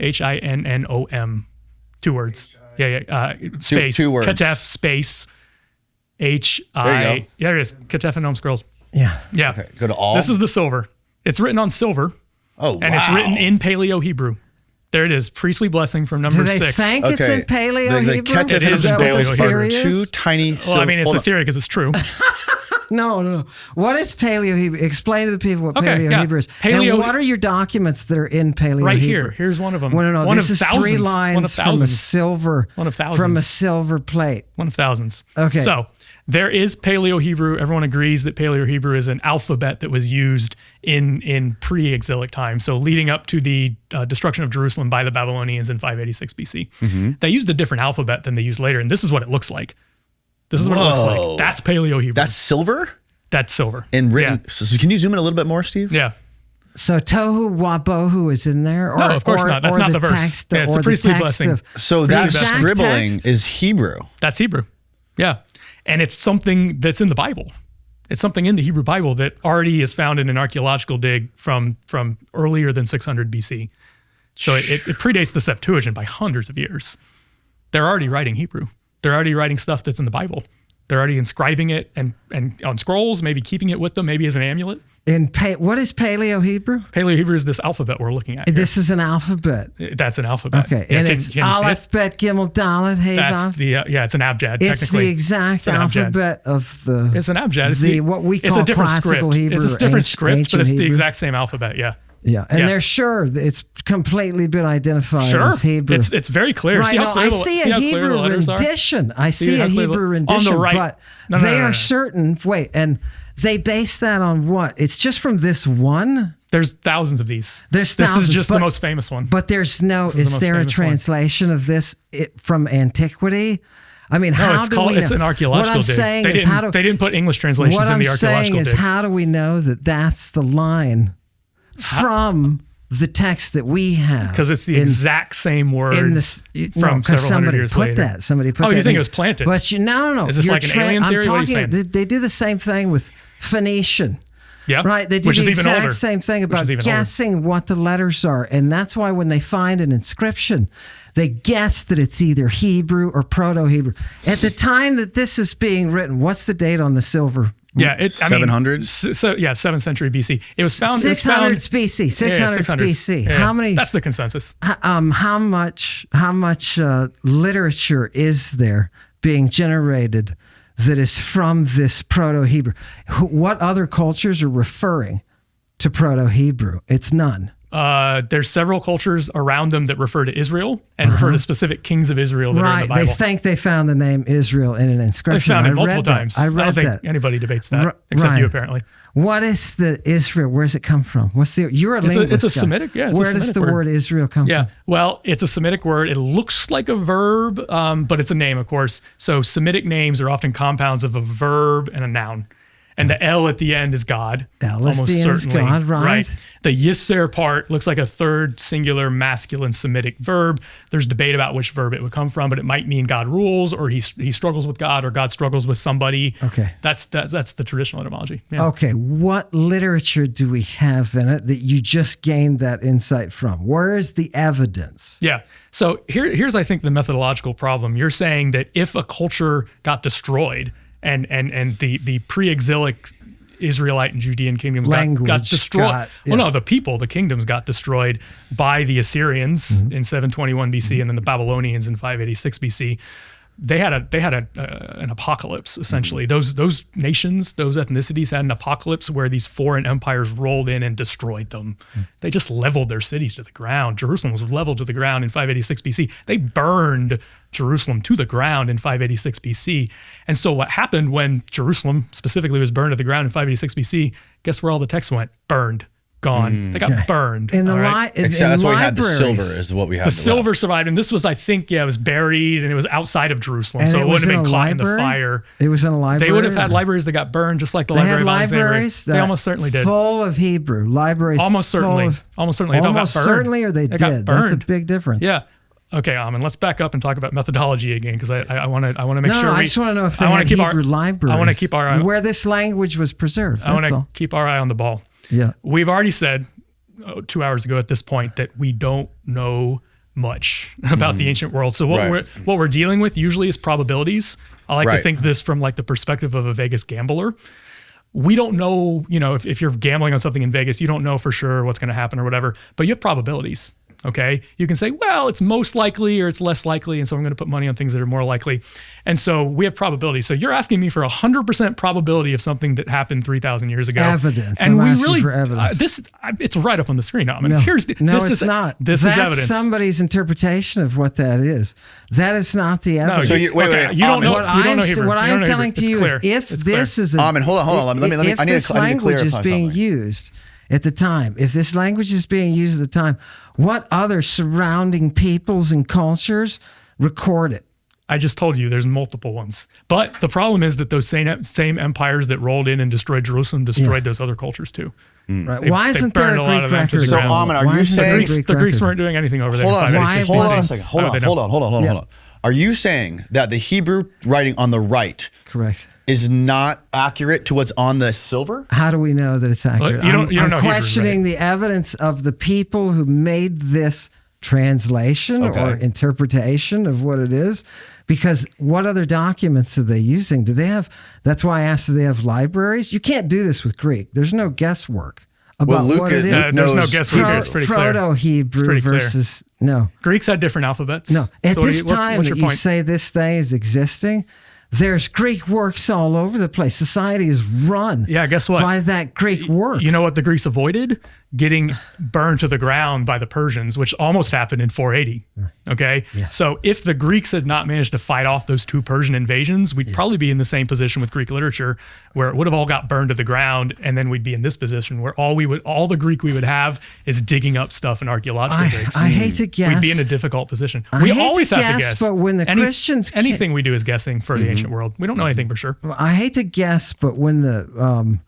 Ketephinom. 2 words. Space. 2 words. Ketef space HI. There you go. There it is. Ketephinom scrolls. Yeah. Okay. Go to all. This is the silver. It's written on silver. Oh, wow. And it's written in Paleo Hebrew. There it is. Priestly blessing from number 6. Do they think it's in Paleo Hebrew? It is in Paleo Hebrew. 2 tiny. Well, I mean, it's a theory because it's true. No. What is Paleo Hebrew? Explain to the people what Paleo Hebrew is. And what are your documents that are in Paleo Hebrew? Right here. Here's one of them. No. This is 3 lines from a silver. One of thousands. From a silver plate. One of thousands. Okay. So there is Paleo Hebrew. Everyone agrees that Paleo Hebrew is an alphabet that was used in pre-exilic times. So leading up to the destruction of Jerusalem by the Babylonians in 586 BC. Mm-hmm. They used a different alphabet than they used later. And this is what it looks like. This is what it looks like. That's Paleo Hebrew. That's silver? That's silver. And written. Yeah. So can you zoom in a little bit more, Steve? Yeah. So tohu wabohu is in there? No, of course not. That's not the verse. It's a priestly blessing. So that scribbling is Hebrew. That's Hebrew. Yeah. And it's something that's in the Bible. It's something in the Hebrew Bible that already is found in an archaeological dig from earlier than 600 BC. So it predates the Septuagint by hundreds of years. They're already writing Hebrew. They're already writing stuff that's in the Bible. They're already inscribing it and on scrolls, maybe keeping it with them, maybe as an amulet. What is Paleo Hebrew? Paleo Hebrew is this alphabet we're looking at here. This is an alphabet. That's an alphabet. Okay, and it's Aleph, Bet, Gimel, Dalet, Hey, Vav. That's it's an abjad. It's the exact alphabet of the. It's an abjad. It's what we call it's a different classical script. Hebrew. It's a different script, but it's Hebrew. the exact same alphabet. Yeah. Yeah, and they're sure it's completely been identified as Hebrew. It's very clear. Right, I see a Hebrew rendition. I see a Hebrew rendition, on the right. But they are certain. Wait, and they base that on what? It's just from this one? There's thousands of these. There's thousands. This is just the most famous one. But there's no. Is there a translation of this from antiquity? I mean, how do we know? It's an archaeological What I'm saying is they didn't put English translations in the archaeological dig. What I'm saying is, how do we know that that's the line from the text that we have? Because it's the exact same word from several hundred years later. Somebody put that. Oh, you think it was planted? But no. Is this like an alien theory? What are you saying? They do the same thing with Phoenician. Yeah, right. They do the exact same thing about guessing what the letters are, and that's why when they find an inscription, they guess that it's either Hebrew or Proto-Hebrew. At the time that this is being written, what's the date on the silver? Yeah, 700s. So 7th century BC. It was found 600 BC. 600 BC. Yeah. How many? That's the consensus. How much literature is there being generated that is from this Proto-Hebrew? What other cultures are referring to Proto-Hebrew? It's none. There's several cultures around them that refer to Israel and refer to specific kings of Israel that are in the Bible. They think they found the name Israel in an inscription. They found it multiple times. I don't think anybody debates that except you, apparently. What is the Israel? Where does it come from? You're a linguist. It's a Semitic. Yeah. Where does the word Israel come from? Yeah. Well, it's a Semitic word. It looks like a verb, but it's a name, of course. So Semitic names are often compounds of a verb and a noun. And the L at the end is God. L at the end is God, right? The Yisser part looks like a third singular masculine Semitic verb. There's debate about which verb it would come from, but it might mean God rules, or he struggles with God, or God struggles with somebody. Okay. That's the traditional etymology. Yeah. Okay. What literature do we have in it that you just gained that insight from? Where is the evidence? Yeah. So here's, I think, the methodological problem. You're saying that if a culture got destroyed, and the pre-exilic Israelite and Judean kingdoms got destroyed. The kingdoms got destroyed by the Assyrians in 721 BC, and then the Babylonians in 586 BC. They had an apocalypse, essentially. Those nations, those ethnicities had an apocalypse where these foreign empires rolled in and destroyed them. They just leveled their cities to the ground. Jerusalem was leveled to the ground in 586 BC. They burned Jerusalem to the ground in 586 BC. And so what happened when Jerusalem specifically was burned to the ground in 586 BC, guess where all the texts went? Burned. Gone. They got burned. In the that's why we had the silver is what we had. The silver survived, and this was, I think, it was buried, and it was outside of Jerusalem, so it wouldn't have been caught in the fire. It was in a library. They would have had libraries that got burned, just like the Library of Alexandria. They almost certainly did. Full of Hebrew libraries. Almost certainly. Almost certainly, or they did. That's a big difference. Yeah. Okay, Ammon, let's back up and talk about methodology again, because I want to make sure. I just want to know if they had Hebrew libraries. I want to keep our eye where this language was preserved. I want to keep our eye on the ball. Yeah, we've already said 2 hours ago at this point that we don't know much about the ancient world. So what we're dealing with usually is probabilities. I like to think this from like the perspective of a Vegas gambler. We don't know, if you're gambling on something in Vegas, you don't know for sure what's going to happen or whatever, but you have probabilities. Okay. You can say, well, it's most likely or it's less likely. And so I'm going to put money on things that are more likely. And so we have probability. So you're asking me for 100% probability of something that happened 3,000 years ago. Evidence. And I'm asking for evidence. It's right up on the screen now. It's not. This is evidence. That's somebody's interpretation of what that is. That is not the evidence. No, you don't know. What I'm telling to you is if this is Ammon, hold on. If this language is being used at the time, if this language is being used at the time, what other surrounding peoples and cultures record it? I just told you there's multiple ones. But the problem is that those same empires that rolled in and destroyed Jerusalem destroyed those other cultures too. Right. Why isn't there a Greek record? So, Ammon, are you saying the Greeks weren't doing anything over there? Hold on a second. Hold on. Are you saying that the Hebrew writing on the right is not accurate to what's on the silver? How do we know that it's accurate? I'm questioning the evidence of the people who made this translation or interpretation of what it is, because what other documents are they using? Do they have? That's why I asked, do they have libraries? You can't do this with Greek. There's no guesswork about what it is. There's no guesswork here. It's pretty clear. Proto-Hebrew versus no. Greeks had different alphabets. No. At this time that you say this thing is existing, there's Greek works all over the place. Society is run guess what? by that Greek work. You know what the Greeks avoided? getting burned to the ground by the Persians, which almost happened in 480. Okay. Yes. So if the Greeks had not managed to fight off those 2 Persian invasions, we'd probably be in the same position with Greek literature, where it would have all got burned to the ground. And then we'd be in this position where all the Greek we would have is digging up stuff in archaeological digs. I hate to guess. We'd be in a difficult position. I We hate always to have to guess, guess. but when the Christians anything we do is guessing for the ancient world. We don't know anything for sure. I hate to guess, but when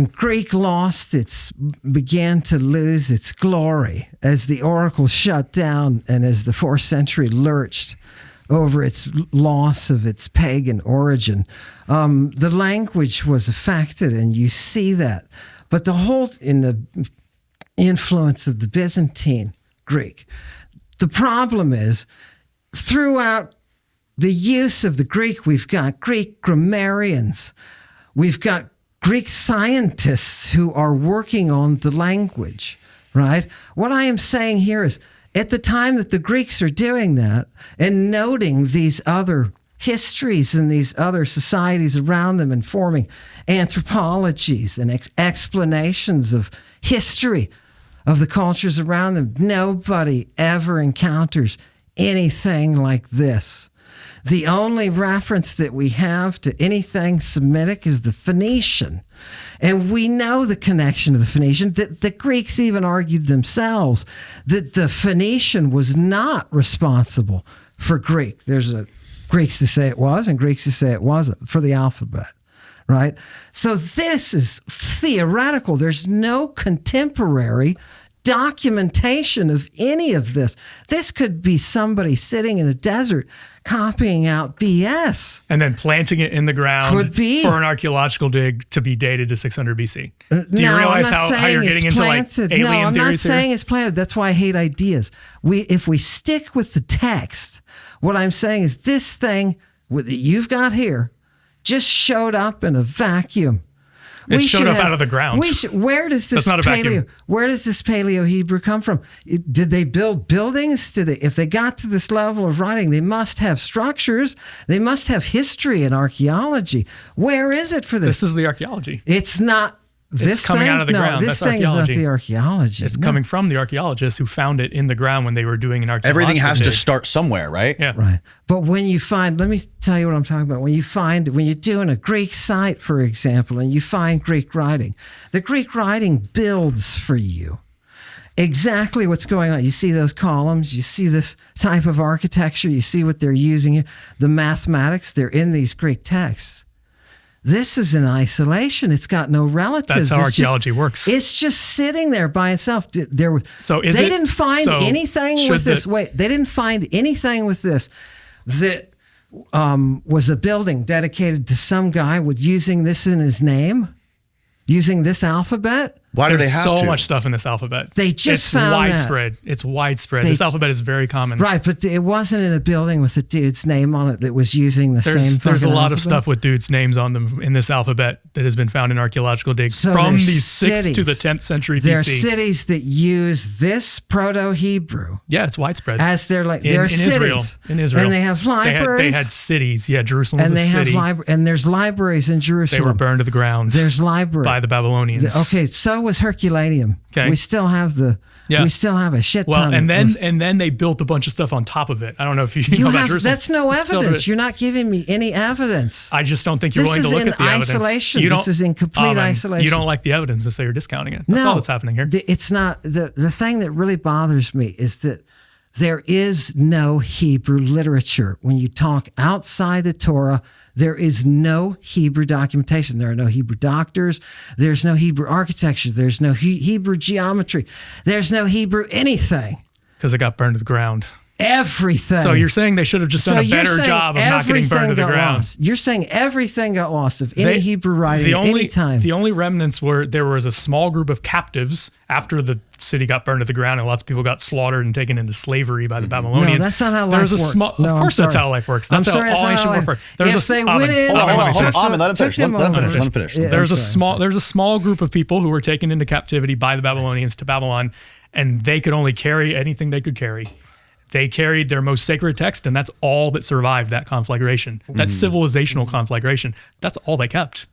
Greek began to lose its glory as the oracle shut down and as the 4th century lurched over its loss of its pagan origin, the language was affected, and you see that. But in the influence of the Byzantine Greek, the problem is throughout the use of the Greek, we've got Greek grammarians, we've got Greek scientists who are working on the language, right? What I am saying here is, at the time that the Greeks are doing that and noting these other histories and these other societies around them and forming anthropologies and explanations of history of the cultures around them, nobody ever encounters anything like this. The only reference that we have to anything Semitic is the Phoenician. And we know the connection to the Phoenician, that the Greeks even argued themselves that the Phoenician was not responsible for Greek. There's Greeks to say it was and Greeks to say it wasn't for the alphabet, right? So this is theoretical. There's no contemporary documentation of any of this. This could be somebody sitting in the desert copying out BS. And then planting it in the ground Could be. for an archeological dig to be dated to 600 BC. Do you No, realize I'm not how you're saying getting it's into like planted. alien No, I'm not theories saying here? it's planted. That's why I hate ideas. If we stick with the text, what I'm saying is this thing that you've got here just showed up in a vacuum. It showed up out of the ground. Where does this That's not a vacuum. Where does this Paleo Hebrew come from? Did they build buildings? If they got to this level of writing, they must have structures. They must have history and archaeology. Where is it for this? This is the archaeology. It's not. This coming thing? out of the ground. This That's thing is not archaeology. the archaeology. It's coming from the archeologists who found it in the ground when they were doing an archaeological Everything has to dig. start somewhere, right? Yeah. Right. But when you find, let me tell you what I'm talking about. When you're doing a Greek site, for example, and you find Greek writing, the Greek writing builds for you exactly what's going on. You see those columns, you see this type of architecture, you see what they're using, the mathematics, they're in these Greek texts. This is in isolation. It's got no relatives. That's how archaeology works. It's just sitting there by itself. They didn't find anything with this. Wait, they didn't find anything with this that was a building dedicated to some guy with using this in his name, using this alphabet. Why do they have so to? much stuff in this alphabet. They just found widespread. It's widespread. This alphabet is very common. Right, but it wasn't in a building with a dude's name on it that was using the same There's a lot alphabet. of stuff with dudes' names on them in this alphabet that has been found in archaeological digs from the 6th to the 10th century BC. There are cities that use this Proto-Hebrew. Yeah, it's widespread. As their in Israel. In Israel. And they have libraries. They had cities. Yeah, Jerusalem was a city. And there's libraries in Jerusalem. They were burned to the ground. There's libraries by the Babylonians. Okay, so was Herculaneum. Okay. We still have we still have a shit ton. And then they built a bunch of stuff on top of it. I don't know if you know about Jerusalem. That's no evidence. You're not giving me any evidence. I just don't think you're willing to look at the evidence. Isolation. This is in complete isolation. You don't like the evidence, so you're discounting it. That's all that's happening here. It's not. The thing that really bothers me is that there is no Hebrew literature. When you talk outside the Torah, there is no Hebrew documentation. There are no Hebrew doctors. There's no Hebrew architecture. There's no Hebrew geometry. There's no Hebrew anything. Because it got burned to the ground. Everything. So you're saying they should have just done a better job of not getting burned to the ground. Lost. You're saying everything got lost of any Hebrew writing at any time. The only remnants were there was a small group of captives after the city got burned to the ground and lots of people got slaughtered and taken into slavery by the Babylonians. No, that's not how life works. Of course that's how life works. That's how all ancient warfare works. If they went in... Hold on, let him finish. There's a small group of people who were taken into captivity by the Babylonians to Babylon, and they could only carry anything they could carry. They carried their most sacred text, and that's all that survived that conflagration. That civilizational conflagration, that's all they kept.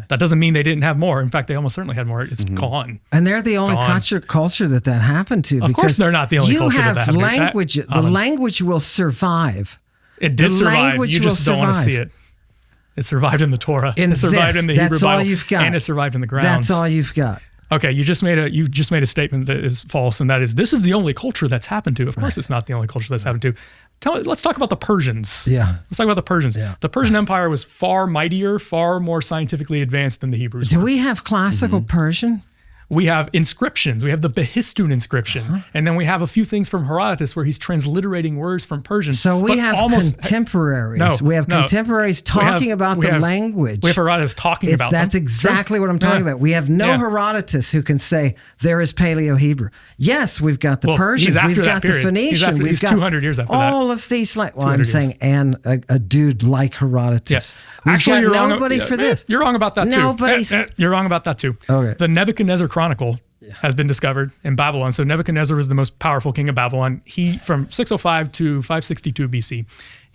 That doesn't mean they didn't have more. In fact, they almost certainly had more. It's gone. And they're the only culture that happened to. Of course, they're not the only culture that happened to. You have language. The language will survive. It did survive. You just don't want to see it. It survived in the Torah. It survived in the Hebrew Bible. That's all you've got. And it survived in the grounds. That's all you've got. Okay, you just made a statement that is false, and that is this is the only culture that's happened to. Of course, it's not the only culture that's happened to. Let's talk about the Persians. Yeah. Let's talk about the Persians. Yeah. The Persian Empire was far mightier, far more scientifically advanced than the Hebrews. Do we have classical Persian? We have inscriptions. We have the Behistun inscription. And then we have a few things from Herodotus where he's transliterating words from Persian. So we have contemporaries. No, we have contemporaries talking about the language. We have Herodotus talking about That's exactly what I'm talking about. We have no Herodotus who can say there is Paleo-Hebrew. Yes, we've got the Persian. We've got the Phoenician. He's 200 years after that. All of these, I'm saying, and a dude like Herodotus. Yeah. Actually, you're nobody for this. You're wrong about that too. Nobody's. You're wrong about that too. Okay. The Nebuchadnezzar Chronicle has been discovered in Babylon. So Nebuchadnezzar was the most powerful king of Babylon. He, from 605 to 562 BC,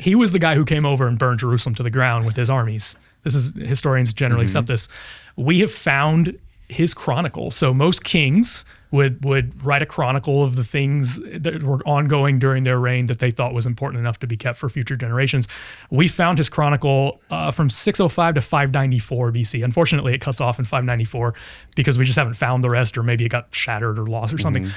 he was the guy who came over and burned Jerusalem to the ground with his armies. Historians generally accept this. We have found his chronicle. So most kings would write a chronicle of the things that were ongoing during their reign that they thought was important enough to be kept for future generations. We found his chronicle from 605 to 594 BC. Unfortunately, it cuts off in 594 because we just haven't found the rest, or maybe it got shattered or lost or something.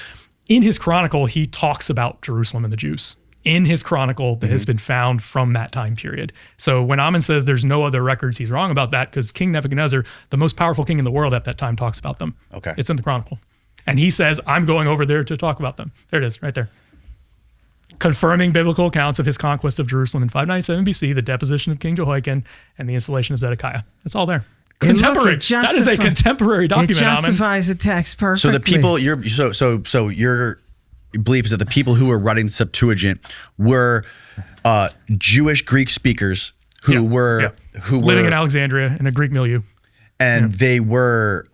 In his chronicle, he talks about Jerusalem and the Jews. In his chronicle that has been found from that time period. So when Ammon says there's no other records, he's wrong about that, because King Nebuchadnezzar, the most powerful king in the world at that time, talks about them. Okay. It's in the chronicle. And he says, I'm going over there to talk about them. There it is, right there. Confirming biblical accounts of his conquest of Jerusalem in 597 BC, the deposition of King Jehoiakim, and the installation of Zedekiah. It's all there. Contemporary. That is a contemporary document, It justifies the text perfectly. So the people, your belief is that the people who were writing the Septuagint were Jewish Greek speakers who were living in Alexandria in a Greek milieu, and they were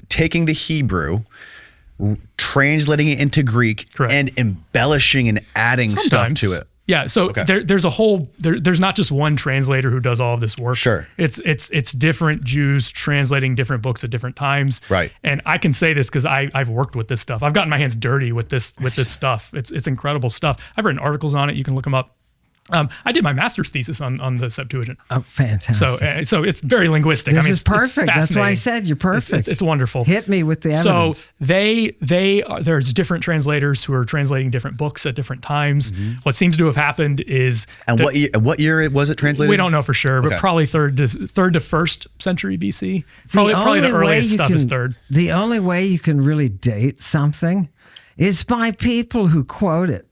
taking the Hebrew, translating it into Greek, and embellishing and adding stuff to it. Yeah, so there's a whole there's not just one translator who does all of this work. Sure, it's different Jews translating different books at different times. Right, and I can say this because I've worked with this stuff. I've gotten my hands dirty with this stuff. It's incredible stuff. I've written articles on it. You can look them up. I did my master's thesis on the Septuagint. Oh, fantastic! So it's very linguistic. This is perfect. That's why I said you're perfect. It's wonderful. Hit me with the evidence. So there's different translators who are translating different books at different times. What seems to have happened is what year was it translated? We don't know for sure, but probably third to 1st century BC. Probably the earliest stuff is third. The only way you can really date something is by people who quote it.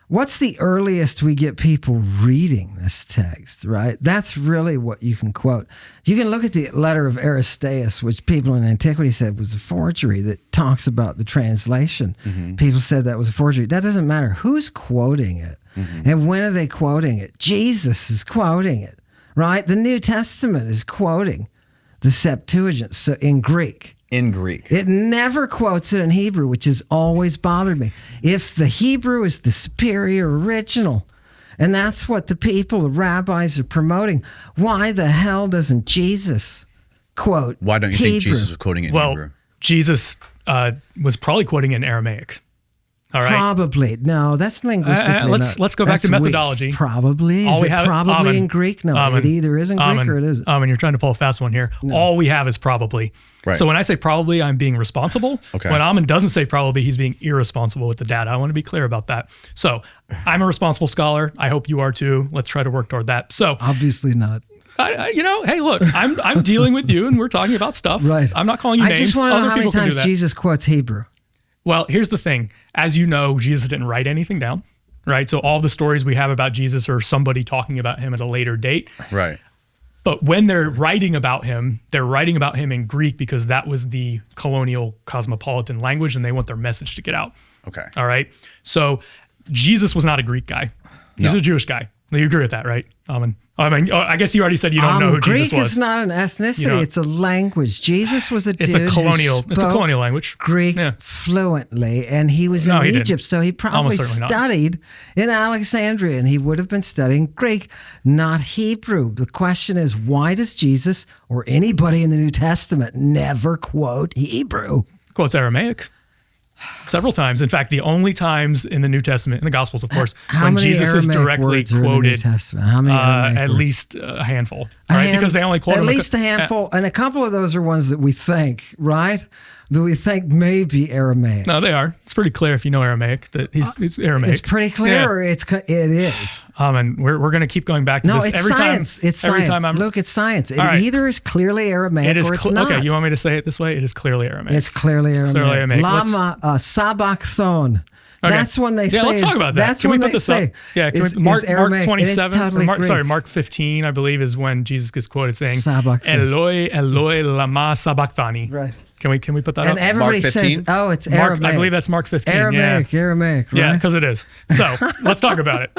What's the earliest we get people reading this text, right? That's really what you can quote. You can look at the letter of Aristeas, which people in antiquity said was a forgery, that talks about the translation. People said that was a forgery. That doesn't matter. Who's quoting it? And when are they quoting it? Jesus is quoting it, right? The New Testament is quoting the Septuagint, so in Greek. In Greek. It never quotes it in Hebrew, which has always bothered me. If the Hebrew is the superior original, and that's what the people, the rabbis, are promoting, why the hell doesn't Jesus quote Why don't you Hebrew? think Jesus was quoting it in Hebrew? Well, Jesus was probably quoting in Aramaic. All right. Probably. No, that's linguistically let's go back to methodology. Weak. Probably. Is it probably in Greek? No, it either is in Greek or it isn't. You're trying to pull a fast one here. No. All we have is probably. Right. So when I say probably, I'm being responsible. Okay. When Ammon doesn't say probably, he's being irresponsible with the data. I want to be clear about that. So I'm a responsible scholar. I hope you are too. Let's try to work toward that. So obviously not. Hey, look, I'm dealing with you and we're talking about stuff. Right. I'm not calling you names. I just want to know how many times Jesus quotes Hebrew. Well, here's the thing. As you know, Jesus didn't write anything down, right? So all the stories we have about Jesus are somebody talking about him at a later date. Right. But when they're writing about him, they're writing about him in Greek because that was the colonial cosmopolitan language and they want their message to get out. Okay. All right. So Jesus was not a Greek guy. He was a Jewish guy. You agree with that, right, Ammon? I mean, I guess you already said you don't know who Jesus Greek was. is not an ethnicity; it's a language. Jesus was a dude It's a colonial language. Greek fluently, and he was in Egypt, so he probably studied in Alexandria, and he would have been studying Greek, not Hebrew. The question is, why does Jesus or anybody in the New Testament never quote Hebrew? Quotes Aramaic. Several times. In fact, the only times in the New Testament, in the Gospels, of course, when Jesus is directly quoted, how many at least a handful, right? Because they only quote at least a handful, and a couple of those are ones that we think, right? That we think may be Aramaic. No, they are. It's pretty clear if you know Aramaic that it's Aramaic. It's pretty clear. Yeah. It is. And we're going to keep going back to this every science. time. It's science. Look, it's science. It either is clearly Aramaic or it's not. Okay, you want me to say it this way? It is clearly Aramaic. It's clearly Aramaic. Lama sabachthon. Okay. That's when they say. Yeah, let's talk about that. That's when they say. Yeah, Mark 27. Mark 15, I believe, is when Jesus gets quoted saying, "Eloi, Eloi, lama sabachthani." Right. Can we put that up? And everybody says, "Oh, it's Aramaic." I believe that's Mark 15. Aramaic, right? Yeah, because it is. So let's talk about it.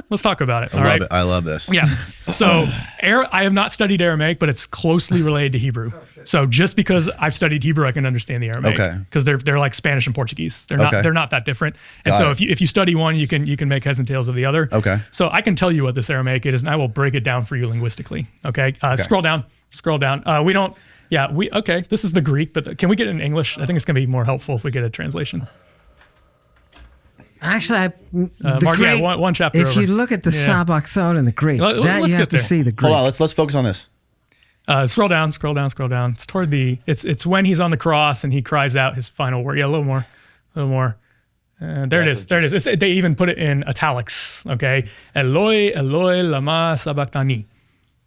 I love this. Yeah. So I have not studied Aramaic, but it's closely related to Hebrew. So just because I've studied Hebrew, I can understand the Aramaic. Okay. Because they're like Spanish and Portuguese. They're not that different. And so if you study one, you can make heads and tails of the other. Okay. So I can tell you what this Aramaic is, and I will break it down for you linguistically. Okay. Scroll down. We don't. Yeah, this is the Greek, but can we get it in English? I think it's going to be more helpful if we get a translation. Actually, Mark, Greek, one chapter if you look at the sabachthon in the Greek, you have to see the Greek. Hold on, let's focus on this. Scroll down. It's toward it's when he's on the cross and he cries out his final word. Yeah, a little more. There it is. They even put it in italics. Okay, Eloi, Eloi, lama sabachthani.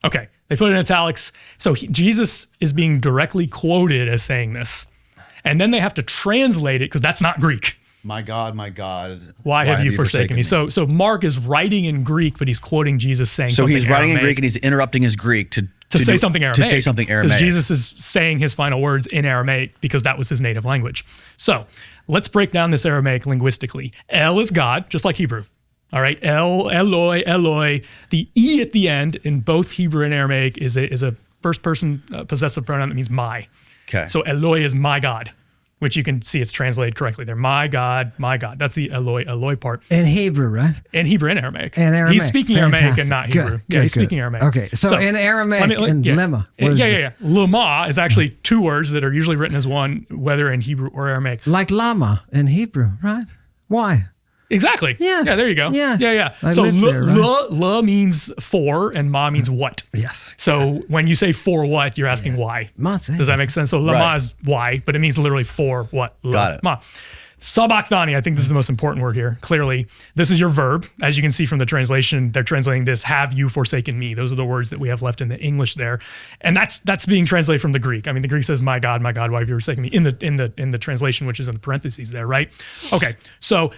Okay. They put it in italics. So Jesus is being directly quoted as saying this. And then they have to translate it because that's not Greek. My God, why have you forsaken me? So Mark is writing in Greek, but he's quoting Jesus saying something Aramaic. So he's writing in Greek and he's interrupting his Greek to say something Aramaic. To say something Aramaic. Because Jesus is saying his final words in Aramaic because that was his native language. So let's break down this Aramaic linguistically. El is God, just like Hebrew. All right, El, Eloi, Eloi. The E at the end in both Hebrew and Aramaic is a first person possessive pronoun that means my. Okay. So Eloi is my God, which you can see it's translated correctly there. My God, my God. That's the Eloi part. In Hebrew, right? In Hebrew and Aramaic. He's speaking Aramaic and not Hebrew. He's speaking Aramaic. Okay, so in Aramaic and lemma. Lama is actually two words that are usually written as one, whether in Hebrew or Aramaic. Like lama in Hebrew, right? Why? Exactly. Yes. Yeah, there you go. Yes. Yeah. So la means for and ma means what. Yes. So when you say for what, you're asking why. Does that make sense? So lama is why, but it means literally for what. Got it. Ma. Sabachthani, I think this is the most important word here. Clearly, this is your verb. As you can see from the translation, they're translating this, have you forsaken me? Those are the words that we have left in the English there. And that's being translated from the Greek. I mean, the Greek says, my God, why have you forsaken me? In the translation, which is in the parentheses there, right? Okay, so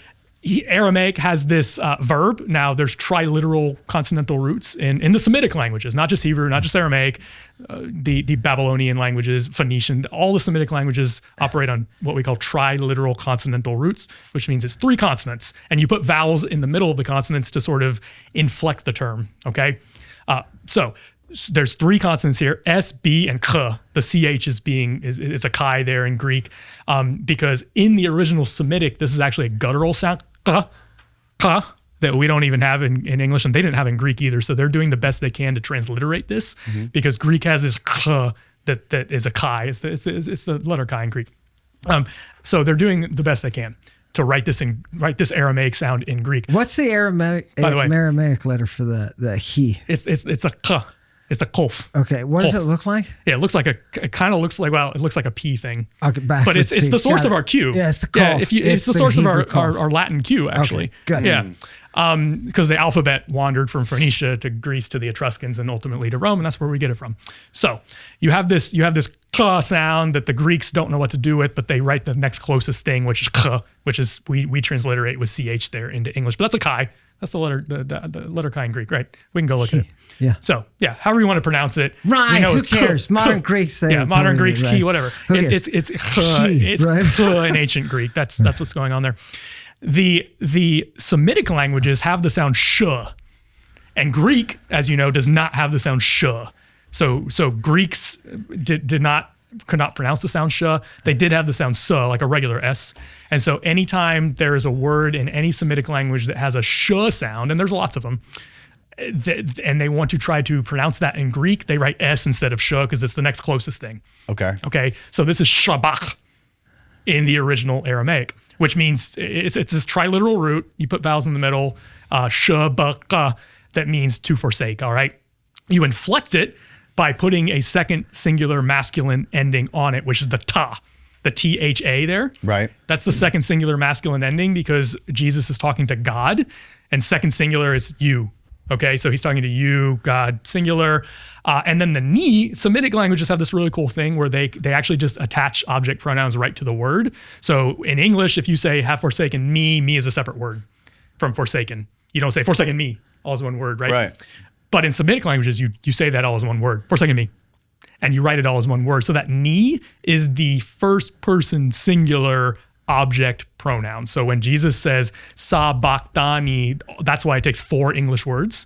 Aramaic has this verb. Now, there's triliteral consonantal roots in the Semitic languages, not just Hebrew, not just Aramaic, the Babylonian languages, Phoenician. All the Semitic languages operate on what we call triliteral consonantal roots, which means it's three consonants, and you put vowels in the middle of the consonants to sort of inflect the term, okay? So there's three consonants here, S, B, and K. The CH is a chi there in Greek, because in the original Semitic, this is actually a guttural sound, K, that we don't even have in English, and they didn't have in Greek either. So they're doing the best they can to transliterate this, because Greek has this K that is a chi. It's the letter chi in Greek. So they're doing the best they can to write this Aramaic sound in Greek. What's the Aramaic letter for the he? It's a K. It's the kof. Okay, what does it look like? Yeah, it looks like it looks like a P thing. Okay, but it's the source of our Q. Yeah, it's the kof. Yeah, it's the source of our Latin Q, actually. Okay, good. Yeah. Because the alphabet wandered from Phoenicia to Greece to the Etruscans and ultimately to Rome, and that's where we get it from. So you have this K sound that the Greeks don't know what to do with, but they write the next closest thing, which is K, which is we transliterate with CH there into English. But that's a chi. That's the letter chi in Greek, right? We can go look at it. Yeah. So yeah, however you want to pronounce it. Right. Who cares? Modern Greeks say. Yeah, modern Greeks, right? key, whatever. It's right? in ancient Greek. That's what's going on there. The Semitic languages have the sound sh, And Greek, as you know, does not have the sound sh. So Greeks could not pronounce the sound sh. They did have the sound s, like a regular s. And so anytime there is a word in any Semitic language that has a sh sound, and there's lots of them, and they want to try to pronounce that in Greek, they write s instead of sh because it's the next closest thing. Okay. So this is shabach in the original Aramaic, which means it's this triliteral root. You put vowels in the middle, shabach, that means to forsake, all right? You inflect it by putting a second singular masculine ending on it, which is the ta, the T-H-A there. Right. That's the second singular masculine ending because Jesus is talking to God, and second singular is you. Okay, so he's talking to you, God, singular. And then the ni, Semitic languages have this really cool thing where they actually just attach object pronouns right to the word. So in English, if you say have forsaken me is a separate word from forsaken. You don't say forsaken me, all as one word, right? Right. But in Semitic languages, you say that all as one word, forsaken me. And you write it all as one word. So that ni is the first person singular object pronoun. So when Jesus says sabachthani, that's why it takes 4 English words,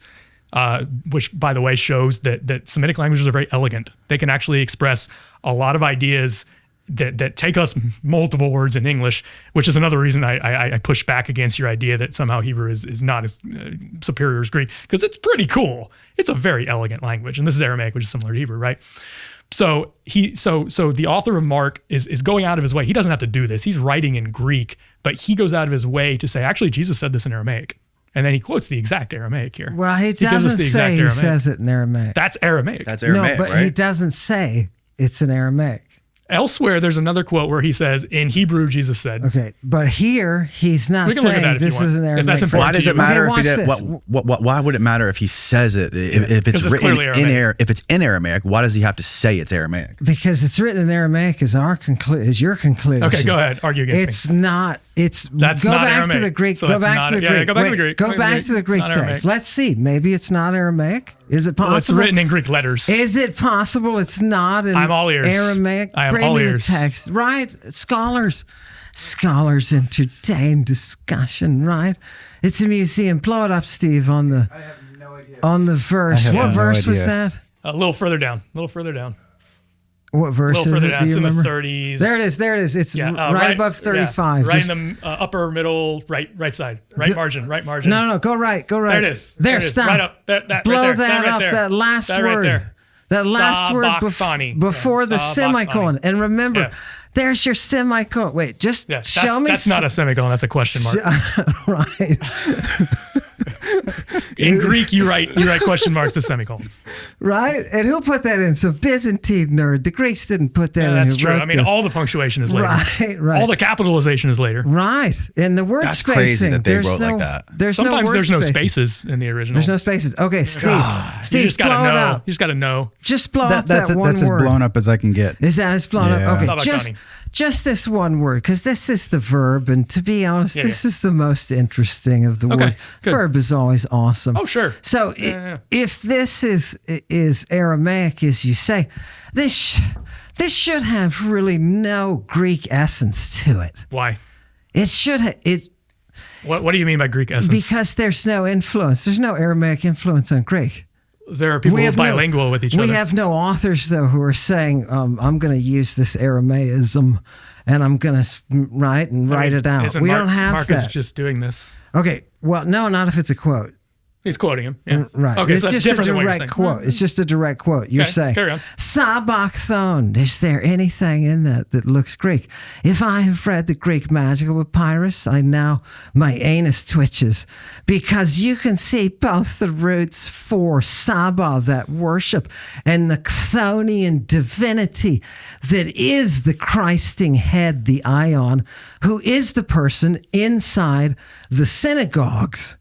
which by the way shows that Semitic languages are very elegant. They can actually express a lot of ideas that take us multiple words in English, which is another reason I push back against your idea that somehow Hebrew is not as superior as Greek, because it's pretty cool. It's a very elegant language, and this is Aramaic, which is similar to Hebrew, right? So the author of Mark is going out of his way. He doesn't have to do this. He's writing in Greek, but he goes out of his way to say, actually, Jesus said this in Aramaic. And then he quotes the exact Aramaic here. Well, he doesn't say he says it in Aramaic. That's Aramaic. That's Aramaic, no, but right? he doesn't say it's in Aramaic. Elsewhere, there's another quote where he says, in Hebrew, Jesus said. Okay, but here, he's not saying this is an Aramaic. If that's why does it matter okay, why would it matter if he says it? If it's written if it's in Aramaic, why does he have to say it's Aramaic? Because it's written in Aramaic is your conclusion. Okay, go ahead. Argue against me. It's not. That's go not back Aramaic. to the Greek. So go back to the Greek. Go back to the Greek. Go back to the Greek text. Let's see. Maybe it's not Aramaic. Is it possible? Well, it's written in Greek letters. Is it possible it's not in I'm all ears. Aramaic? I am Bring all me ears. the text. Right? Scholars entertain discussion, right? It's a museum. Blow it up, Steve, on the I have no idea. On the verse. What verse was that? A little further down. What verse is it? Do you remember? In the 30s. There it is. It's right above 35. Right in the upper middle, right side, right margin. No, go right. There it is. There, stop. Right up. That Blow right there. that up. There. That last that word. Right there. That last word before the semicolon. And remember, there's your semicolon. Wait, just show me. That's not a semicolon. That's a question mark. Right. In Greek, you write question marks as semicolons. Right? And who put that in? Some Byzantine nerd. The Greeks didn't put that in. That's true. I mean, all the punctuation is later. Right. All the capitalization is later. Right. And the word That's spacing. Crazy that they wrote like that. Sometimes there's no spaces in the original. There's no spaces. Okay, Steve, you just blow it up. You just got to know. Just blow up that one word. That's as blown up as I can get. Is that as blown up? Okay, just this one word, because this is the verb, and to be honest, this is the most interesting of the words. Verb is always awesome. Oh, sure. So if this is Aramaic, as you say, this should have really no Greek essence to it. Why? It should have it. What do you mean by Greek essence? Because there's no influence. There's no Aramaic influence on Greek. There are people who are bilingual with each other. We have no authors, though, who are saying, I'm going to use this Aramaism and I'm going to write it out. We don't have Mark that. Mark is just doing this. Okay. Well, no, not if it's a quote. He's quoting him. Yeah. Right. Okay, it's so that's just different a than what you're direct saying. quote. It's just a direct quote. You're saying, carry on. Sabachthon. Is there anything in that looks Greek? If I have read the Greek magical papyrus, my anus twitches because you can see both the roots for Saba, that worship, and the Chthonian divinity that is the Christing head, the Ion, who is the person inside the synagogues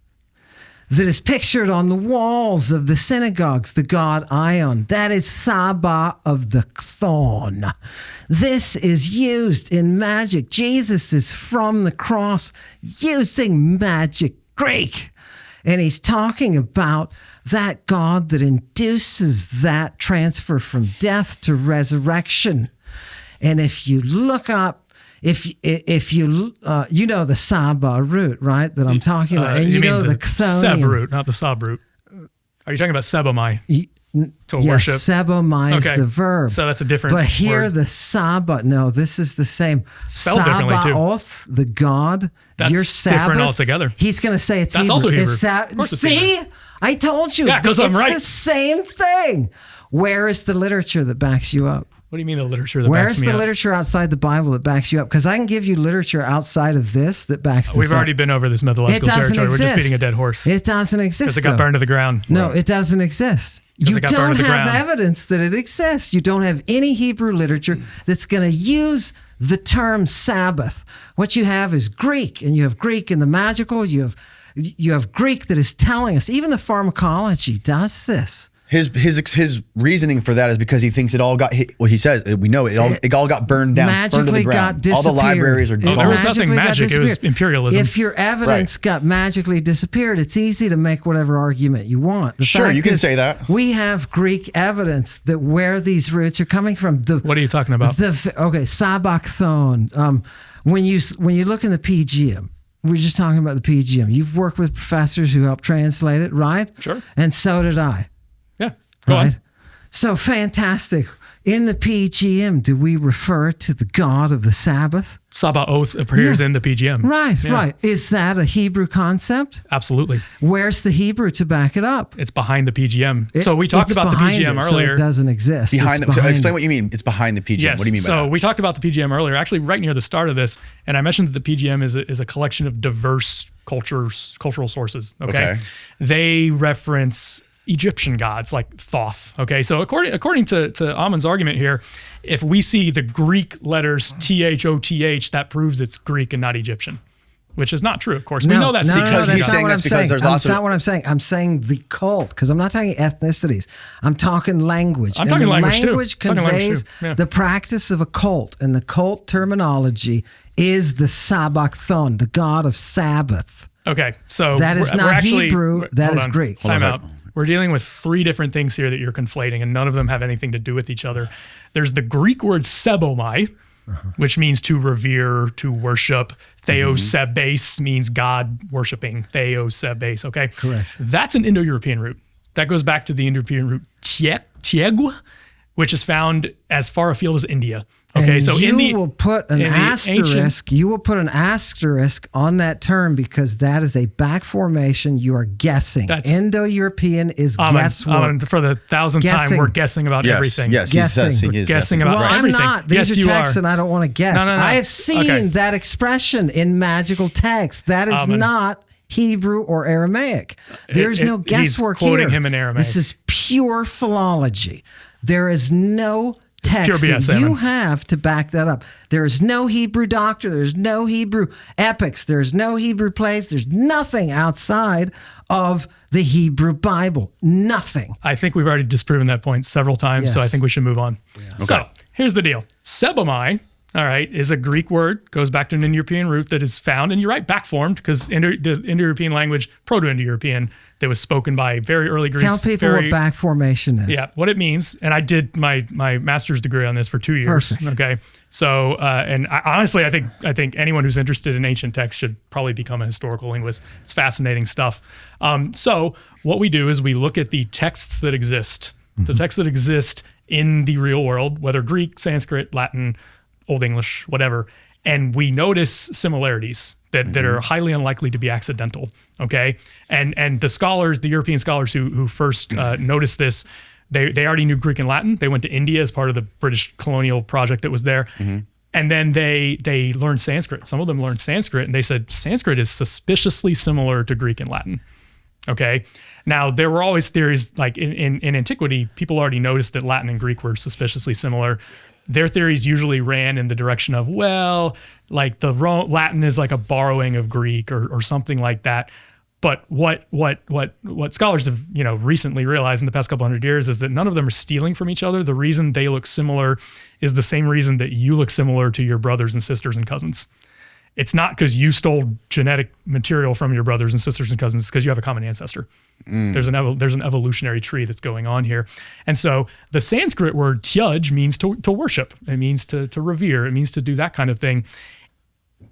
that is pictured on the walls of the synagogues, the god Ion. That is Saba of the Chthon. This is used in magic. Jesus is from the cross using magic Greek. And he's talking about that God that induces that transfer from death to resurrection. And if you look up, if you know the Saba root, right, that I'm talking about, and you know the Chthonian Seb root, not the Sab root. Are you talking about sebomai? To Yes, worship? sebomai is the verb. So that's a different But here word. the Sabbath, no, this is the same. Spelled differently, too. Sabaoth, the God, That's your Sabbath. different altogether. He's going to say it's That's Hebrew. also Hebrew. It's Of course it's See? Hebrew. I told you. Yeah, 'cause I'm right. It's the same thing. Where is the literature that backs you up? What do you mean the literature that Where's backs me the up? literature outside the Bible that backs you up? Because I can give you literature outside of this that backs this We've up. already been over this mythological It doesn't territory. exist. We're just beating a dead horse. It doesn't exist. Because it got though. burned to the ground. No, it doesn't exist. You it got burned don't to the have ground. evidence that it exists. You don't have any Hebrew literature that's going to use the term Sabbath. What you have is Greek, and you have Greek in the magical. You have Greek that is telling us. Even the pharmacology does this. His reasoning for that is because he thinks it all got hit. Well, he says we know it all got burned down, burned to Magically the ground. got disappeared. All the libraries are It gone. there was nothing magically got magic. It was disappeared. imperialism. If your evidence got magically disappeared, it's easy to make whatever argument you want. The Sure, fact you can is, say that. We have Greek evidence that where these roots are coming from. What are you talking about? Sabachthon. When you look in the PGM, we're just talking about the PGM. You've worked with professors who helped translate it, right? Sure. And so did I. Yeah. Go on. So fantastic. In the PGM, do we refer to the God of the Sabbath? Sabaoth appears in the PGM. Right, Yeah. right. Is that a Hebrew concept? Absolutely. Where's the Hebrew to back it up? It's behind the PGM. So we talked It's about the behind PGM it, so earlier. it doesn't exist. Behind It's so behind explain it. what you mean. It's behind the PGM. Yes. What do you mean by so that? we talked about the PGM earlier, actually right near the start of this, and I mentioned that the PGM is a collection of diverse cultural sources. Okay. They reference Egyptian gods like Thoth. Okay. So according to Ammon's argument here, if we see the Greek letters THOTH, that proves it's Greek and not Egyptian, which is not true, of course. We know that's because that's he's not saying what that's I'm because saying. there's lots That's of- not what I'm saying. I'm saying the cult, because I'm not talking ethnicities. I'm talking language. I'm talking the language, too. language I'm talking language, conveys too. Yeah. the practice of a cult, and the cult terminology is the Sabachthon, the god of Sabbath. Okay, so That is we're not actually, Hebrew, that hold is on. Greek. Time Hold on a out. We're dealing with three different things here that you're conflating, and none of them have anything to do with each other. There's the Greek word sebomai, which means to revere, to worship. Theosebes means God worshiping. Theosebes, okay? Correct. That's an Indo-European root. That goes back to the Indo-European root tiegu, which is found as far afield as India. Okay, And so you will put an in the asterisk. ancient- You will put an asterisk on that term because that is a back formation. You are guessing. That's- Indo-European is Ammon, guesswork. for the thousandth time, Guessing. we're guessing about Yes, everything. yes, Guessing. he We're is guessing about Well, everything. I'm not. These Yes, are you texts, are. and I don't want to guess. No. I have seen Okay. that expression in magical text. That is Ammon. not Hebrew or Aramaic. There's no he's guesswork quoting here. him in Aramaic. This is pure philology. There is no text pure BS, that you Ammon. have to back that up. There is no Hebrew doctrine. There's no Hebrew epics. There's no Hebrew plays. There's nothing outside of the Hebrew Bible. Nothing. I think we've already disproven that point several times, so I Yes. think we should move on. So here's the deal. Sebomai, all right, is a Greek word, goes back to an Indo-European root that is found, and you're right, back-formed, because the Indo-European language, Proto-Indo-European, that was spoken by very early Greeks. Tell people what back formation is. Yeah, what it means, and I did my master's degree on this for 2 years. Perfect. Okay, so and honestly, I think anyone who's interested in ancient texts should probably become a historical linguist. It's fascinating stuff. So what we do is we look at the texts that exist, the texts that exist in the real world, whether Greek, Sanskrit, Latin, Old English, whatever, and we notice similarities that are highly unlikely to be accidental. Okay, and the scholars, the European scholars who first noticed this, they already knew Greek and Latin. They went to India as part of the British colonial project that was there. And then they learned Sanskrit. Some of them learned Sanskrit, and they said Sanskrit is suspiciously similar to Greek and Latin. Okay. Now, there were always theories, like in antiquity, people already noticed that Latin and Greek were suspiciously similar. Their theories usually ran in the direction of, well, like Latin is like a borrowing of Greek or something like that. But what scholars have recently realized in the past couple hundred years is that none of them are stealing from each other. The reason they look similar is the same reason that you look similar to your brothers and sisters and cousins. It's not because you stole genetic material from your brothers and sisters and cousins. It's because you have a common ancestor. There's an evolutionary tree that's going on here. And so the Sanskrit word tyaj means to worship. It means to revere. It means to do that kind of thing.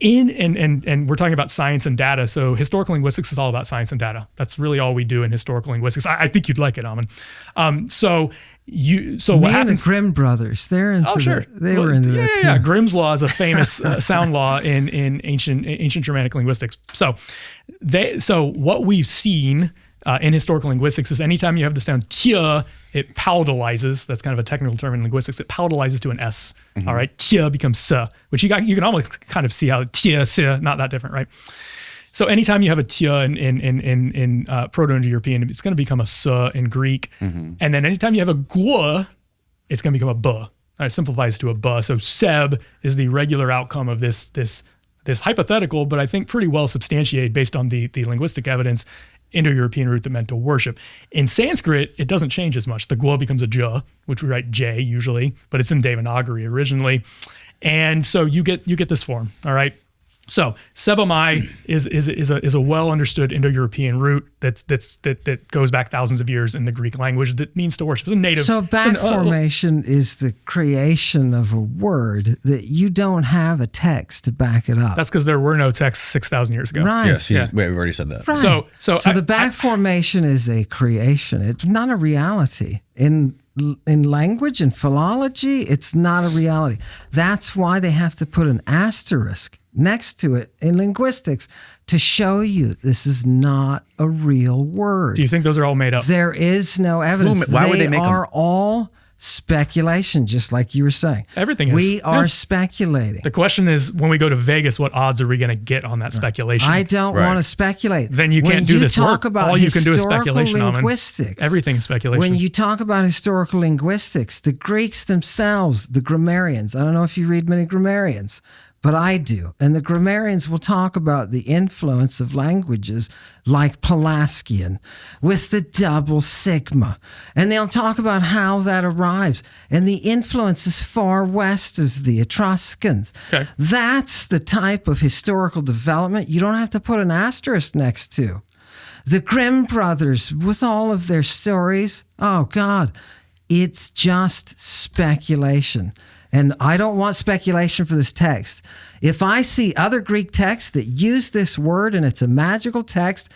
And we're talking about science and data. So historical linguistics is all about science and data. That's really all we do in historical linguistics. I think you'd like it, Ammon. So what happens? And the Grimm brothers, they're into sure. They were into that too. Yeah, Grimm's law is a famous sound law in ancient Germanic linguistics. So what we've seen in historical linguistics is anytime you have the sound tia, it palatalizes. That's kind of a technical term in linguistics. It palatalizes to an S. All right, tia becomes sa, which you can almost kind of see how tia, sa, not that different, right? So anytime you have a tia in Proto-Indo-European, it's going to become a sa in Greek. And then anytime you have a gua, it's going to become a ba. It simplifies to a ba. So seb is the regular outcome of this hypothetical, but I think pretty well substantiated based on the linguistic evidence, Indo-European root that meant to worship. In Sanskrit, it doesn't change as much. The gua becomes a ja, which we write J usually, but it's in Devanagari originally. And so you get this form, all right? So sebamai is a well understood Indo-European root that goes back thousands of years in the Greek language that means to worship. It's a native. So back formation is the creation of a word that you don't have a text to back it up. That's because there were no texts 6,000 years ago. Right. Yes, we've already said that. Right. So the back formation is a creation. It's not a reality. In language and philology, it's not a reality. That's why they have to put an asterisk next to it in linguistics to show you this is not a real word. Do you think those are all made up? There is no evidence. Why would they make them? They are all speculation, just like you were saying. Everything is. We are speculating. The question is, when we go to Vegas, what odds are we going to get on that speculation? I don't want to speculate. Then you can't do this work. About all you can do is speculation, linguistics. Everything is speculation. When you talk about historical linguistics, the Greeks themselves, the grammarians, I don't know if you read many grammarians, but I do. And the grammarians will talk about the influence of languages like Pelasgian with the double sigma. And they'll talk about how that arrives. And the influence as far west as the Etruscans. Okay. That's the type of historical development you don't have to put an asterisk next to. The Grimm brothers, with all of their stories, oh God, it's just speculation. And I don't want speculation for this text. If I see other Greek texts that use this word and it's a magical text,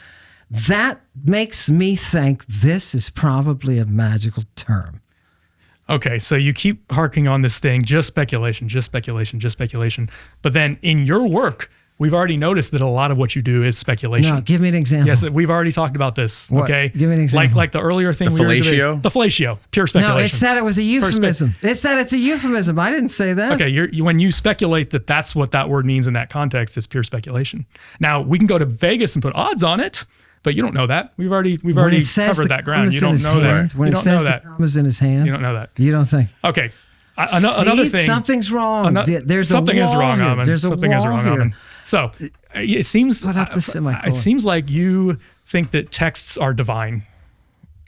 that makes me think this is probably a magical term. Okay, so you keep harking on this thing, just speculation, just speculation, just speculation. But then in your work, we've already noticed that a lot of what you do is speculation. No, give me an example. Yes, we've already talked about this. What? Okay, Give me an example. Like the earlier thing. The fellatio? The fellatio, pure speculation. No, it said it was a euphemism. It said it's a euphemism. I didn't say that. Okay, when you speculate that that's what that word means in that context, it's pure speculation. Now we can go to Vegas and put odds on it, but you don't know that. We've already covered that ground. You don't know that. When it says the comma's in his hand, you don't know that. You don't think. Okay. Another thing. Something's wrong. There's something a wall is wrong, here. Ammon. There's something a wall is wrong, here. Ammon. So it seems Put up the semicolon. It seems like you think that texts are divine.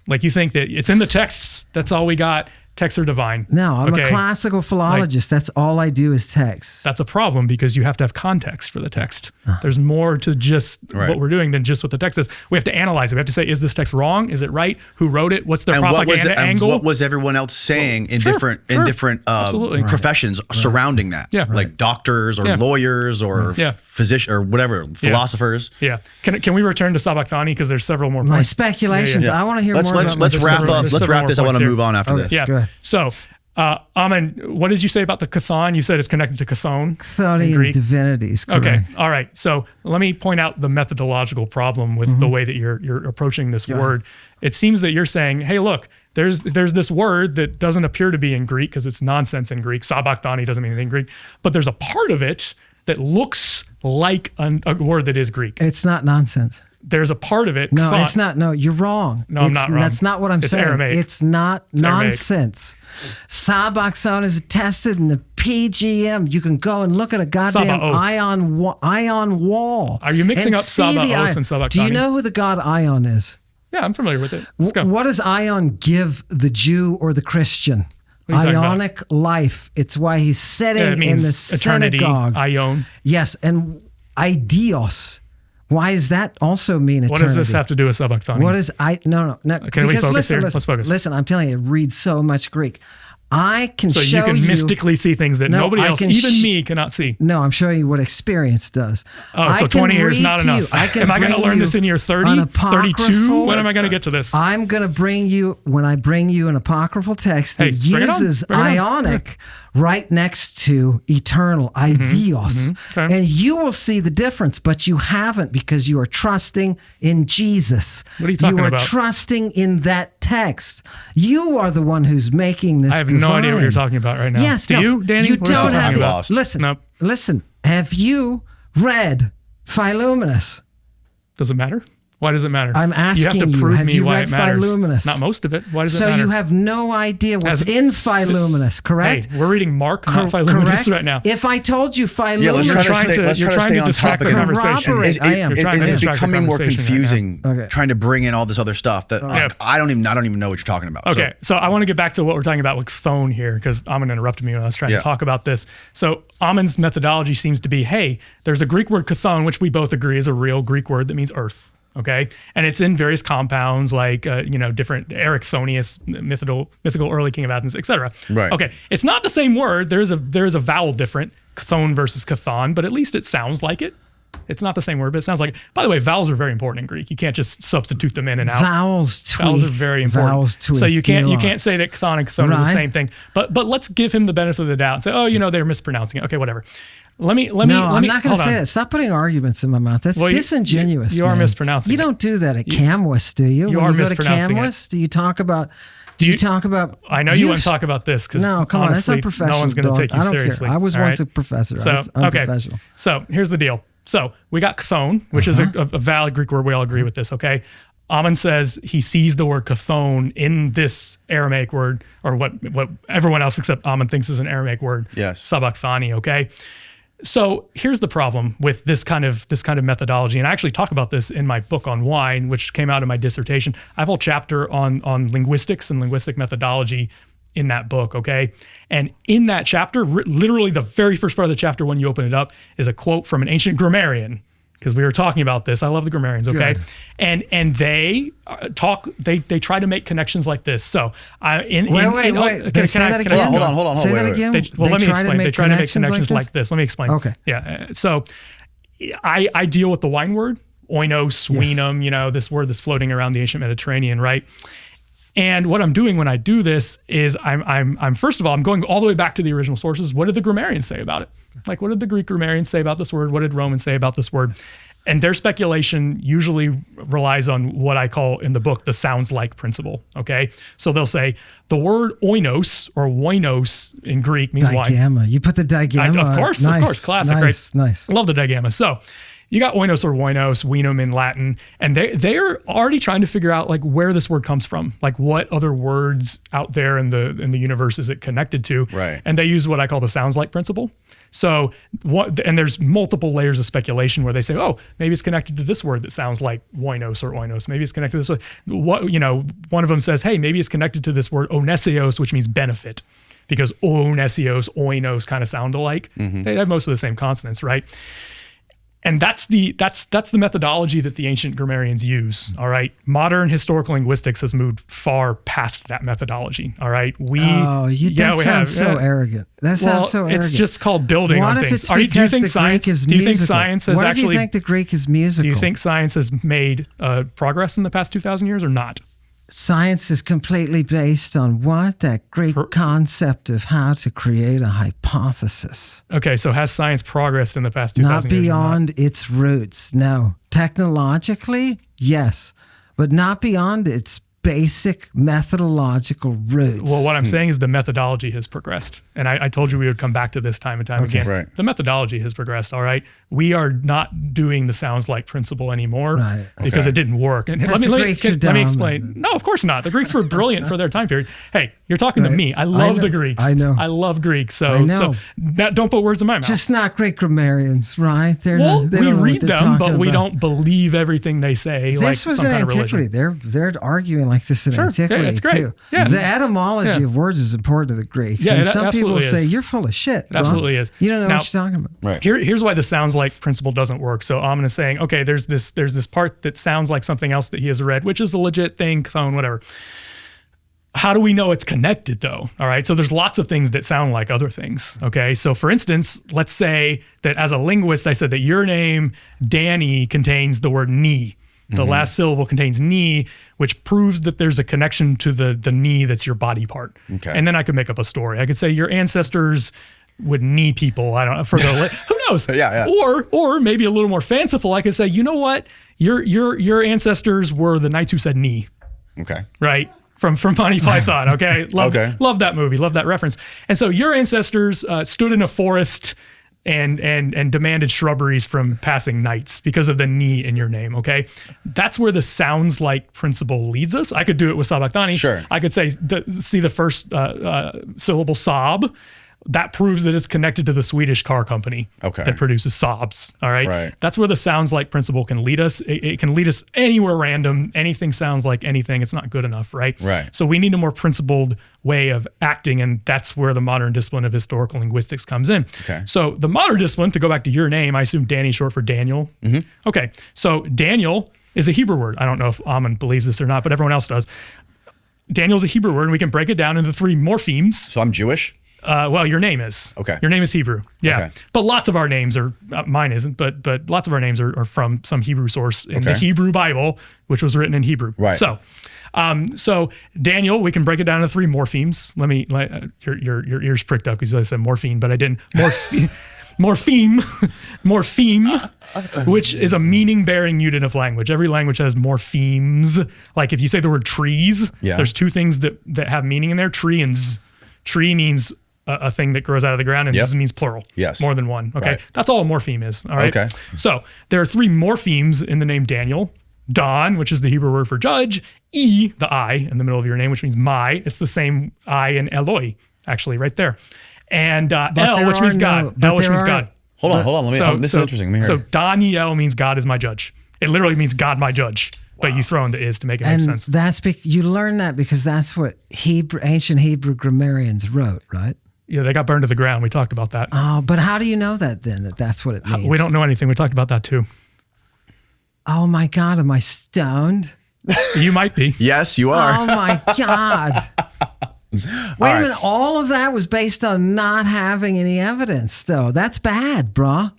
Like you think that it's in the texts. That's all we got. Texts are divine. No, I'm a classical philologist. That's all I do is text. That's a problem because you have to have context for the text. There's more to just what we're doing than just what the text is. We have to analyze it. We have to say, is this text wrong? Is it right? Who wrote it? What's their propaganda angle? What was everyone else saying in different professions surrounding that? Yeah. Like doctors or lawyers or physicians or whatever, philosophers. Yeah. Can we return to Sabachthani because there's several more points? My speculations. I want to hear more about Let's wrap up. Let's wrap this. I want to move on after this. Yeah. Good. So, Ammon, what did you say about the Chthon? You said it's connected to Chthon. Chthonian divinities. Correct. Okay. All right. So let me point out the methodological problem with the way that you're approaching this word. It seems that you're saying, hey, look, there's this word that doesn't appear to be in Greek because it's nonsense in Greek. Sabachthani doesn't mean anything in Greek, but there's a part of it that looks like a word that is Greek. It's not nonsense. There's a part of it. No, Chthon. it's not. No, you're wrong. No, I'm not wrong. That's not what I'm saying. Aramaic. It's not nonsense. Aramaic. Sabachthon is attested in the PGM. You can go and look at a goddamn ion wall. Are you mixing up Sabaoth and Sabachthani? Do you know who the god Ion is? Yeah, I'm familiar with it. Let's go. What does Ion give the Jew or the Christian? Ionic life. It's why he's sitting in the synagogues. Ion. Yes, and Idios. Why does that also mean eternity? What does this have to do with Sabachthani? What is No. Can we focus here? Let's focus. Listen, I'm telling you, read so much Greek. I can So show you can mystically see things that No, nobody I else, can even me, cannot see. No, I'm showing you what experience does. Oh, so 20 years not enough. Am I going to learn this in year 30, 32? When am I going to get to this? I'm going to bring you, when I bring you an apocryphal text that Hey, uses bring it on. Ionic right next to eternal, idios, Okay. and you will see the difference, but you haven't because you are trusting in Jesus. What are you talking You are about? trusting in that text. You are the one who's making this I have no idea what you're talking about right now. Yes, Do no, you, Danny? You What are don't talking have. about? Lost. Listen, Nope. listen. Have you read Philomenus? Does it matter? Why does it matter? I'm asking you. Have to you, prove have me you why read it matters. Philomenus? Not most of it. Why does it So matter? you have no idea what's As- in Philomenus, correct? Hey, we're reading Mark, not Philomenus Correct? right now. If I told you Yeah, let's Philomenus, try to trying stay, to- let's you're try to trying stay to on distract topic. the conversation. Corroborate. I am. You're trying to It's distract the becoming more conversation right now. confusing Okay. trying to bring in all this other stuff that Yeah. I don't even know what you're talking about. Okay, so I want to get back to what we're talking about with Chthon here, because Ammon interrupted me when I was trying Yeah. to talk about this. So Ammon's methodology seems to be, hey, there's a Greek word Chthon, which we both agree is a real Greek word that means earth. Okay, and it's in various compounds like different Erichthonius, mythical early king of Athens, etc. Right. Okay, it's not the same word. There is a vowel different, Chthon versus Chthon, but at least it sounds like it. It's not the same word, but it sounds like it. By the way, vowels are very important in Greek. You can't just substitute them in and out. vowels Vowels are very important. Vowels tweak so you can't nuance. say that Chthon and Chthon are the Right. same thing. But let's give him the benefit of the doubt and say, oh, they're mispronouncing it. Okay, whatever. Let me. No, I'm not going to hold say on. that. Stop putting arguments in my mouth. That's Well, disingenuous. you are man. mispronouncing You it. don't do that at Camwis, do you? You when are you go to mispronouncing it. Camwis, do you talk about? Do you talk about? I know you want to talk about this because No, come on, that's honestly, not professional. no one's going to dog. take you I don't seriously. care. I was all once right? a professor. So That's okay. unprofessional. So here's the deal. So we got chthon, which is a valid Greek word. We all agree with this. Okay. Ammon says he sees the word chthon in this Aramaic word, or what everyone else except Ammon thinks is an Aramaic word. Yes. Sabachthani. Okay. So here's the problem with this kind of methodology, and I actually talk about this in my book on wine, which came out in my dissertation. I have a whole chapter on linguistics and linguistic methodology in that book, okay? And in that chapter, literally the very first part of the chapter when you open it up is a quote from an ancient grammarian, because we were talking about this. I love the grammarians, okay? Good. And they they try to make connections like this. So Wait. Say that again. Hold on. Say that Wait. again. Let me explain. They try to make connections like like this. Let me explain. Okay. Yeah. So I deal with the wine word, oinos, winum, this word that's floating around the ancient Mediterranean, right? And what I'm doing when I do this is I'm first of all, I'm going all the way back to the original sources. What did the grammarians say about it? Like, what did the Greek grammarians say about this word? What did Romans say about this word? And their speculation usually relies on what I call in the book the sounds like principle. Okay. So they'll say the word oinos or oinos in Greek means wine. Digamma. You put the digamma. Of course, classic, nice, right? Nice. Love the digamma. So you got oinos or oinos, winum in Latin, and they're already trying to figure out like where this word comes from, like what other words out there in the universe is it connected to, Right. And they use what I call the sounds like principle. So and there's multiple layers of speculation where they say, oh, maybe it's connected to this word that sounds like oinos or oinos. Maybe it's connected to this word. One of them says, hey, maybe it's connected to this word onesios, which means benefit, because onesios, oinos kind of sound alike. They have most of the same consonants, right? And that's the methodology that the ancient grammarians use. All right, modern historical linguistics has moved far past that methodology. All right, that sounds so arrogant. That sounds so arrogant. It's just called building What on if things. it's Do you because think the science? Greek is Do you think musical? science has What actually? do you think the Greek is musical? Do you think science has made progress in the past 2,000 years or not? Science is completely based on what? That great concept of how to create a hypothesis. Okay, so has science progressed in the past 2,000 Not years? beyond its roots. No. Technologically, yes, but not beyond its basic methodological roots. Well, what I'm saying is the methodology has progressed. And I told you we would come back to this time and time again. Right. The methodology has progressed, all right? We are not doing the sounds like principle anymore Right. because it didn't work. And Because the Greeks are let me dumb. explain. No, of course not. The Greeks were brilliant for their time period. Hey, you're talking to me. I love the Greeks. I know. I love Greeks. So, I know. don't put words in my mouth. Just not great grammarians, right? They we don't know what read they're them, but talking we about. don't believe everything they say. This like was some in kind of antiquity. religion. They're arguing like this in Sure. antiquity Yeah, it's great. too. Yeah. The etymology of words is important to the Greeks. Yeah, and it some people absolutely say is. you're full of shit. It absolutely is. You don't know Now- what you're talking about. Right. Here's why the sounds like principle doesn't work. So Ammon is saying, okay, there's this part that sounds like something else that he has read, which is a legit thing, chthon, whatever. How do we know it's connected though? All right. So there's lots of things that sound like other things. Okay. So for instance, let's say that as a linguist, I said that your name, Danny, contains the word knee. The last syllable contains knee, which proves that there's a connection to the knee that's your body part. Okay. And then I could make up a story. I could say your ancestors would knee people. I don't know, for the who knows? Yeah. Or maybe a little more fanciful, I could say, you know what? Your ancestors were the knights who said knee. Okay. Right? From Monty Python, okay? Love that movie, love that reference. And so your ancestors stood in a forest and demanded shrubberies from passing knights because of the knee in your name, okay? That's where the sounds like principle leads us. I could do it with sabachthani. Sure. I could say, see the first syllable sob. That proves that it's connected to the Swedish car company that produces Saabs. All right? Right. That's where the sounds like principle can lead us. It can lead us anywhere random. Anything sounds like anything. It's not good enough, right? Right. So we need a more principled way of acting, and that's where the modern discipline of historical linguistics comes in. Okay. So the modern discipline, to go back to your name, I assume Danny is short for Daniel. Okay. So Daniel is a Hebrew word. I don't know if Ammon believes this or not, but everyone else does. Daniel is a Hebrew word, and we can break it down into 3 morphemes. So I'm Jewish? Well, your name is. Okay. Your name is Hebrew. Yeah. Okay. But lots of our names are, mine isn't, but lots of our names are from some Hebrew source in the Hebrew Bible, which was written in Hebrew. Right. So Daniel, we can break it down into 3 morphemes. Your ears pricked up because I said morphine, but I didn't. Morpheme, which is a meaning-bearing unit of language. Every language has morphemes. Like if you say the word trees, there's 2 things that have meaning in there, tree and z. Tree means a thing that grows out of the ground, and this means plural. Yes. More than one. Okay. Right. That's all a morpheme is. All right. Okay. So there are 3 morphemes in the name Daniel. Don, which is the Hebrew word for judge. E, the I in the middle of your name, which means my. It's the same I in Eloi, actually, right there. And El, which means God. El, which means God. Hold on. This is interesting. Let me hear So it. Daniel means God is my judge. It literally means God my judge. But you throw in the is to make it make sense. That's you learn that because that's what ancient Hebrew grammarians wrote, right? Yeah, they got burned to the ground. We talked about that. Oh, but how do you know that then? That's what it means. We don't know anything. We talked about that too. Oh my God, am I stoned? You might be. Yes, you are. Oh my God. Wait a minute. All of that was based on not having any evidence, though. That's bad, bruh.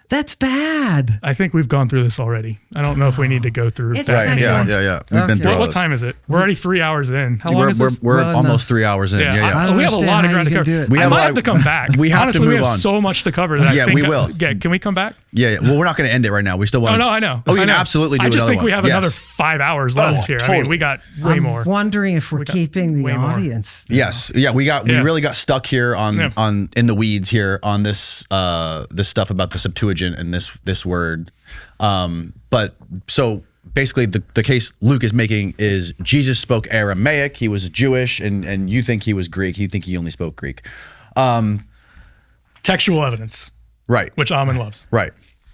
That's bad. I think we've gone through this already. I don't know if we need to go through It's that. right. Yeah. We've been through all What this. time is it? We're already 3 hours in. How long is this? We're Well, almost 3 hours in. Yeah. We have a lot of ground to cover. We I have might a lot- have to come back. we have to Honestly, we move have on. so much to cover that I Yeah, think we will. Can we come back? Yeah. Well, we're not going to end it right now. We still want Oh, no, I know. Oh, you I can know. absolutely do I just another think we one. have Yes. another 5 hours left here. I mean, totally. we got way more. Wondering if we're keeping the way more. audience. Yes. Yeah. We really got stuck here on in the weeds here on this stuff about the Septuagint and this word. But so basically the case Luke is making is Jesus spoke Aramaic. He was Jewish, and you think he was Greek. You think he only spoke Greek. Textual evidence, Right. which Ammon loves. Right.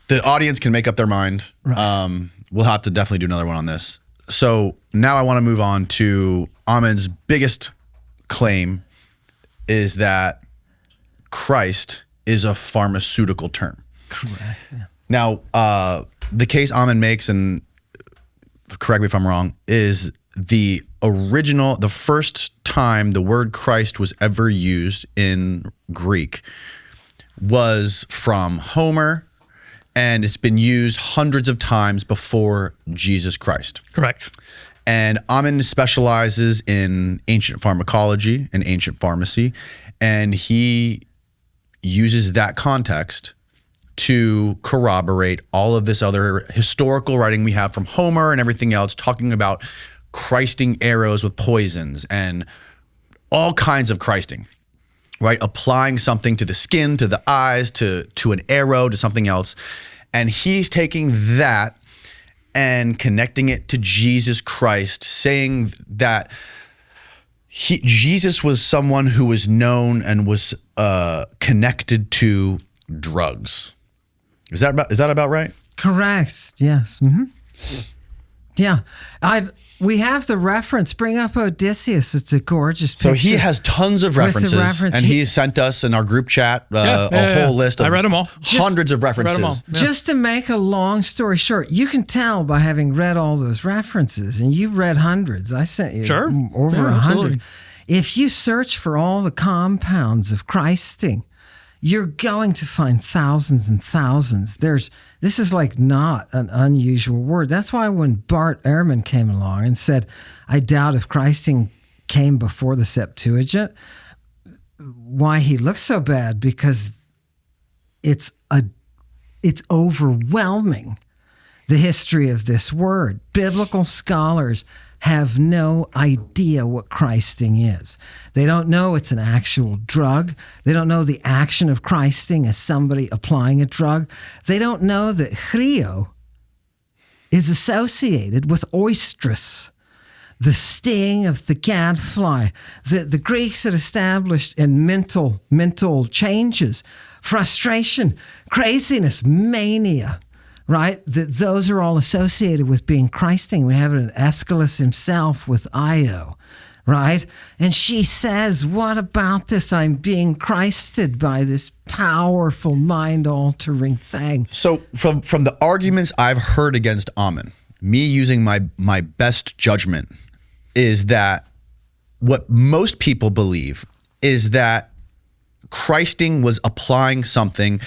The audience can make up their mind. Right. We'll have to definitely do another one on this. So now I want to move on to Ammon's biggest claim is that Christ is a pharmaceutical term. Correct. Yeah. Now, the case Ammon makes, and correct me if I'm wrong, is the first time the word Christ was ever used in Greek was from Homer, and it's been used hundreds of times before Jesus Christ. Correct. And Ammon specializes in ancient pharmacology and ancient pharmacy, and he uses that context to corroborate all of this other historical writing we have from Homer and everything else, talking about Christing arrows with poisons and all kinds of Christing, right? Applying something to the skin, to the eyes, to an arrow, to something else. And he's taking that and connecting it to Jesus Christ, saying that Jesus was someone who was known and was connected to drugs. Is that about right? Correct. Yes. Mm-hmm. Yeah. We have the reference. Bring up Odysseus. It's a gorgeous picture. So he has tons of references, and he sent us in our group chat a whole list of I read them all. hundreds of references. I read them all. Yeah. Just to make a long story short, you can tell by having read all those references, and you read hundreds. I sent you over 100. If you search for all the compounds of Christing, you're going to find thousands and thousands. This is like not an unusual word. That's why when Bart Ehrman came along and said, I doubt if Christing came before the Septuagint, why he looks so bad, because it's overwhelming, the history of this word. Biblical scholars have no idea what Christing is. They don't know it's an actual drug. They don't know the action of Christing as somebody applying a drug. They don't know that chrio is associated with oestrus, the sting of the gadfly. The Greeks had established in mental changes, frustration, craziness, mania, right? Those are all associated with being Christing. We have it in Aeschylus himself with Io, right? And she says, what about this? I'm being Christed by this powerful mind-altering thing. So from the arguments I've heard against Ammon, me using my best judgment is that what most people believe is that Christing was applying something.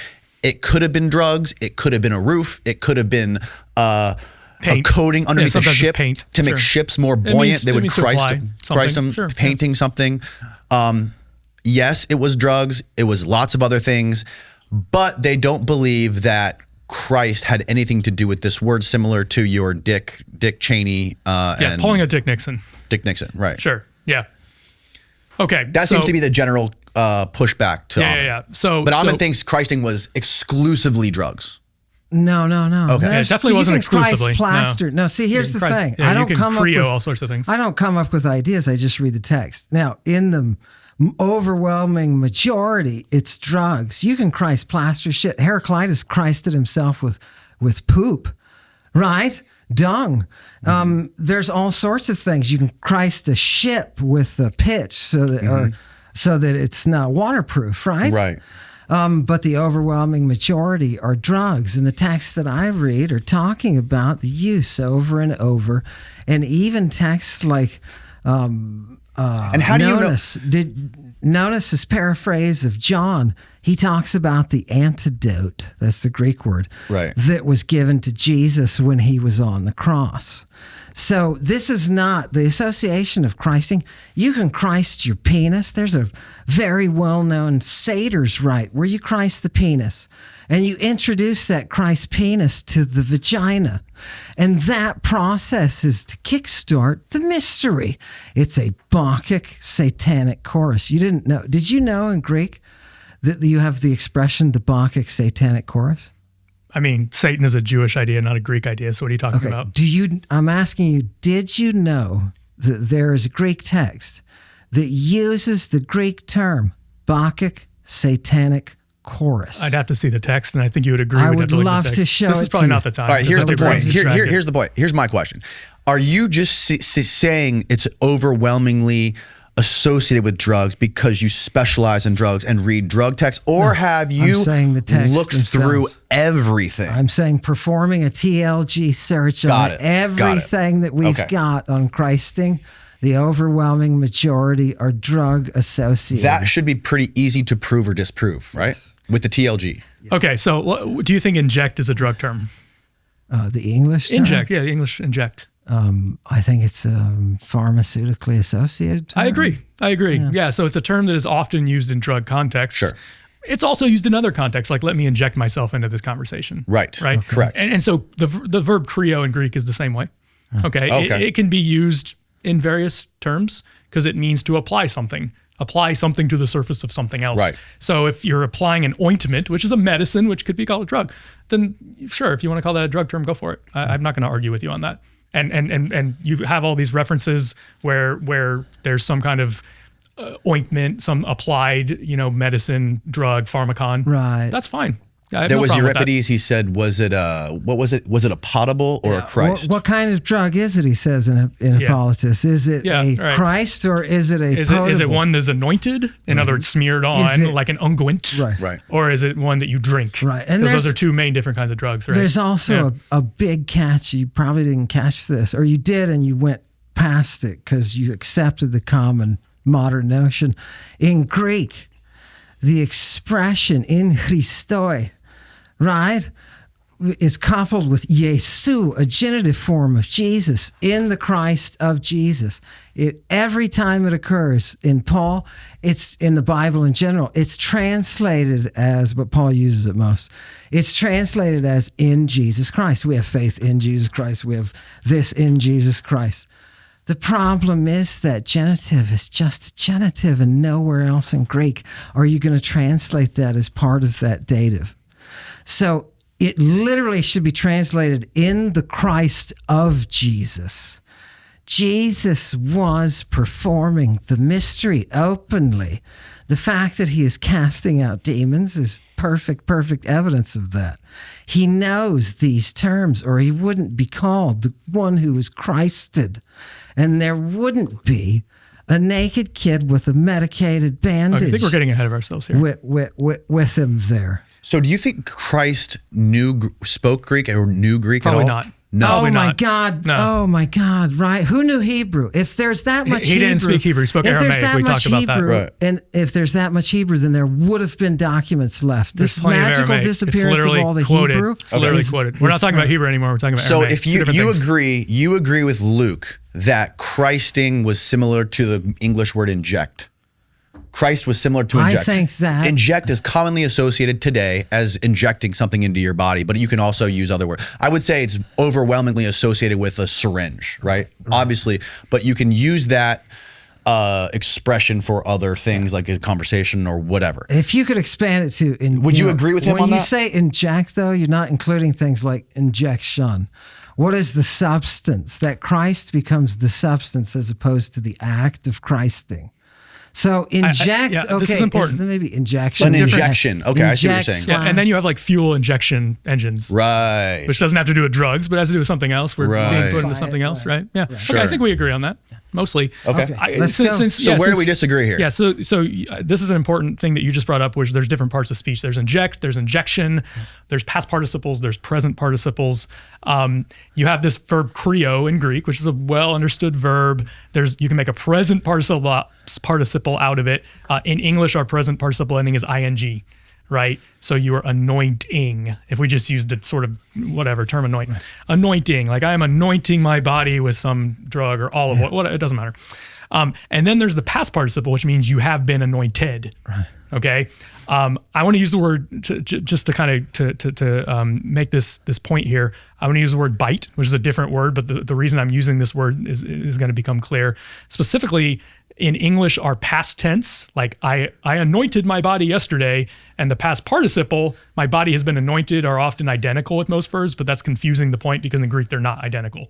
It could have been drugs. It could have been a roof. It could have been a coating underneath a ship to make ships more buoyant. They would Christ them, painting something. Yes, it was drugs. It was lots of other things, but they don't believe that Christ had anything to do with this word, similar to your Dick Cheney. And pulling a Dick Nixon. Dick Nixon, right? Sure. Yeah. Okay. That seems to be the general pushback to Ammon. Yeah. But Ammon thinks Christing was exclusively drugs. No. Okay. Yeah, it definitely wasn't exclusively. Christ plastered. No, see, here's the thing. Yeah, I don't come up with all sorts of things. I don't come up with ideas. I just read the text. Now, in the overwhelming majority, it's drugs. You can Christ plaster shit. Heraclitus Christed himself with poop, right? Dung. There's all sorts of things. You can Christ a ship with a pitch so that it's not waterproof, right? Right. But the overwhelming majority are drugs. And the texts that I read are talking about the use over and over. And even texts like and how do you know? Notice his paraphrase of John. He talks about the antidote, that's the Greek word, right, that was given to Jesus when he was on the cross. So this is not the association of Christing. You can Christ your penis. There's a very well-known satyr's rite where you Christ the penis and you introduce that Christ penis to the vagina. And that process is to kickstart the mystery. It's a Bacchic satanic chorus. You didn't know. Did you know in Greek that you have the expression the Bacchic satanic chorus? I mean, Satan is a Jewish idea, not a Greek idea. So what are you talking about? I'm asking you, did you know that there is a Greek text that uses the Greek term Bacchic satanic chorus? I'd have to see the text, and I think you would agree. I would love to show it. This is probably not the time. All right, here's the point. Here's the point. Here's my question. Are you just saying it's overwhelmingly associated with drugs because you specialize in drugs and read drug texts, or have you looked through everything? I'm saying performing a TLG search on everything that we've got on Christing. The overwhelming majority are drug associated. That should be pretty easy to prove or disprove, right? Yes. With the TLG. Yes. Okay, so do you think inject is a drug term? The English term? Inject, yeah, the English inject. I think it's pharmaceutically associated term. I agree. Yeah, so it's a term that is often used in drug contexts. Sure. It's also used in other contexts, like let me inject myself into this conversation. Right. Okay. Correct. And so the verb creo in Greek is the same way. Okay. It can be used in various terms because it means to apply something to the surface of something else. Right. So if you're applying an ointment, which is a medicine, which could be called a drug, then sure, if you want to call that a drug term, go for it. I'm not going to argue with you on that. And you have all these references where there's some kind of ointment, some applied, medicine, drug, pharmacon. Right. That's fine. I have There no was problem with that. Euripides. He said, was it what was it? Was it a potable or a Christ? What kind of drug is it? He says in Hippolytus. Is it a Christ or is it a potable? Is it one that's anointed? In other words, smeared on like an unguent? Right. Or is it one that you drink? Right. And those are two main different kinds of drugs, right? There's also a big catch. You probably didn't catch this, or you did and you went past it because you accepted the common modern notion. In Greek, the expression in Christoi, right, is coupled with Jesu, a genitive form of Jesus, in the Christ of Jesus. Every time it occurs in Paul, it's in the Bible in general, it's translated as, but Paul uses it most, it's translated as in Jesus Christ. We have faith in Jesus Christ. We have this in Jesus Christ. The problem is that genitive is just a genitive and nowhere else in Greek are you going to translate that as part of that dative. So it literally should be translated in the Christ of Jesus. Jesus was performing the mystery openly. The fact that he is casting out demons is perfect evidence of that. He knows these terms or he wouldn't be called the one who is Christed. And there wouldn't be a naked kid with a medicated bandage. I think we're getting ahead of ourselves here. With him there. So do you think Christ spoke Greek or knew Greek Probably at all? not. No. Probably Oh my not. God. No. Oh my God. Right. Who knew Hebrew? If there's that much He Hebrew. didn't speak Hebrew. He spoke if there's Aramaic. that We much talked about that. Hebrew, Right. and if there's that much Hebrew, then there would have been documents left. There's This plenty of magical Aramaic. disappearance of all the quoted. Hebrew. It's literally quoted. We're not talking about Hebrew anymore. We're talking about So Aramaic. if Two different you things. agree with Luke that Christing was similar to the English word inject. Christ was similar to inject. I think that inject is commonly associated today as injecting something into your body, but you can also use other words. I would say it's overwhelmingly associated with a syringe, right? Obviously, but you can use that expression for other things like a conversation or whatever. if you could expand it to, Would you agree with him on When that? you say inject, though, you're not including things like injection. What is the substance? That Christ becomes the substance as opposed to the act of Christing. So inject, yeah, okay, this is important. maybe injection. An injection. Okay, I see what you're saying. Inject, Yeah, and then you have like fuel injection engines. Right. Which doesn't have to do with drugs, but has to do with something else. We're Right. being put into something else, right? Yeah. Sure. Okay, I think we agree on that, mostly. Okay. Let's go. So where do we disagree here? Yeah, so this is an important thing that you just brought up, which there's different parts of speech. There's inject, there's injection, there's past participles, there's present participles. You have this verb krio in Greek, which is a well-understood verb. You can make a present participle out of it. In English, our present participle ending is ing, right? So you are anointing. If we just use the sort of whatever term anoint, anointing, like I am anointing my body with some drug or olive oil, what it doesn't matter. And then there's the past participle, which means you have been anointed. Right. Okay. I want to use the word just to kind of make this point here. I want to use the word bite, which is a different word, but the reason I'm using this word is going to become clear. Specifically in English, our past tense, like I anointed my body yesterday, and the past participle, my body has been anointed, are often identical with most verbs, but that's confusing the point because in Greek they're not identical,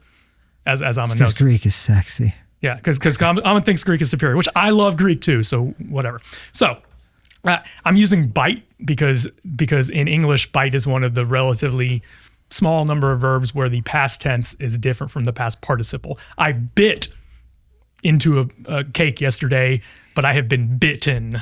as Ammon knows. Because Greek is sexy. Yeah, because Ammon thinks Greek is superior, which I love Greek too, so whatever. So I'm using bite because in English, bite is one of the relatively small number of verbs where the past tense is different from the past participle. I bit into a cake yesterday, but I have been bitten.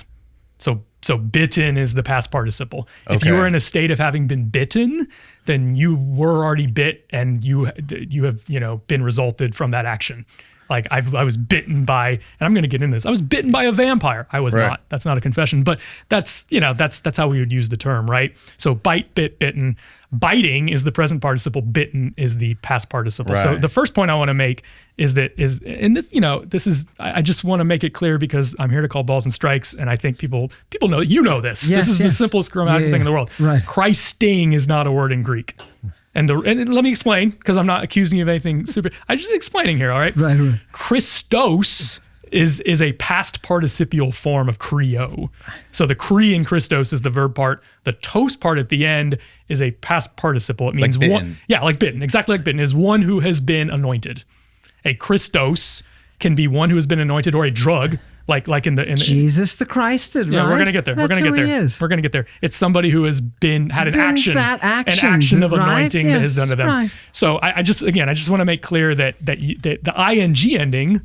So bitten is the past participle. Okay. If you were in a state of having been bitten, then you were already bit and you have been resulted from that action. Like I was bitten by, and I'm going to get into this. I was bitten by a vampire. I was not. That's not a confession, but that's how we would use the term, right? So bite, bit, bitten. Biting is the present participle. Bitten is the past participle. So Right. the first point I want to make is I just want to make it clear because I'm here to call balls and strikes, and I think people know this. Yes, This is the simplest grammatical thing in the world. Right. Christing is not a word in Greek. And let me explain, because I'm not accusing you of anything super. I'm just explaining here, all right? Right. Christos is a past participial form of krio. So the kri in Christos is the verb part. The tos part at the end is a past participle. It means Like one. bitten. Yeah, like bitten. Exactly like bitten is one who has been anointed. A Christos can be one who has been anointed, or a drug. Like in the Jesus the Christed, yeah, right? we're gonna get there. That's we're gonna who get there. He is. We're gonna get there. It's somebody who has had an action of anointing that has done to them. Right. So I just want to make clear that the ing ending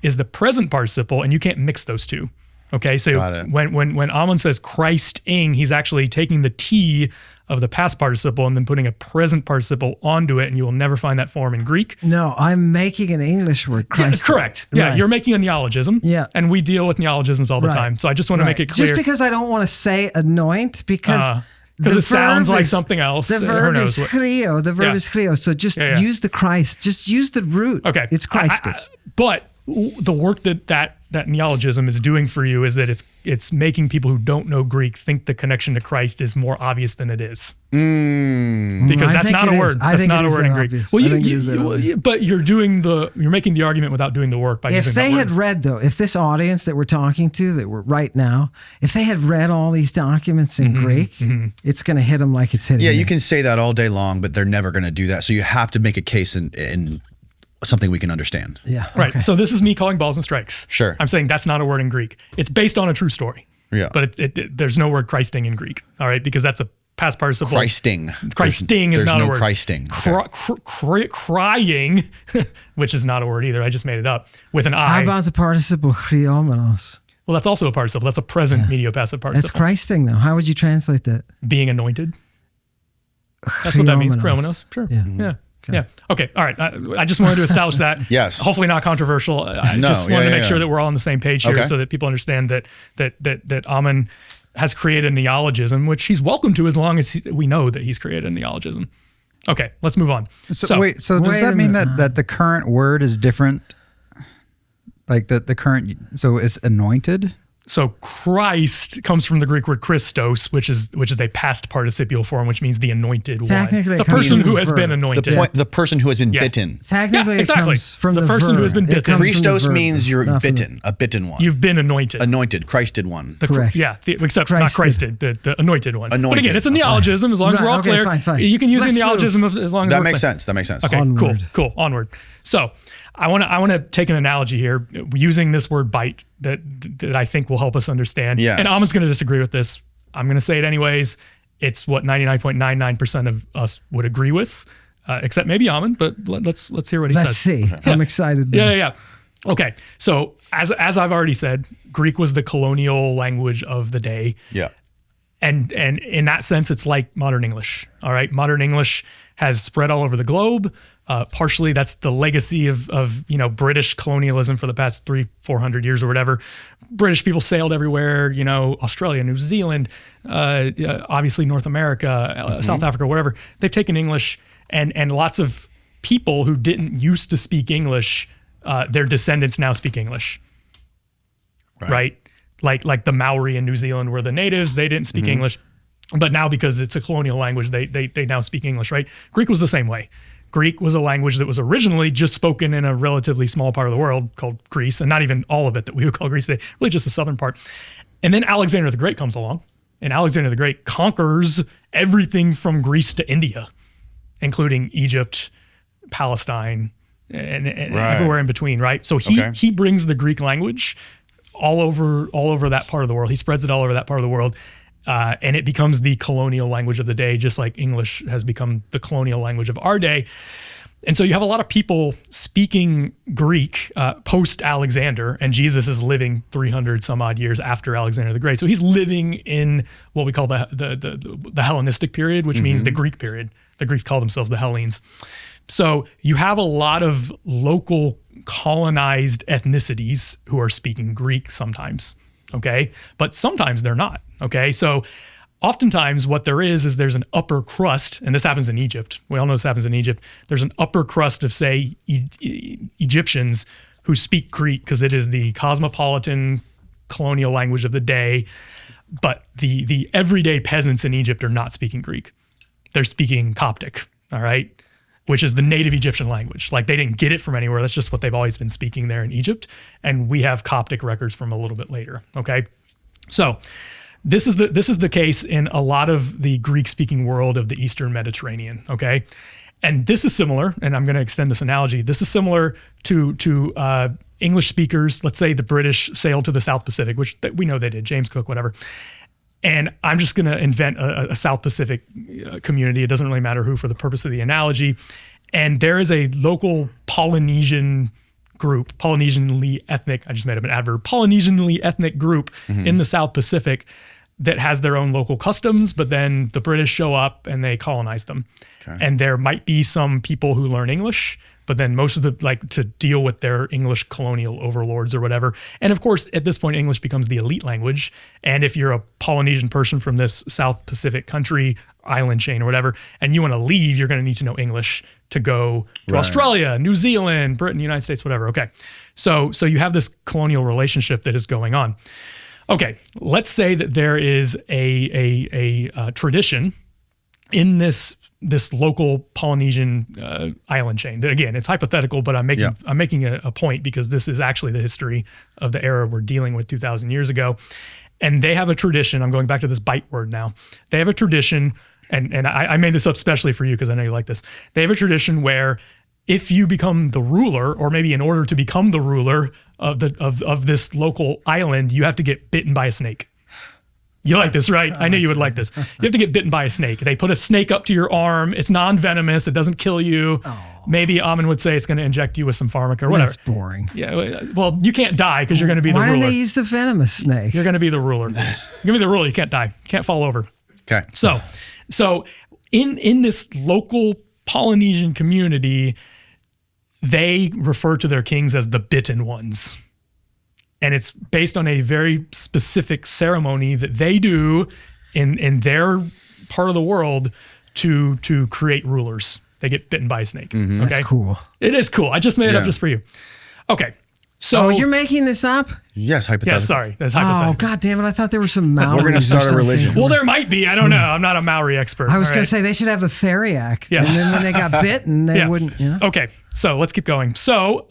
is the present participle, and you can't mix those two. Okay, so when Ammon says Christing, he's actually taking the T of the past participle and then putting a present participle onto it, and you will never find that form in Greek. No, I'm making an English word. Christ. Yeah, correct. Yeah, you're making a neologism. Yeah. And we deal with neologisms all the time. So I just want to make it clear. Just because I don't want to say anoint, because it sounds like something else. The verb is chrio. The verb is chrio. So just use the Christ. Just use the root. Okay. It's Christ. But the work that neologism is doing for you is that it's making people who don't know Greek think the connection to Christ is more obvious than it is. Because that's not a word. That's not a word in Greek. Well, but you're making the argument without doing the work by using that word. If they had read, though, if this audience that we're talking to, that we're right now, if they had read all these documents in Greek, it's going to hit them like it's hitting. Yeah, you can say that all day long, but they're never going to do that. So you have to make a case in something we can understand. Yeah. Right. Okay. So this is me calling balls and strikes. Sure. I'm saying that's not a word in Greek. It's based on a true story. Yeah. But there's no word Christing in Greek. All right. Because that's a past participle. Christing. Christing is not a word. Christing. Crying, which is not a word either. I just made it up with an I. How about the participle chriomenos? Well, that's also a participle. That's a present mediopassive participle. That's Christing, though. How would you translate that? Being anointed. That's what that means. Chriomenos. Sure. Yeah. Yeah. Yeah. Okay. All right. I just wanted to establish that. Yes. Hopefully not controversial. I just wanted to make sure that we're all on the same page here, so that people understand that Ammon has created a neologism, which he's welcome to as long as we know that he's created a neologism. Okay. Let's move on. So does that mean that the current word is different? Like the current, so it's anointed? So Christ comes from the Greek word Christos, which is a past participial form, which means the anointed one. The person who has been anointed. The person who has been bitten. Technically, exactly. It comes from the person who has been bitten. Christos means you're bitten, a bitten one. You've been anointed. Anointed, Christed one. Correct. Except not Christed, the anointed one. Anointed. But again, it's a neologism as long as we're all clear. Fine. You can use a neologism as long as that makes sense. That makes sense. Okay, Onward. cool. Onward. So I want to take an analogy here using this word bite that I think will help us understand. Yes. And Ammon's going to disagree with this. I'm going to say it anyways. It's what 99.99% of us would agree with, except maybe Ammon. But let's hear what he says. Let's see. Yeah. I'm excited. Yeah. Okay. So as I've already said, Greek was the colonial language of the day. Yeah. And in that sense, it's like modern English. All right. Modern English has spread all over the globe. Partially, that's the legacy of British colonialism for the past 300-400 years or whatever. British people sailed everywhere, Australia, New Zealand, obviously North America, South Africa, whatever. They've taken English, and lots of people who didn't used to speak English, their descendants now speak English, right? Like the Maori in New Zealand were the natives. They didn't speak English, but now because it's a colonial language, they now speak English, right? Greek was the same way. Greek was a language that was originally just spoken in a relatively small part of the world called Greece, and not even all of it that we would call Greece today, really just the southern part. And then Alexander the Great comes along, and Alexander the Great conquers everything from Greece to India, including Egypt, Palestine, and everywhere in between, right? So he brings the Greek language all over that part of the world. He spreads it all over that part of the world. And it becomes the colonial language of the day, just like English has become the colonial language of our day. And so you have a lot of people speaking Greek post-Alexander, and Jesus is living 300 some odd years after Alexander the Great. So he's living in what we call the Hellenistic period, which means the Greek period. The Greeks call themselves the Hellenes. So you have a lot of local colonized ethnicities who are speaking Greek sometimes. Okay. But sometimes they're not. Okay. So oftentimes what there is there's an upper crust, and this happens in Egypt. We all know this happens in Egypt. There's an upper crust of, say, Egyptians who speak Greek because it is the cosmopolitan colonial language of the day. But the everyday peasants in Egypt are not speaking Greek. They're speaking Coptic. All right. Which is the native Egyptian language. Like, they didn't get it from anywhere. That's just what they've always been speaking there in Egypt. And we have Coptic records from a little bit later. Okay. So this is the case in a lot of the Greek speaking world of the Eastern Mediterranean. Okay. And this is similar, and I'm going to extend this analogy. This is similar to English speakers. Let's say the British sailed to the South Pacific, which we know they did, James Cook, whatever. And I'm just going to invent a South Pacific community. It doesn't really matter who for the purpose of the analogy. And there is a local Polynesian group, Polynesianly ethnic, I just made up an adverb, Polynesianly ethnic group in the South Pacific that has their own local customs, but then the British show up and they colonize them. Okay. And there might be some people who learn English, but then most of to deal with their English colonial overlords or whatever. And of course, at this point, English becomes the elite language. And if you're a Polynesian person from this South Pacific country, island chain or whatever, and you want to leave, you're going to need to know English to go to Australia, New Zealand, Britain, United States, whatever. Okay. So you have this colonial relationship that is going on. Okay, let's say that there is a tradition in this local Polynesian island chain. Again, it's hypothetical, but I'm making a point because this is actually the history of the era we're dealing with 2,000 years ago. And they have a tradition. I'm going back to this bite word now. They have a tradition, and I made this up specially for you because I know you like this. They have a tradition where if you become the ruler, or maybe in order to become the ruler of this local island, you have to get bitten by a snake. You like this, right? I knew you would like this. You have to get bitten by a snake. They put a snake up to your arm. It's non-venomous. It doesn't kill you. Oh. Maybe Ammon would say it's going to inject you with some pharmaca or whatever. That's boring. Yeah. Well, you can't die because you're going to be the ruler. Why didn't they use the venomous snakes? You're going to be the ruler. You're going to be the ruler. You can't die. You can't fall over. Okay. So in this local Polynesian community, they refer to their kings as the bitten ones. And it's based on a very specific ceremony that they do in their part of the world to create rulers. They get bitten by a snake. Mm-hmm. Okay? That's cool. It is cool. I just made it up just for you. Okay. So you're making this up? Yes, hypothetical. Yeah, sorry. That's hypothetical. Oh, God damn it. I thought there were some Maoris. We're going to start a religion. Well, there might be. I don't know. I'm not a Maori expert. I was going to say they should have a theriac. Yeah. And then when they got bitten, they wouldn't. You know? Okay. So let's keep going. So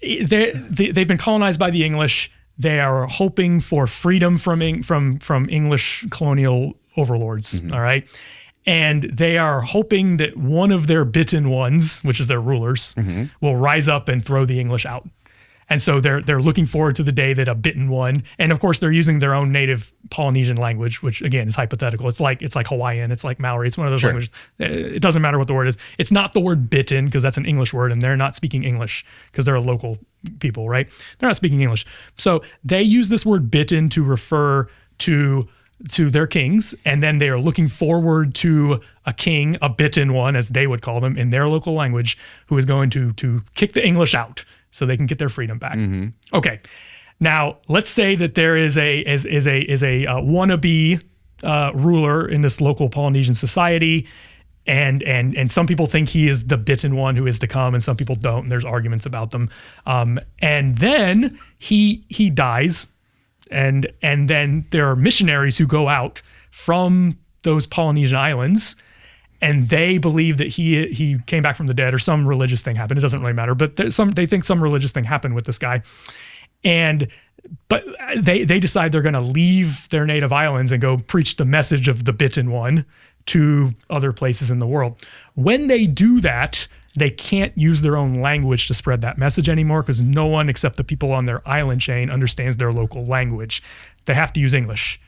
they've been colonized by the English. They are hoping for freedom from English colonial overlords. Mm-hmm. All right. And they are hoping that one of their bitten ones, which is their rulers, will rise up and throw the English out. And so they're looking forward to the day that a bitten one, and of course they're using their own native Polynesian language, which again is hypothetical. It's like Hawaiian, it's like Maori, it's one of those languages. It doesn't matter what the word is. It's not the word bitten because that's an English word, and they're not speaking English because they're a local people, right? They're not speaking English. So they use this word bitten to refer to their kings, and then they are looking forward to a king, a bitten one, as they would call them in their local language, who is going to kick the English out so they can get their freedom back. Mm-hmm. Okay, now let's say that there is a wannabe ruler in this local Polynesian society, and some people think he is the bitten one who is to come, and some people don't. And there's arguments about them. And then he dies. And then there are missionaries who go out from those Polynesian islands, and they believe that he came back from the dead, or some religious thing happened. It doesn't really matter, but they think some religious thing happened with this guy, but they decide they're going to leave their native islands and go preach the message of the bitten one to other places in the world. When they do that, they can't use their own language to spread that message anymore because no one except the people on their island chain understands their local language. They have to use English,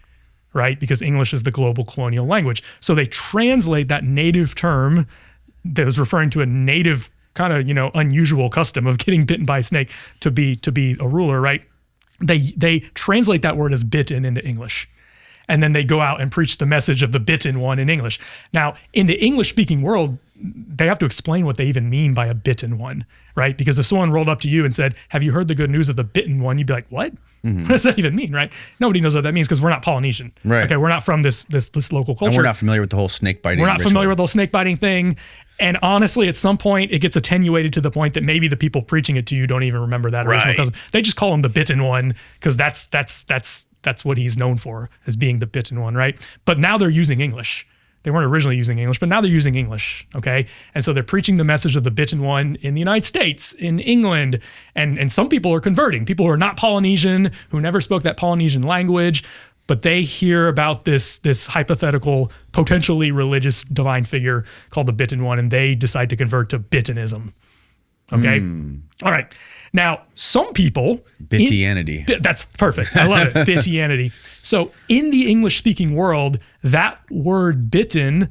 right? Because English is the global colonial language. So they translate that native term that was referring to a native kind of, unusual custom of getting bitten by a snake to be a ruler, right? They translate that word as bitten into English. And then they go out and preach the message of the bitten one in English. Now, in the English-speaking world, they have to explain what they even mean by a bitten one, right? Because if someone rolled up to you and said, "Have you heard the good news of the bitten one?" You'd be like, "What? Mm-hmm. What does that even mean?" Right? Nobody knows what that means because we're not Polynesian. Right. Okay, we're not from this local culture. And we're not familiar with the whole snake biting. We're not familiar with the whole snake biting thing. And honestly, at some point, it gets attenuated to the point that maybe the people preaching it to you don't even remember that original custom. They just call him the bitten one because that's what he's known for, as being the bitten one, right? But now they're using English. They weren't originally using English, but now they're using English, okay? And so they're preaching the message of the bitten one in the United States, in England, and some people are converting. People who are not Polynesian, who never spoke that Polynesian language, but they hear about this hypothetical, potentially religious divine figure called the bitten one, and they decide to convert to Bittinism. Okay? All right. Now, some people... Bittianity. That's perfect. I love it. Bittianity. So in the English-speaking world, that word bitten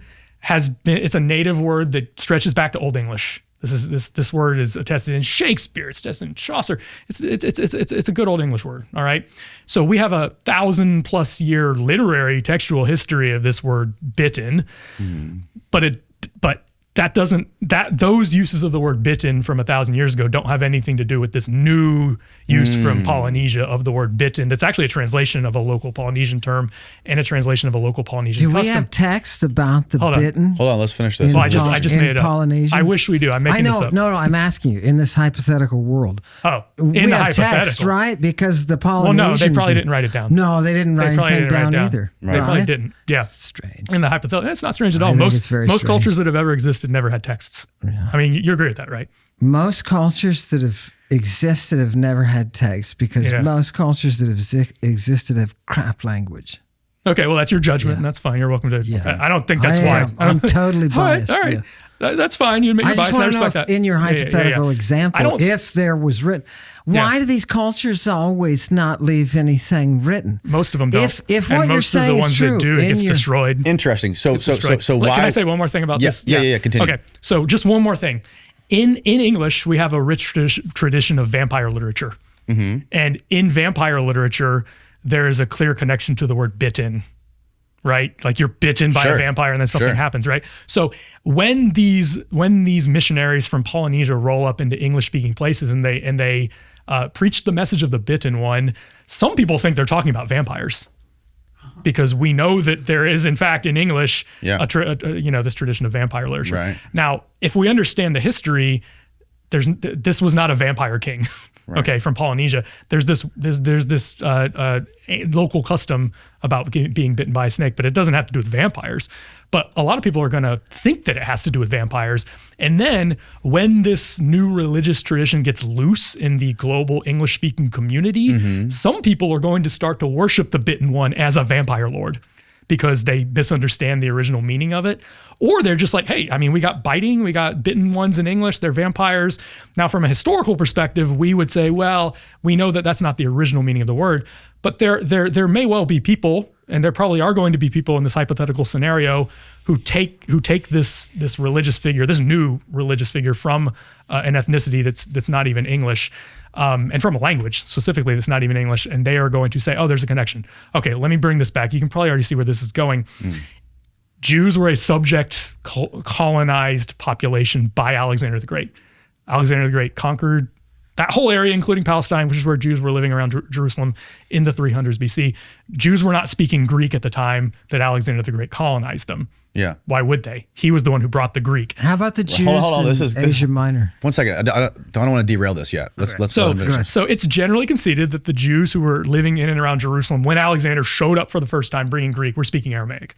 it's a native word that stretches back to Old English. This word is attested in Shakespeare. It's attested in Chaucer. It's a good Old English word. All right. So we have 1,000+ year literary textual history of this word bitten, but those uses of the word bitten from 1,000 years ago don't have anything to do with this new use from Polynesia of the word bitten. That's actually a translation of a local Polynesian term and a translation of a local Polynesian custom. Do we have text about the bitten? Hold on, let's finish this. Well, I just made it up. Polynesian? I wish we do. I'm making this up. No, I'm asking you, in this hypothetical world. Oh, we in the have hypothetical. text, right? Because the Polynesians... Well, no, they probably didn't write it down. No, they didn't write anything down either. They probably didn't. Yeah. That's strange. In the hypothetical. It's not strange at all. think Most it's very strange. cultures that have ever existed never had texts. Yeah. I mean, you agree with that, right? Most cultures that have existed have never had text because most cultures that have existed have crap language. Okay, well, that's your judgment, and that's fine. You're welcome to. Yeah. I don't think that's why. I'm totally biased. All right. That's fine. You admit your bias. I respect that. In your hypothetical example, if there was written, why do these cultures always not leave anything written? Most of them don't. If what you're saying is true, of the ones that do, it gets destroyed. Interesting. So why? Can I say one more thing about this? Yeah. Continue. Okay. So just one more thing. In English, we have a rich tradition of vampire literature, and in vampire literature, there is a clear connection to the word bitten. Right? Like you're bitten by a vampire and then something happens, right? So when these missionaries from Polynesia roll up into English-speaking places and they preach the message of the bitten one, some people think they're talking about vampires. Because we know that there is, in fact, in English, this tradition of vampire literature. Right. Now, if we understand the history, this was not a vampire king. Right. Okay, from Polynesia, there's this local custom about being bitten by a snake, but it doesn't have to do with vampires. But a lot of people are going to think that it has to do with vampires. And then when this new religious tradition gets loose in the global English-speaking community, some people are going to start to worship the bitten one as a vampire lord because they misunderstand the original meaning of it. Or they're just like, hey, I mean, we got bitten ones in English, they're vampires. Now, from a historical perspective, we would say, well, we know that that's not the original meaning of the word, but there may well be people, and there probably are going to be people in this hypothetical scenario who take this religious figure, this new religious figure from an ethnicity that's not even English, and from a language specifically that's not even English, and they are going to say, oh, there's a connection. Okay, let me bring this back. You can probably already see where this is going. Jews were a subject colonized population by Alexander the Great. Alexander the Great conquered that whole area, including Palestine, which is where Jews were living around Jerusalem in the 300s BC. Jews were not speaking Greek at the time that Alexander the Great colonized them. Yeah. Why would they? He was the one who brought the Greek. How about the Jews in Asia Minor? One second. I don't want to derail this yet. So it's generally conceded that the Jews who were living in and around Jerusalem when Alexander showed up for the first time bringing Greek were speaking Aramaic.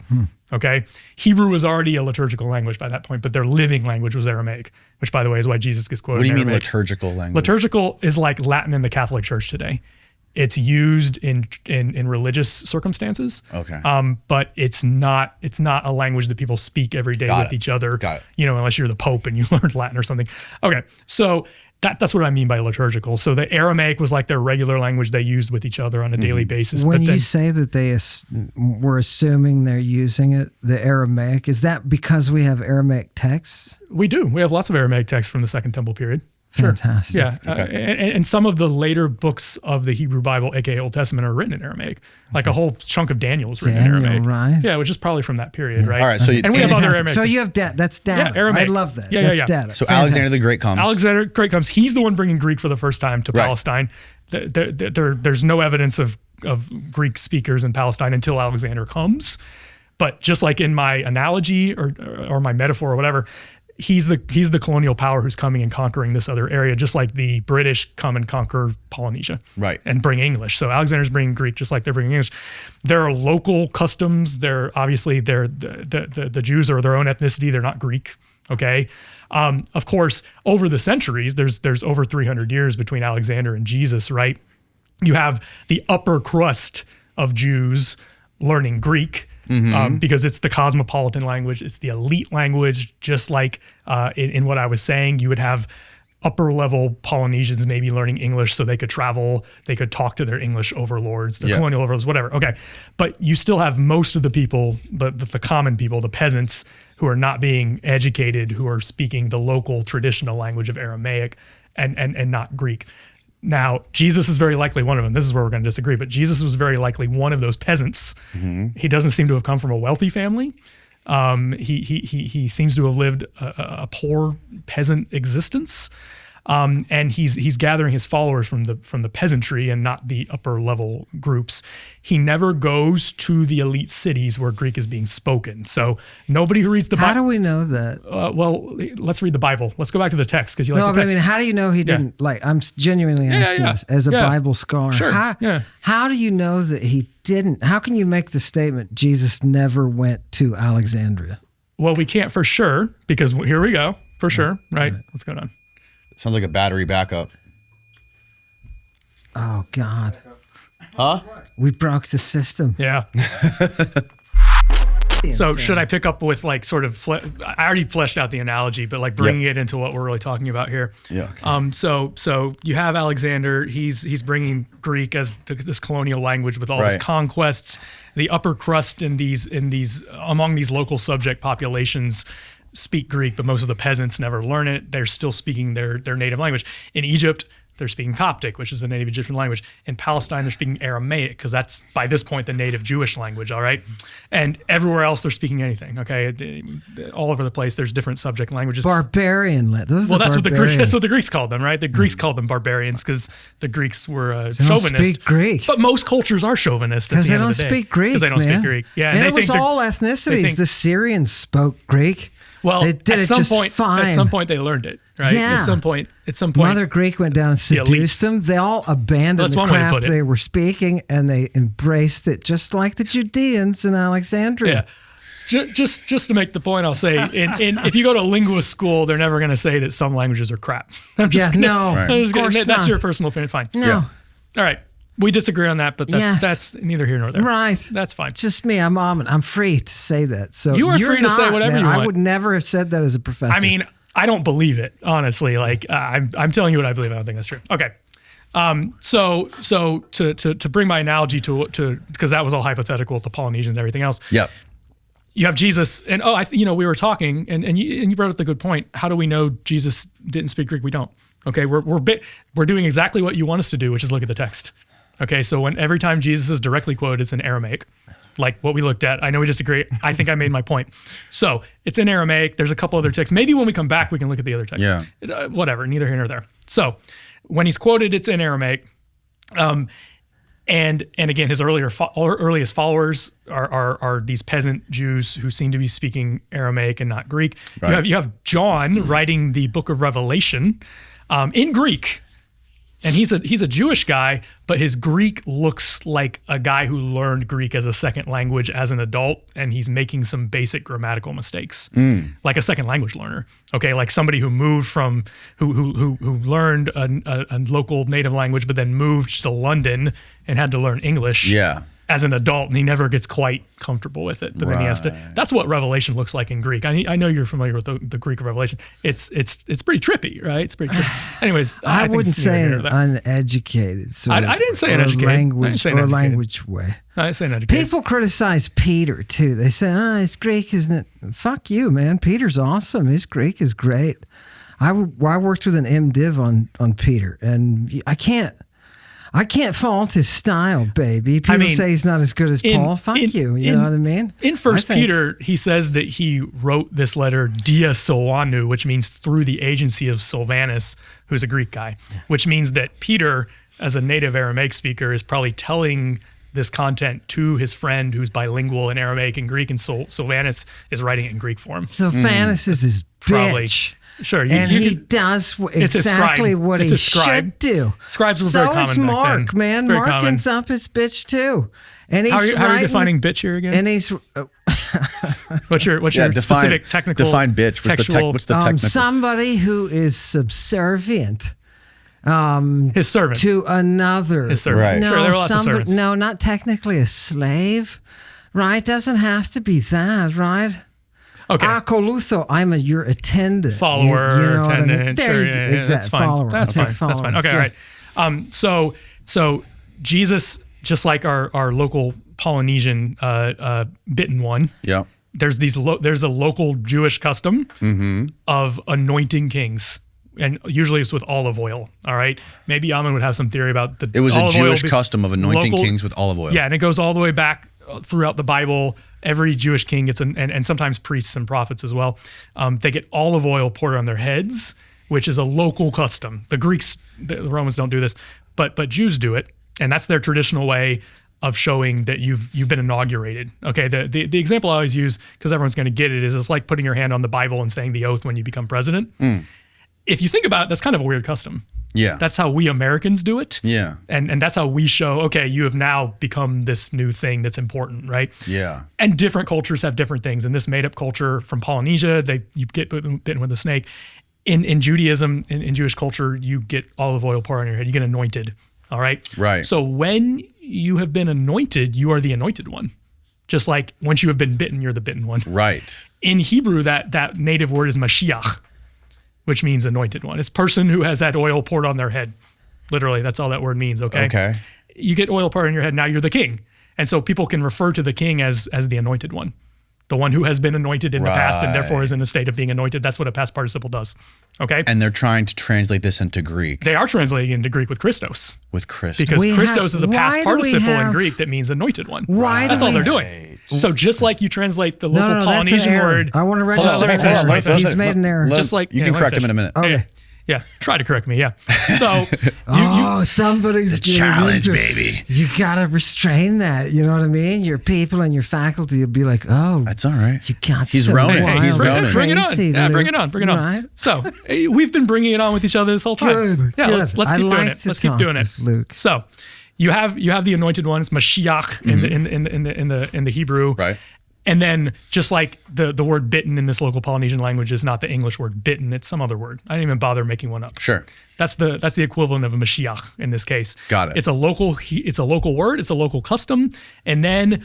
Okay? Hebrew was already a liturgical language by that point, but their living language was Aramaic, which, by the way, is why Jesus gets quoted. What do you mean Aramaic. Liturgical language? Liturgical is like Latin in the Catholic Church today. It's used in religious circumstances. Okay. But it's not a language that people speak every day with each other. Got it. Unless you're the Pope and you learned Latin or something. Okay. So that's what I mean by liturgical. So the Aramaic was like their regular language they used with each other on a daily basis. When you say that they were assuming they're using it, the Aramaic, is that because we have Aramaic texts? We do. We have lots of Aramaic texts from the Second Temple period. Fantastic. Yeah. Okay. And some of the later books of the Hebrew Bible, aka Old Testament, are written in Aramaic. Like a whole chunk of Daniel is written in Aramaic. Right. Yeah, which is probably from that period, right? All right. So and we have other Aramaic. So you have that's data. Yeah, Aramaic. I love that. Yeah, that's data. So Alexander the Great comes. He's the one bringing Greek for the first time to Palestine. There's no evidence of Greek speakers in Palestine until Alexander comes. But just like in my analogy or my metaphor or whatever, he's the colonial power who's coming and conquering this other area, just like the British come and conquer Polynesia, right? And bring English. So Alexander's bringing Greek, just like they're bringing English. There are local customs. The Jews are their own ethnicity. They're not Greek. Okay. Of course, over the centuries, there's over 300 years between Alexander and Jesus, right? You have the upper crust of Jews learning Greek because it's the cosmopolitan language. It's the elite language, just like in what I was saying. You would have upper level Polynesians maybe learning English so they could travel, they could talk to their English overlords, their colonial overlords, whatever. Okay. But you still have most of the people, the common people, the peasants who are not being educated, who are speaking the local traditional language of Aramaic and not Greek. Now, Jesus is very likely one of them. This is where we're going to disagree, but Jesus was very likely one of those peasants. He doesn't seem to have come from a wealthy family. He seems to have lived a poor peasant existence, and he's gathering his followers from the peasantry and not the upper level groups. He never goes to the elite cities where Greek is being spoken. So nobody who reads the Bible. How do we know that? Well, let's read the Bible. Let's go back to the text because you like the text. I mean, how do you know he didn't? Like, I'm genuinely asking this as a Bible scholar. Sure. How do you know that he didn't? How can you make the statement Jesus never went to Alexandria? Well, we can't for sure because here we go. For sure, right? What's going on? Sounds like a battery backup. Oh, God. Huh? We broke the system. Yeah. So should I pick up with like sort of, I already fleshed out the analogy, but like bringing it into what we're really talking about here. Yeah. So you have Alexander, he's bringing Greek as this colonial language with all his conquests. The upper crust in these among these local subject populations speak Greek, but most of the peasants never learn it. They're still speaking their native language. In Egypt, they're speaking Coptic, which is the native Egyptian language. In Palestine, they're speaking Aramaic because that's, by this point, the native Jewish language, all right? And everywhere else, they're speaking anything, okay? All over the place, there's different subject languages. Barbarian. That's what the Greeks called them, right? The Greeks called them barbarians because the Greeks were chauvinist. Don't speak Greek. But most cultures are chauvinist because they don't speak Greek, because they don't speak Greek. Yeah, and it was all ethnicities. The Syrians spoke Greek. Well, they did at it some just point, fine. At some point, they learned it, right? Yeah. At some point, Mother Greek went down and seduced them. They all abandoned the crap they were speaking, and they embraced it, just like the Judeans in Alexandria. Yeah. Just to make the point, I'll say, if you go to linguist school, they're never going to say that some languages are crap. Of course that's your personal opinion. Fine. No. Yeah. All right. We disagree on that, but that's neither here nor there. Right. That's fine. It's just me. I'm free to say that. So you are free to say whatever you want. I would never have said that as a professor. I mean, I don't believe it, honestly. Like I'm telling you what I believe. I don't think that's true. Okay. So to bring my analogy to because that was all hypothetical with the Polynesians and everything else. Yep. You have Jesus, and we were talking, and you brought up the good point. How do we know Jesus didn't speak Greek? We don't. Okay, we're doing exactly what you want us to do, which is look at the text. Okay, so every time Jesus is directly quoted, it's in Aramaic, like what we looked at. I know we disagree. I think I made my point. So it's in Aramaic. There's a couple other texts. Maybe when we come back, we can look at the other text. Yeah. Whatever, neither here nor there. So when he's quoted, it's in Aramaic. And again, his earliest followers are these peasant Jews who seem to be speaking Aramaic and not Greek. Right. You have John writing the book of Revelation in Greek. And he's a Jewish guy, but his Greek looks like a guy who learned Greek as a second language as an adult, and he's making some basic grammatical mistakes, like a second language learner. Okay, like somebody who moved from who learned a local native language, but then moved to London and had to learn English. Yeah. As an adult, and he never gets quite comfortable with it. But then he has to. That's what Revelation looks like in Greek. I know you're familiar with the Greek of Revelation. It's pretty trippy, right? It's pretty trippy. Anyways, I wouldn't say an uneducated. I didn't say uneducated. Language way. I didn't say uneducated. People criticize Peter too. They say, it's Greek, isn't it? Fuck you, man. Peter's awesome. His Greek is great. I worked with an MDiv on Peter, and I can't fault his style, baby. People say he's not as good as Paul. Fuck you. You know what I mean? In 1 Peter, he says that he wrote this letter dia Silvanu, which means through the agency of Silvanus, who's a Greek guy, which means that Peter, as a native Aramaic speaker, is probably telling this content to his friend who's bilingual in Aramaic and Greek, and Silvanus is writing it in Greek for him. Silvanus is his bitch. Sure, he does exactly what he should do. Scribes were very common. So is Mark, man. Mark ends up his bitch too. And he's how are you defining bitch here again? And he's what's your specific technical define bitch? What's the technical? Somebody who is subservient His servant. To another. His servant. Right. No, Sure, there are lots of servants. no, not technically a slave, right? Doesn't have to be that, right? Okay. Akolutho, your attendant. Follower, you know what I mean? attendant. There Sure, you go. yeah, Exactly. that's fine. Follower. That's I'll fine. take That's fine. follower. Okay, all right. So Jesus, just like our local Polynesian bitten one, Yep. there's a local Jewish custom of anointing kings. And usually it's with olive oil. All right. Maybe Ammon would have some theory about the It was a olive oil Jewish custom of anointing local- kings with olive oil. Yeah, and it goes all the way back throughout the Bible. Every Jewish king gets, and sometimes priests and prophets as well, they get olive oil poured on their heads, which is a local custom. The Greeks, the Romans don't do this, but Jews do it, and that's their traditional way of showing that you've been inaugurated. Okay, the example I always use, because everyone's going to get it, is it's like putting your hand on the Bible and saying the oath when you become president. If you think about it, that's kind of a weird custom. Yeah. That's how we Americans do it. Yeah. And that's how we show, okay, you have now become this new thing that's important, right? Yeah. And different cultures have different things. In this made-up culture from Polynesia, you get bitten with a snake. In Judaism, in Jewish culture, you get olive oil poured on your head. You get anointed, all right? Right. So when you have been anointed, you are the anointed one. Just like once you have been bitten, you're the bitten one. Right. In Hebrew, that native word is Mashiach, which means anointed one. It's person who has that oil poured on their head. Literally, that's all that word means, okay? Okay. You get oil poured on your head, now you're the king. And so people can refer to the king as the anointed one, the one who has been anointed in the past and therefore is in a state of being anointed. That's what a past participle does, okay? And they're trying to translate this into Greek They are translating into Greek with Christos, with Christ. because We Christos is a why past do we participle in have- Greek that means anointed one. Why do That's all we- they're doing. So just like you translate the local No, that's an Polynesian error. word, I want to Hold on, register. let me finish, let me finish. He's made an error. Just like- you yeah, can let me correct him in a finish. minute. Okay. Yeah, try to correct me, yeah. So Somebody's getting challenge, into- baby. You gotta restrain that. You know what I mean? Your people and your faculty will be like, "Oh, That's all right. you got He's so ronin. wild He's and ronin. bring it on. crazy, Yeah, bring Luke." it on. Bring it on. Right? So we've been bringing it on with each other this whole time. Good, Yeah, good. let's keep I doing like it. to Let's keep talk doing it. with Luke. So you have the anointed one. It's Mashiach in the Hebrew. Right. And then just like the word bitten in this local Polynesian language is not the English word bitten, it's some other word. I didn't even bother making one up. Sure. That's the equivalent of a Mashiach in this case. Got it. It's a local word, it's a local custom. And then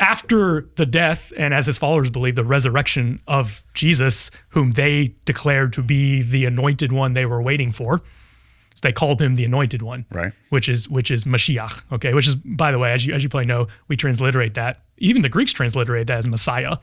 after the death, and as his followers believe, the resurrection of Jesus, whom they declared to be the anointed one they were waiting for. So they called him the anointed one, Right. Which is Mashiach, okay? Which is, by the way, as you probably know, we transliterate that. Even the Greeks transliterate that as Messiah.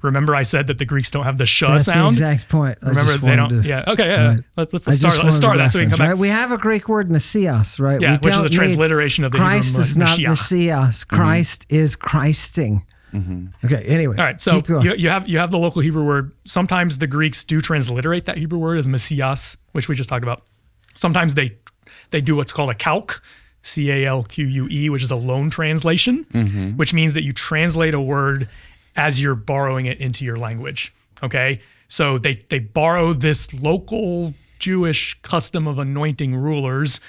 Remember, I said that the Greeks don't have the sh That's sound. the exact point. I Remember, just they wanted don't. to- Yeah. Okay. Yeah. Right. Let's I start. just Let's wanted start to that so we can come reference, back. right? We have a Greek word, Messias, right? Yeah, We which is don't a need- transliteration of the Christ Hebrew is not Mashiach. Messias. Christ is Christing. Okay. Anyway. All right, so keep going. you have the local Hebrew word. Sometimes the Greeks do transliterate that Hebrew word as Messias, which we just talked about. Sometimes they do what's called a calque, calque, which is a loan translation, which means that you translate a word as you're borrowing it into your language. Okay, so they borrow this local Jewish custom of anointing rulers,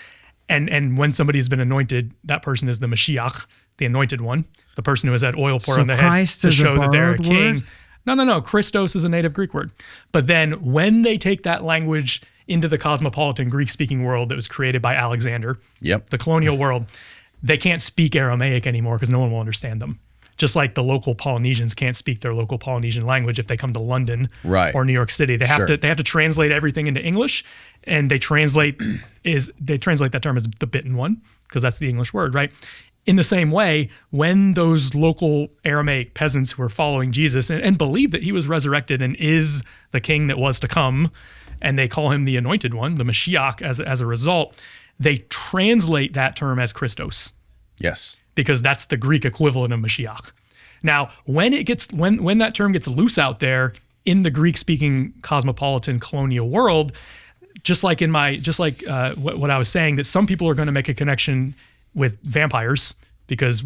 and when somebody has been anointed, that person is the Mashiach, the anointed one, the person who has had oil poured So on their heads Christ to is a show that they're a borrowed king. word? No. Christos is a native Greek word. But then when they take that language into the cosmopolitan Greek-speaking world that was created by Alexander, Yep. the colonial world, they can't speak Aramaic anymore because no one will understand them. Just like the local Polynesians can't speak their local Polynesian language if they come to London Right. or New York City. They have Sure. to translate everything into English, and they translate that term as the bitten one because that's the English word, right? In the same way, when those local Aramaic peasants who are following Jesus and believe that he was resurrected and is the king that was to come, and they call him the anointed one, the Mashiach, as a result, they translate that term as Christos, Yes. because that's the Greek equivalent of Mashiach. Now, when that term gets loose out there in the Greek-speaking cosmopolitan colonial world, just like what I was saying, that some people are going to make a connection with vampires because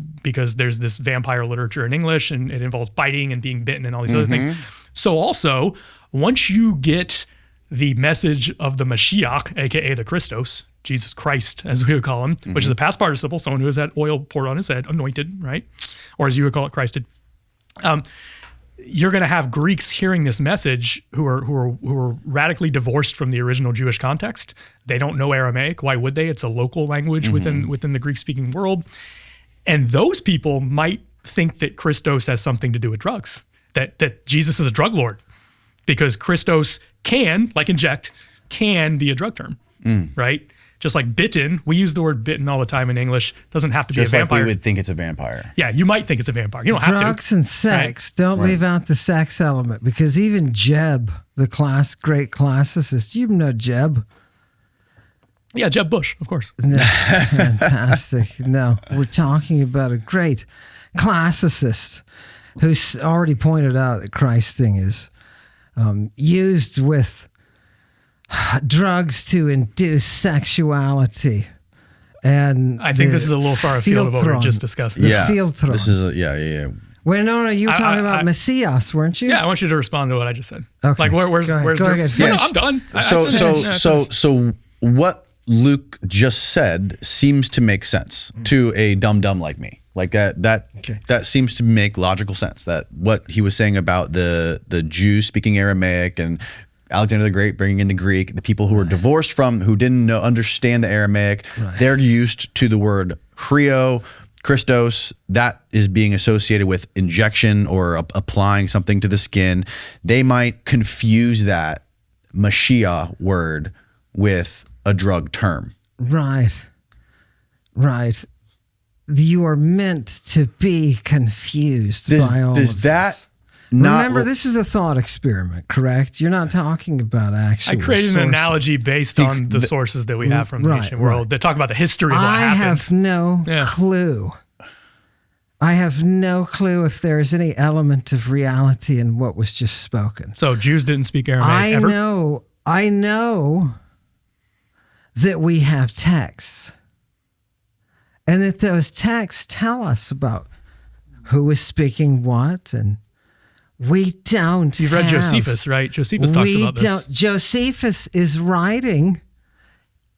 there's this vampire literature in English and it involves biting and being bitten and all these other things. So also, once you get the message of the Mashiach, aka the Christos, Jesus Christ, as we would call him, which is a past participle, someone who has had oil poured on his head, anointed, right? Or as you would call it, Christed. you're going to have Greeks hearing this message who are radically divorced from the original Jewish context. They don't know Aramaic. Why would they? It's a local language within the Greek-speaking world. And those people might think that Christos has something to do with drugs, that Jesus is a drug lord, because Christos can, like inject, can be a drug term, right? Just like bitten, we use the word bitten all the time in English. Doesn't have to be a vampire. Just like we would think it's a vampire. Yeah, you might think it's a vampire. You don't have to. Drugs and sex. Right? Don't leave out the sex element, because even Jeb, the great classicist, you know Jeb. Yeah, Jeb Bush, of course. No, fantastic. No, we're talking about a great classicist who's already pointed out that Christ thing is used with drugs to induce sexuality. And I think this is a little far afield of what we just discussed. Yeah, this is yeah. Well, no, you were talking about Messias, weren't you? Yeah, I want you to respond to what I just said. Okay. Like, where's go there? ahead, No, I'm done. So what Luke just said seems to make sense to a dumb like me. Like that seems to make logical sense. That what he was saying about the Jews speaking Aramaic and Alexander the Great bringing in the Greek, the people who were divorced from, who didn't understand the Aramaic, they're used to the word Christos, that is being associated with injection or applying something to the skin. They might confuse that Mashiach word with a drug term. Right. You are meant to be confused by all of this. Remember, this is a thought experiment, correct? You're not talking about actual I created sources. an analogy based on the sources that we have from the ancient world that talk about the history of what happened. I have no clue. I have no clue if there is any element of reality in what was just spoken. So Jews didn't speak Aramaic ever? I know that we have texts, and that those texts tell us about who is speaking what, and we don't. You've read Josephus, right? Josephus talks about this. Josephus is writing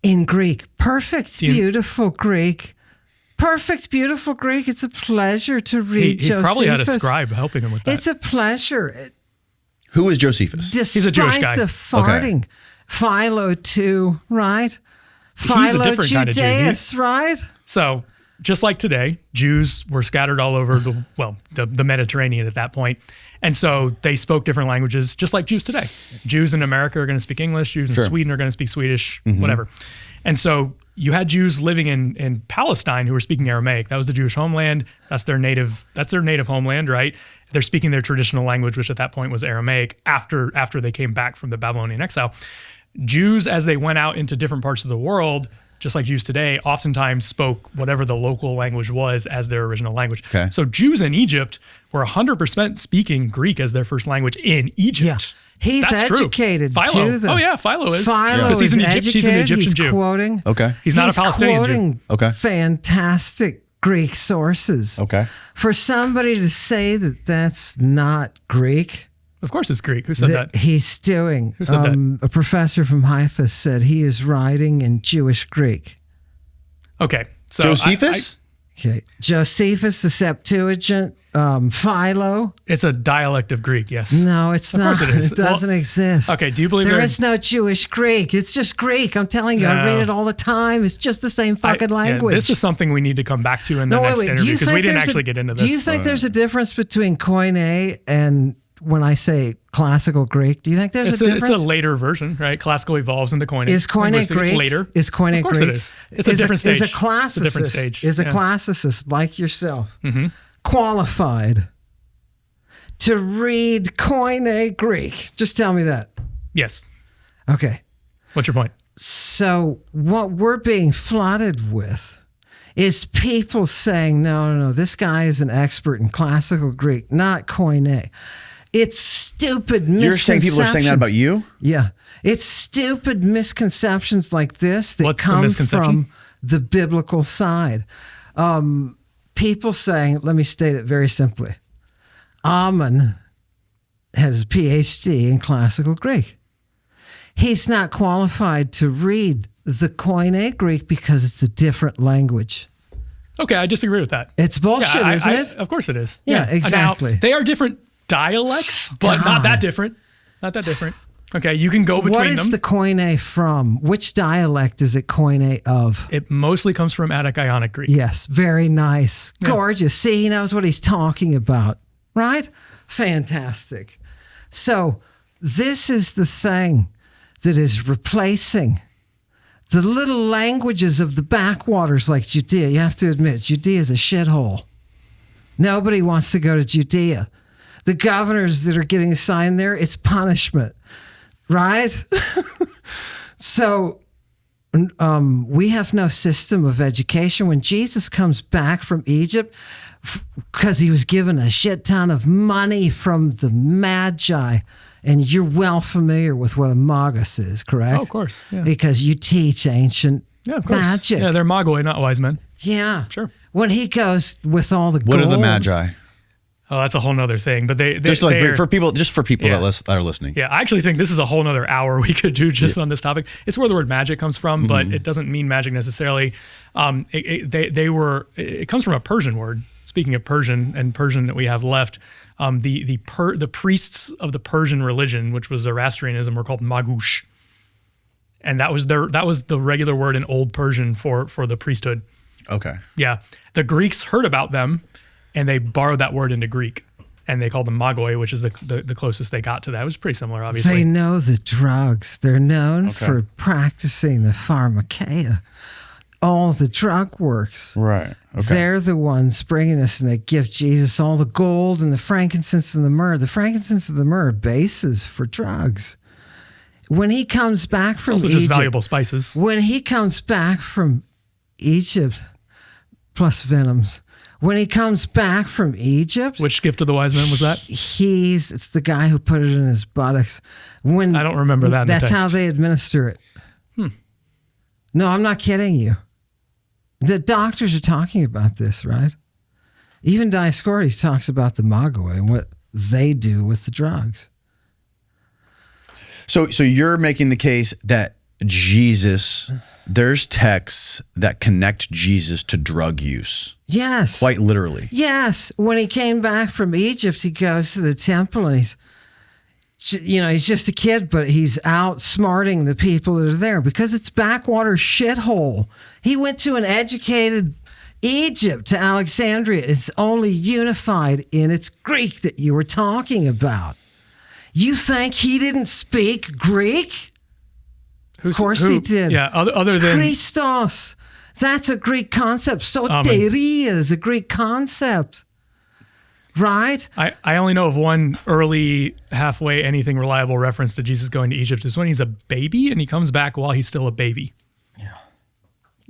in Greek. Perfect, beautiful Greek. It's a pleasure to read Josephus. He probably had a scribe helping him with that. It's a pleasure. Who is Josephus? He's a Jewish guy. The farting. Okay. Philo too, right? He's a different kind of Jew. Right? So, just like today, Jews were scattered all over the Mediterranean at that point. And so they spoke different languages, just like Jews today. Jews in America are going to speak English. Jews in Sweden are going to speak Swedish, whatever. And so you had Jews living in Palestine who were speaking Aramaic. That was the Jewish homeland. That's their native homeland, right? They're speaking their traditional language, which at that point was Aramaic, after they came back from the Babylonian exile. Jews, as they went out into different parts of the world, just like Jews today, oftentimes spoke whatever the local language was as their original language. Okay. So Jews in Egypt were 100% speaking Greek as their first language in Egypt. Yeah. He's educated. Philo. Philo is. Because he's an Egyptian Jew. Quoting. Okay. He's not a Palestinian Jew. Okay. Fantastic Greek sources. Okay. For somebody to say that that's not Greek. Of course it's Greek. Who said that? He's doing. Who said that? A professor from Haifa said he is writing in Jewish Greek. Okay. So Josephus? Okay. Josephus, the Septuagint, Philo. It's a dialect of Greek, yes. No, it's not. Of course it is. It doesn't exist. Okay, do you believe there is no Jewish Greek? It's just Greek. I'm telling you, I read it all the time. It's just the same fucking language. This is something we need to come back to in the next interview, because we didn't actually get into this. Do you think there's a difference between Koine and when I say classical Greek? Do you think there's a difference? It's a later version, right? Classical evolves into Koine. Is Koine Greek? Later. Is Koine Greek? Of course it is. It's a different stage. Is a classicist, classicist like yourself qualified to read Koine Greek? Just tell me that. Yes. Okay. What's your point? So what we're being flooded with is people saying, no, this guy is an expert in classical Greek, not Koine. It's stupid misconceptions. You're saying people are saying that about you? Yeah. It's stupid misconceptions like this that come from the biblical side. People saying, let me state it very simply. Ammon has a Ph.D. in classical Greek. He's not qualified to read the Koine Greek because it's a different language. Okay, I disagree with that. It's bullshit, isn't it? Of course it is. Yeah, exactly. Now, they are different dialects, but not that different. Not that different. Okay, you can go between them. What is the koine from? Which dialect is it koine of? It mostly comes from Attic Ionic Greek. Yes, very nice. Gorgeous. See, he knows what he's talking about, right? Fantastic. So this is the thing that is replacing the little languages of the backwaters like Judea. You have to admit, Judea is a shithole. Nobody wants to go to Judea. The governors that are getting assigned there, it's punishment, right? So we have no system of education. When Jesus comes back from Egypt, because he was given a shit ton of money from the magi, and you're well familiar with what a magus is, correct? Oh, of course. Yeah. Because you teach ancient magic. Yeah, they're magoi, not wise men. Yeah. Sure. When he goes with all the What gold. are the magi? Oh, that's a whole nother thing. But they Just like they're- for people that are listening. Yeah, I actually think this is a whole nother hour we could do just on this topic. It's where the word magic comes from, but it doesn't mean magic necessarily. It comes from a Persian word. Speaking of Persian and Persian that we have left, the priests of the Persian religion, which was Zoroastrianism, were called magush, and that was the regular word in Old Persian for the priesthood. Okay. Yeah, the Greeks heard about them, and they borrowed that word into Greek, and they called them magoi, which is the closest they got to that. It was pretty similar, obviously. They know the drugs. They're known for practicing the pharmakeia. All the drug works. Right. Okay. They're the ones bringing us, and they give Jesus all the gold and the frankincense and the myrrh. The frankincense and the myrrh are bases for drugs. When he comes back from also Egypt, just valuable spices. When he comes back from Egypt, plus venoms. When he comes back from Egypt, Which gift of the wise men was that? it's the guy who put it in his buttocks. When I don't remember that in the That's text. how they administer it. No, I'm not kidding you. The doctors are talking about this, right? Even Dioscorides talks about the magoi and what they do with the drugs. So you're making the case that Jesus, there's texts that connect Jesus to drug use. Yes. Quite literally. Yes. When he came back from Egypt, he goes to the temple and he's just a kid, but he's outsmarting the people that are there because it's backwater shithole. He went to an educated Egypt, to Alexandria. It's only unified in its Greek that you were talking about. You think he didn't speak Greek? Of course he did. Yeah, other than... Christos. That's a Greek concept. Soteria is a Greek concept. Right? I only know of one early halfway anything reliable reference to Jesus going to Egypt is when he's a baby and he comes back while he's still a baby. Yeah.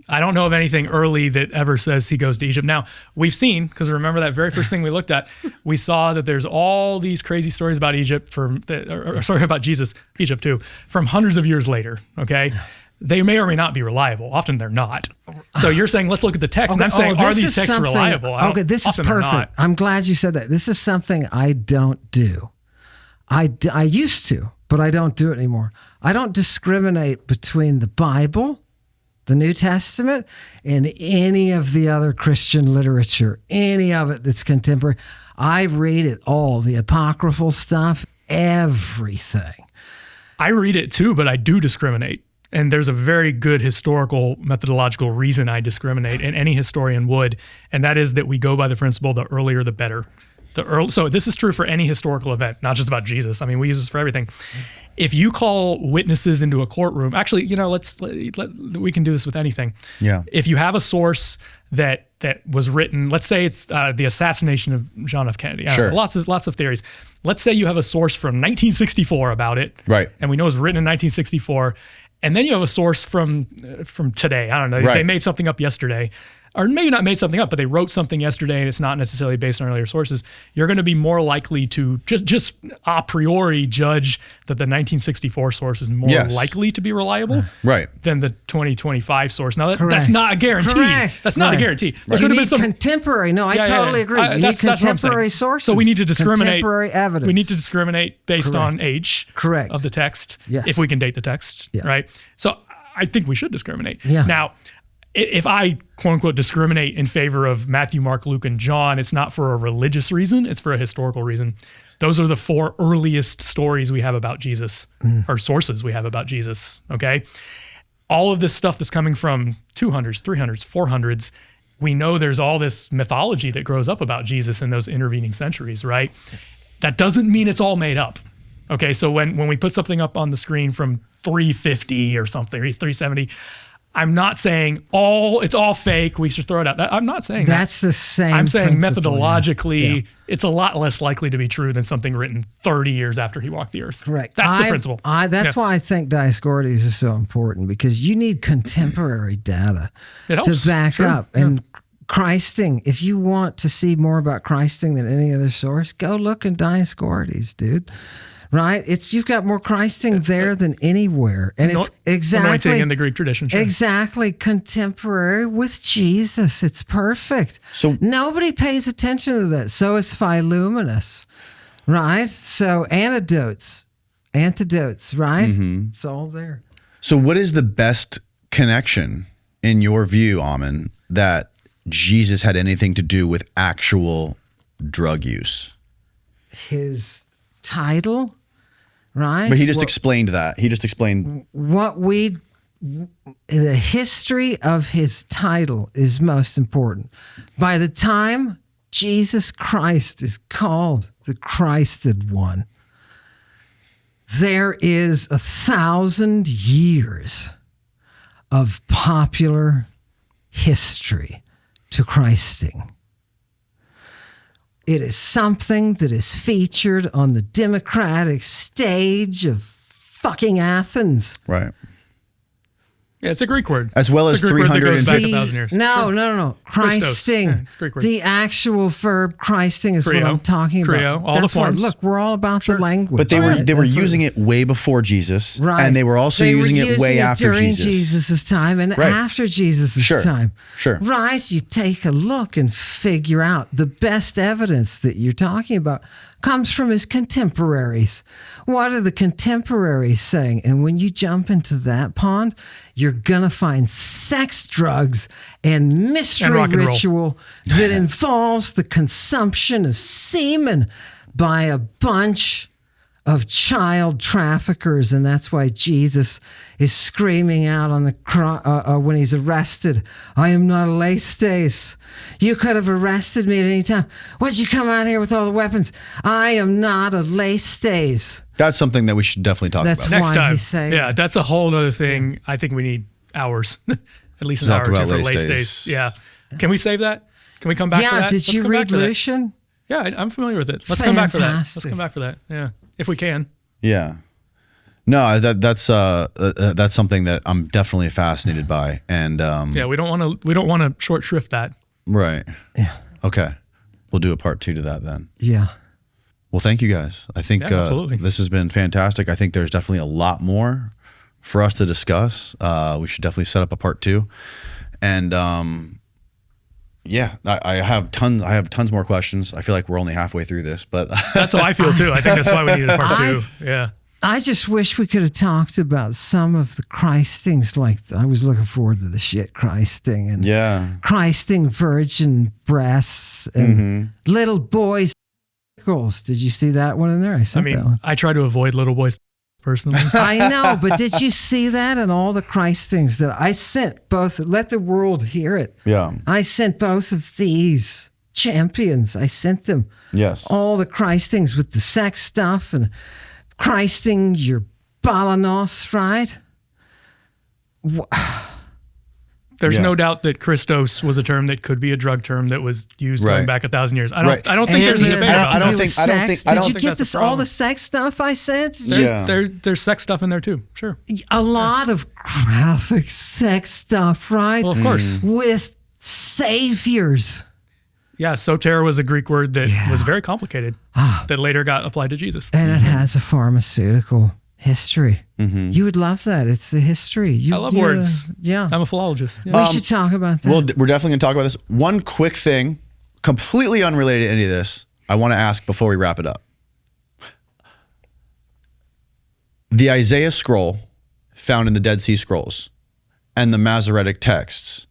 I don't know of anything early that ever says he goes to Egypt. Now, we've seen, because remember that very first thing we looked at, we saw that there's all these crazy stories about Egypt about Jesus, Egypt too, from hundreds of years later, okay? They may or may not be reliable. Often they're not. So you're saying, let's look at the text. Okay, and I'm saying, are these texts reliable? Okay, this is perfect. I'm glad you said that. This is something I don't do. I used to, but I don't do it anymore. I don't discriminate between the Bible, the New Testament, and any of the other Christian literature, any of it that's contemporary. I read it all, the apocryphal stuff, everything. I read it too, but I do discriminate. And there's a very good historical methodological reason I discriminate, and any historian would, and that is that we go by the principle, the earlier the better. So this is true for any historical event, not just about Jesus. I mean, we use this for everything. If you call witnesses into a courtroom, actually, we can do this with anything. Yeah. If you have a source that was written, let's say it's the assassination of John F. Kennedy. Sure. Lots of theories. Let's say you have a source from 1964 about it. Right. And we know it was written in 1964. And then you have a source from today. I don't know. Right. They made something up yesterday. Or maybe not made something up, but they wrote something yesterday and it's not necessarily based on earlier sources. You're going to be more likely to just a priori judge that the 1964 source is more likely to be reliable than the 2025 source. Now, that's not a guarantee. Correct. That's not a guarantee. Right. You need contemporary. No, I totally agree. You need contemporary sources. So we need to discriminate. Contemporary evidence. We need to discriminate based on age of the text, if we can date the text, right? So I think we should discriminate. Yeah. Now, if I, quote unquote, discriminate in favor of Matthew, Mark, Luke, and John, it's not for a religious reason, it's for a historical reason. Those are the 4 earliest stories we have about Jesus, or sources we have about Jesus, okay? All of this stuff that's coming from 200s, 300s, 400s, we know there's all this mythology that grows up about Jesus in those intervening centuries, right? That doesn't mean it's all made up. Okay, so when we put something up on the screen from 350 or something, or 370, I'm not saying it's all fake, we should throw it out. I'm not saying that's the same. I'm saying principle, methodologically, it's a lot less likely to be true than something written 30 years after he walked the earth. Right. That's the principle. That's why I think Dioscorides is so important, because you need contemporary data to back up. And Christing, if you want to see more about Christing than any other source, go look in Dioscorides, dude. Right? You've got more Christing there than anywhere. And it's exactly anointing in the Greek tradition. Sure. Exactly contemporary with Jesus. It's perfect. So nobody pays attention to that. So is Philuminus. Right? So antidotes, right? Mm-hmm. It's all there. So what is the best connection in your view, Ammon, that Jesus had anything to do with actual drug use? His title, right? But he just explained that. He just explained the history of his title is most important. By the time Jesus Christ is called the Christed One, there is 1,000 years of popular history to Christing. It is something that is featured on the democratic stage of fucking Athens. right. Yeah, it's a Greek word. As well It's as a Greek word that goes 300 back 1,000 years. No. Christing. Yeah, it's a Greek word. The actual verb Christing is what I'm talking about. All the forms. Look, we're all about the language. But they were That's using it way before Jesus, Right. and they were also using it way after during Jesus. Jesus' time and Right. after Jesus' time. Sure. Right. You take a look and figure out the best evidence that you're talking about comes from his contemporaries. What are the contemporaries saying? And when you jump into that pond, you're going to find sex, drugs, and mystery rock and roll. ritual that involves the consumption of semen by a bunch of child traffickers. And that's why Jesus is screaming out on the when he's arrested, "I am not a laystes. You could have arrested me at any time. Why'd you come out here with all the weapons? I am not a laystes." That's something that we should definitely talk That's about. Next why time. he's saying Yeah, that's a whole other thing. I think we need hours, at least an To hour talk or two about for lay lay stays. stays. Yeah. Can we save that? Can we come back to Yeah, that? did Let's you come back read to that. Lucian? Yeah, I'm familiar with it. Let's come back for that. Let's Fantastic. come back for that. Yeah, if we can. Yeah. No, that's something that I'm definitely fascinated by, and Yeah, we don't want to short shrift that. right. Yeah. Okay, we'll do a part 2 to that then. Yeah. Well, thank you guys. I think Yeah, absolutely. this has been fantastic. I think there's definitely a lot more for us to discuss. We should definitely set up a part 2, and yeah, I have tons more questions. I feel like we're only halfway through this, but That's how I feel too. I think that's why we needed a part 2. Yeah. I just wish we could have talked about some of the Christings. Like I was looking forward to the shit Christing and yeah, Christing virgin breasts and little boys' testicles. Did you see that one in there? I I sent that mean, one. I try to avoid little boys personally. I know, but did you see that in all the Christings that I sent both? Let the world hear it. yeah, I sent both of these champions. I sent them yes. all the Christings with the sex stuff and Christing your balanos, right? There's Yeah. no doubt that Christos was a term that could be a drug term that was used going Right. back 1,000 years. I Right. don't think there's a debate about I that. don't think- Did you think get that's this a all problem. the sex stuff I sent? Yeah. There's sex stuff in there too. Sure. A lot of graphic sex stuff, right? Well, of course. With saviors. Yeah, soter was a Greek word that Yeah. was very complicated that later got applied to Jesus. And it has a pharmaceutical history. You would love that. It's the history. I love words. Yeah. I'm a philologist. Yeah. We should talk about that. Well, we're definitely going to talk about this. One quick thing, completely unrelated to any of this, I want to ask before we wrap it up. The Isaiah scroll found in the Dead Sea Scrolls and the Masoretic texts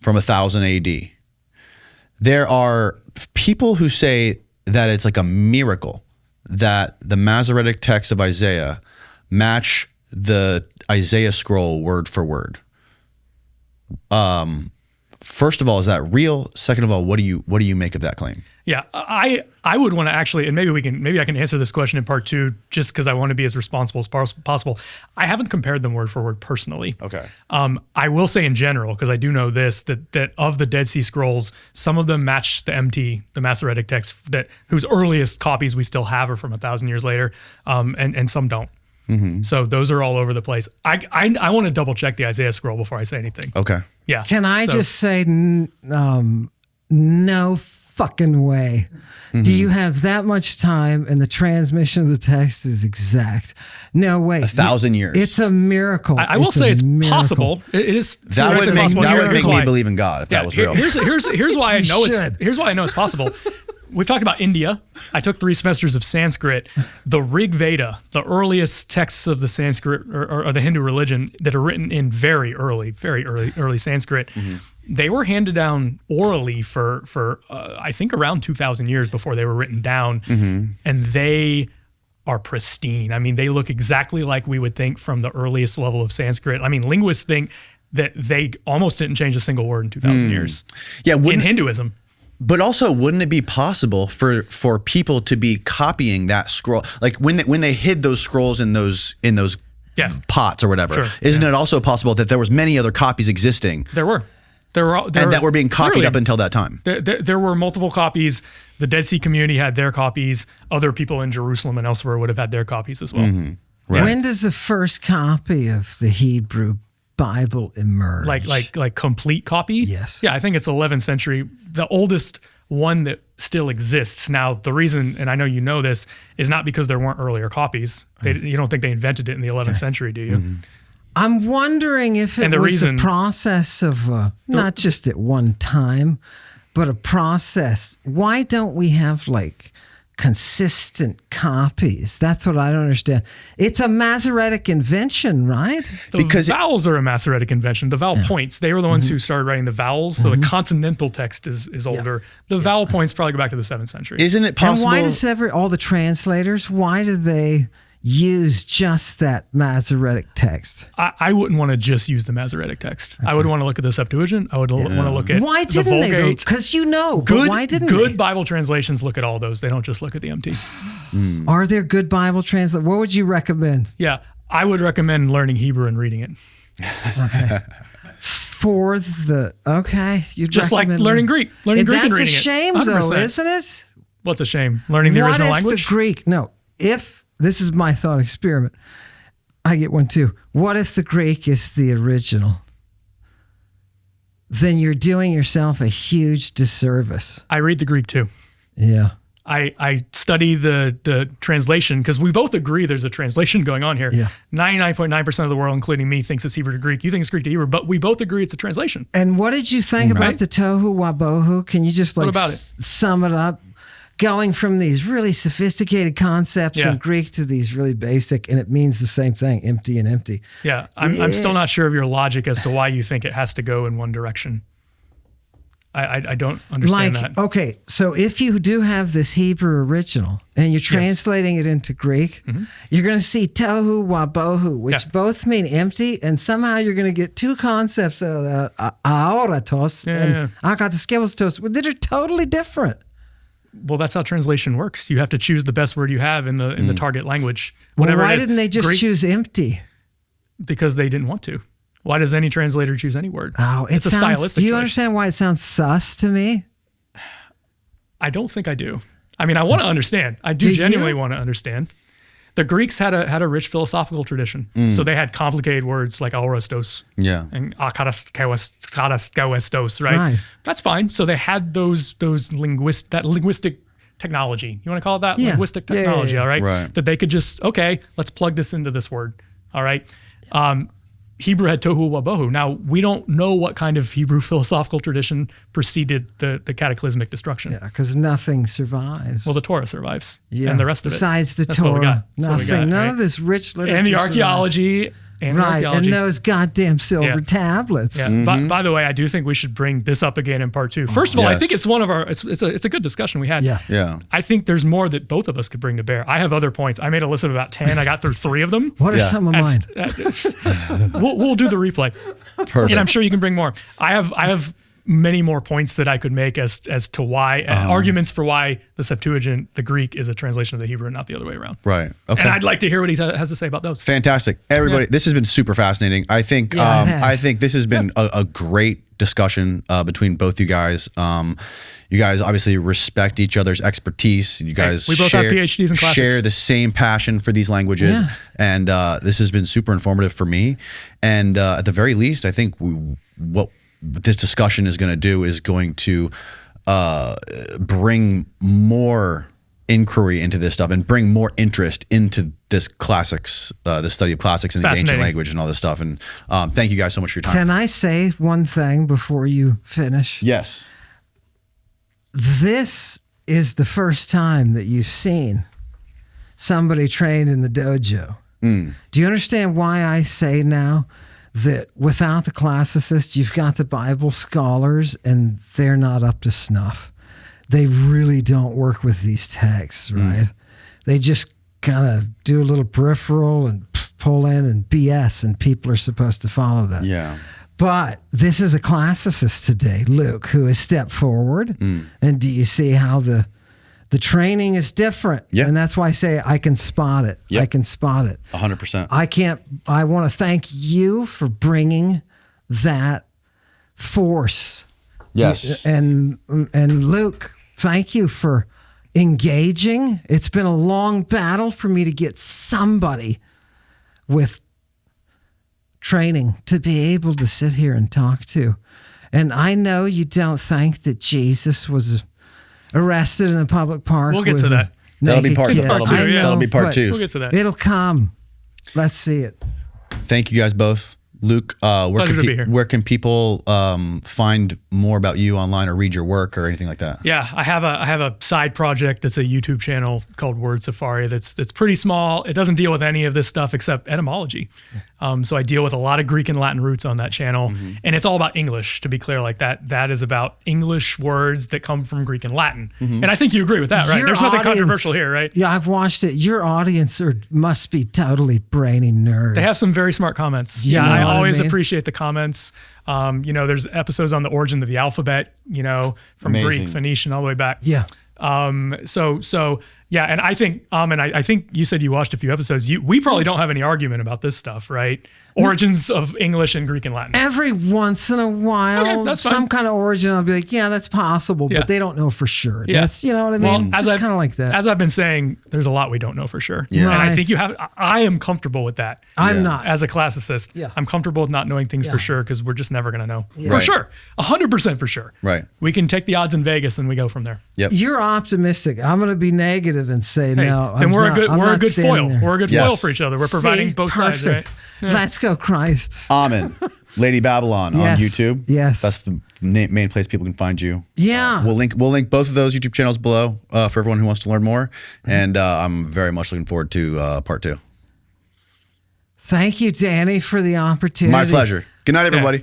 from 1000 AD. There are people who say that it's like a miracle that the Masoretic text of Isaiah match the Isaiah scroll word for word. First of all, is that real? Second of all, what do you make of that claim? Yeah, I would want to actually, and maybe I can answer this question in part 2, just because I want to be as responsible as possible. I haven't compared them word for word personally. Okay. I will say in general, because I do know this, that of the Dead Sea Scrolls, some of them match the MT, the Masoretic text, whose earliest copies we still have are from 1,000 years later, and some don't. Mm-hmm. So those are all over the place. I want to double check the Isaiah scroll before I say anything. Okay. Yeah. Can I just say, no fucking way. Mm-hmm. Do you have that much time and the transmission of the text is exact? No way. 1,000 years. It's a miracle. I will say it's possible. It is. That would make me believe in God if that was real. Here's why I know it's possible. We've talked about India. I took 3 semesters of Sanskrit. The Rig Veda, the earliest texts of the Sanskrit or the Hindu religion that are written in very early Sanskrit, they were handed down orally for I think around 2,000 years before they were written down, and they are pristine. I mean, they look exactly like we would think from the earliest level of Sanskrit. I mean, linguists think that they almost didn't change a single word in 2,000 years. Yeah, in Hinduism. But also, wouldn't it be possible for people to be copying that scroll, like when they hid those scrolls in those pots or whatever? Sure. Isn't it also possible that there was many other copies existing? There were that were being copied clearly, up until that time. There were multiple copies. The Dead Sea community had their copies. Other people in Jerusalem and elsewhere would have had their copies as well. Mm-hmm. Right. When does the first copy of the Hebrew Bible emerge? Like complete copy? Yes. Yeah, I think it's 11th century. The oldest one that still exists. Now, the reason, and I know you know this, is not because there weren't earlier copies. You don't think they invented it in the 11th century, do you? Mm-hmm. I'm wondering if it was a process of not just at one time, but a process. Why don't we have like consistent copies? That's what I don't understand. It's a Masoretic invention, right? Because vowels are a Masoretic invention. The vowel points, they were the ones who started writing the vowels. So the consonantal text is older. The vowel points probably go back to the 7th century. Isn't it possible? And why does all the translators, why do they use just that Masoretic text? I wouldn't want to just use the Masoretic text. Okay. I would want to look at the Septuagint. I would want to look at why didn't the Vulgate. They? Because why didn't good Bible translations look at all those. They don't just look at the MT. Are there good Bible translations? What would you recommend? Yeah, I would recommend learning Hebrew and reading it. Okay. You'd just like learning Greek. Learning Greek and reading it. That's a shame, 100%. Though, isn't it? What's a shame? Learning the original language? The Greek? No. This is my thought experiment. I get one too. What if the Greek is the original? Then you're doing yourself a huge disservice. I read the Greek too. Yeah. I study the translation because we both agree there's a translation going on here. Yeah. 99.9% of the world, including me, thinks it's Hebrew to Greek. You think it's Greek to Hebrew, but we both agree it's a translation. And what did you think about the tohu wabohu? Can you just sum it up? Going from these really sophisticated concepts in Greek to these really basic, and it means the same thing, empty and empty. Yeah, I'm still not sure of your logic as to why you think it has to go in one direction. I don't understand that. Okay, so if you do have this Hebrew original and you're translating it into Greek, you're going to see tohu wabohu, which both mean empty, and somehow you're going to get two concepts out of that, aoratos and akataskelos, that are totally different. Well, that's how translation works. You have to choose the best word you have in the target language. Why didn't they just choose empty? Because they didn't want to. Why does any translator choose any word? Oh, it's a stylistic choice. Do you understand why it sounds sus to me? I don't think I do. I mean, I want to understand. I do genuinely want to understand. The Greeks had a rich philosophical tradition. So they had complicated words like aorastos and akataskelos, right? That's fine. So they had that linguistic technology. You want to call it that? Linguistic technology, all right? That they could just, let's plug this into this word, all right? Hebrew had tohu wabohu. Now, we don't know what kind of Hebrew philosophical tradition preceded the cataclysmic destruction. Yeah, because nothing survives. Well, the Torah survives, and the rest of it. Besides the Torah, nothing. None of this rich literature. And the archaeology and right, archaeology. and those goddamn silver Yeah. tablets. Yeah. By the way, I do think we should bring this up again in part 2. First of all, I Yes. think it's one of our. It's a good discussion we had. Yeah. Yeah. I think there's more that both of us could bring to bear. I have other points. I made a list of about 10. I got through 3 of them. What are Yeah. some of mine? We'll do the replay, Perfect. and I'm sure you can bring more. I have many more points that I could make as to why arguments for why the Septuagint, the Greek, is a translation of the Hebrew and not the other way around. Right. Okay. And I'd like to hear what he has to say about those. Fantastic. Everybody, this has been super fascinating. I think Yeah, it has. I think this has been a great discussion between both you guys. You guys obviously respect each other's expertise. You guys we both have PhDs in classics. share the same passion for these languages. Yeah. And this has been super informative for me. And at the very least, I think what this discussion is going to do is going to bring more inquiry into this stuff and bring more interest into this classics, the study of classics and these ancient Fascinating. language and all this stuff. And thank you guys so much for your time. Can I say one thing before you finish? Yes. This is the first time that you've seen somebody trained in the dojo. Do you understand why I say now that without the classicists, you've got the Bible scholars and they're not up to snuff? They really don't work with these texts, right? They just kind of do a little peripheral and pull in and BS, and people are supposed to follow that. Yeah. But this is a classicist today, Luke, who has stepped forward. And do you see how the training is different? Yeah. And that's why I say I can spot it. Yep. I can spot it. 100%. I want to thank you for bringing that force. Yes. And Luke, thank you for engaging. It's been a long battle for me to get somebody with training to be able to sit here and talk to. And I know you don't think that Jesus was arrested in a public park. We'll get with to that. a That'll be naked part kid. That'll be- I know, that'll be part but 2. We'll get to that. It'll come. Let's see it. Thank you guys both. Luke, Pleasure to be here. where can people find more about you online or read your work or anything like that? Yeah, I have a side project that's a YouTube channel called Word Safari that's pretty small. It doesn't deal with any of this stuff except etymology. So I deal with a lot of Greek and Latin roots on that channel, and it's all about English. To be clear, like that is about English words that come from Greek and Latin. And I think you agree with that, right? Your There's nothing audience- controversial here, right? Yeah, I've watched it. Your audience must be totally brainy nerds. They have some very smart comments. You Yeah, know I what I always mean? appreciate the comments. There's episodes on the origin of the alphabet, from Amazing. Greek, Phoenician, all the way back. Yeah. So yeah, and I think, and I think you said you watched a few episodes. We probably don't have any argument about this stuff, right? Origins of English and Greek and Latin. Every once in a while, Okay, that's fine. some kind of origin, I'll be like, yeah, that's possible, Yeah. but they don't know for sure. Yeah. That's, you know what I mean? Just kind of like that. As I've been saying, there's a lot we don't know for sure. Yeah. And I Right. think I am comfortable with that. I'm not. As a classicist, Yeah. I'm comfortable with not knowing things Yeah. for sure because we're just never going to know. For Right. sure. 100% for sure. Right. We can take the odds in Vegas and we go from there. Yep. You're optimistic. I'm going to be negative and say, Hey, no, then I'm we're not- a good I'm we're a not good standing foil. there. We're a good Yes. foil for each other. We're providing See? both sides, right? Perfect. Let's go, Christ. Ammon, Lady Babylon Yes. on YouTube. Yes. That's the main place people can find you. Yeah. We'll link both of those YouTube channels below for everyone who wants to learn more. And I'm very much looking forward to part 2. Thank you, Danny, for the opportunity. My pleasure. Good night, everybody.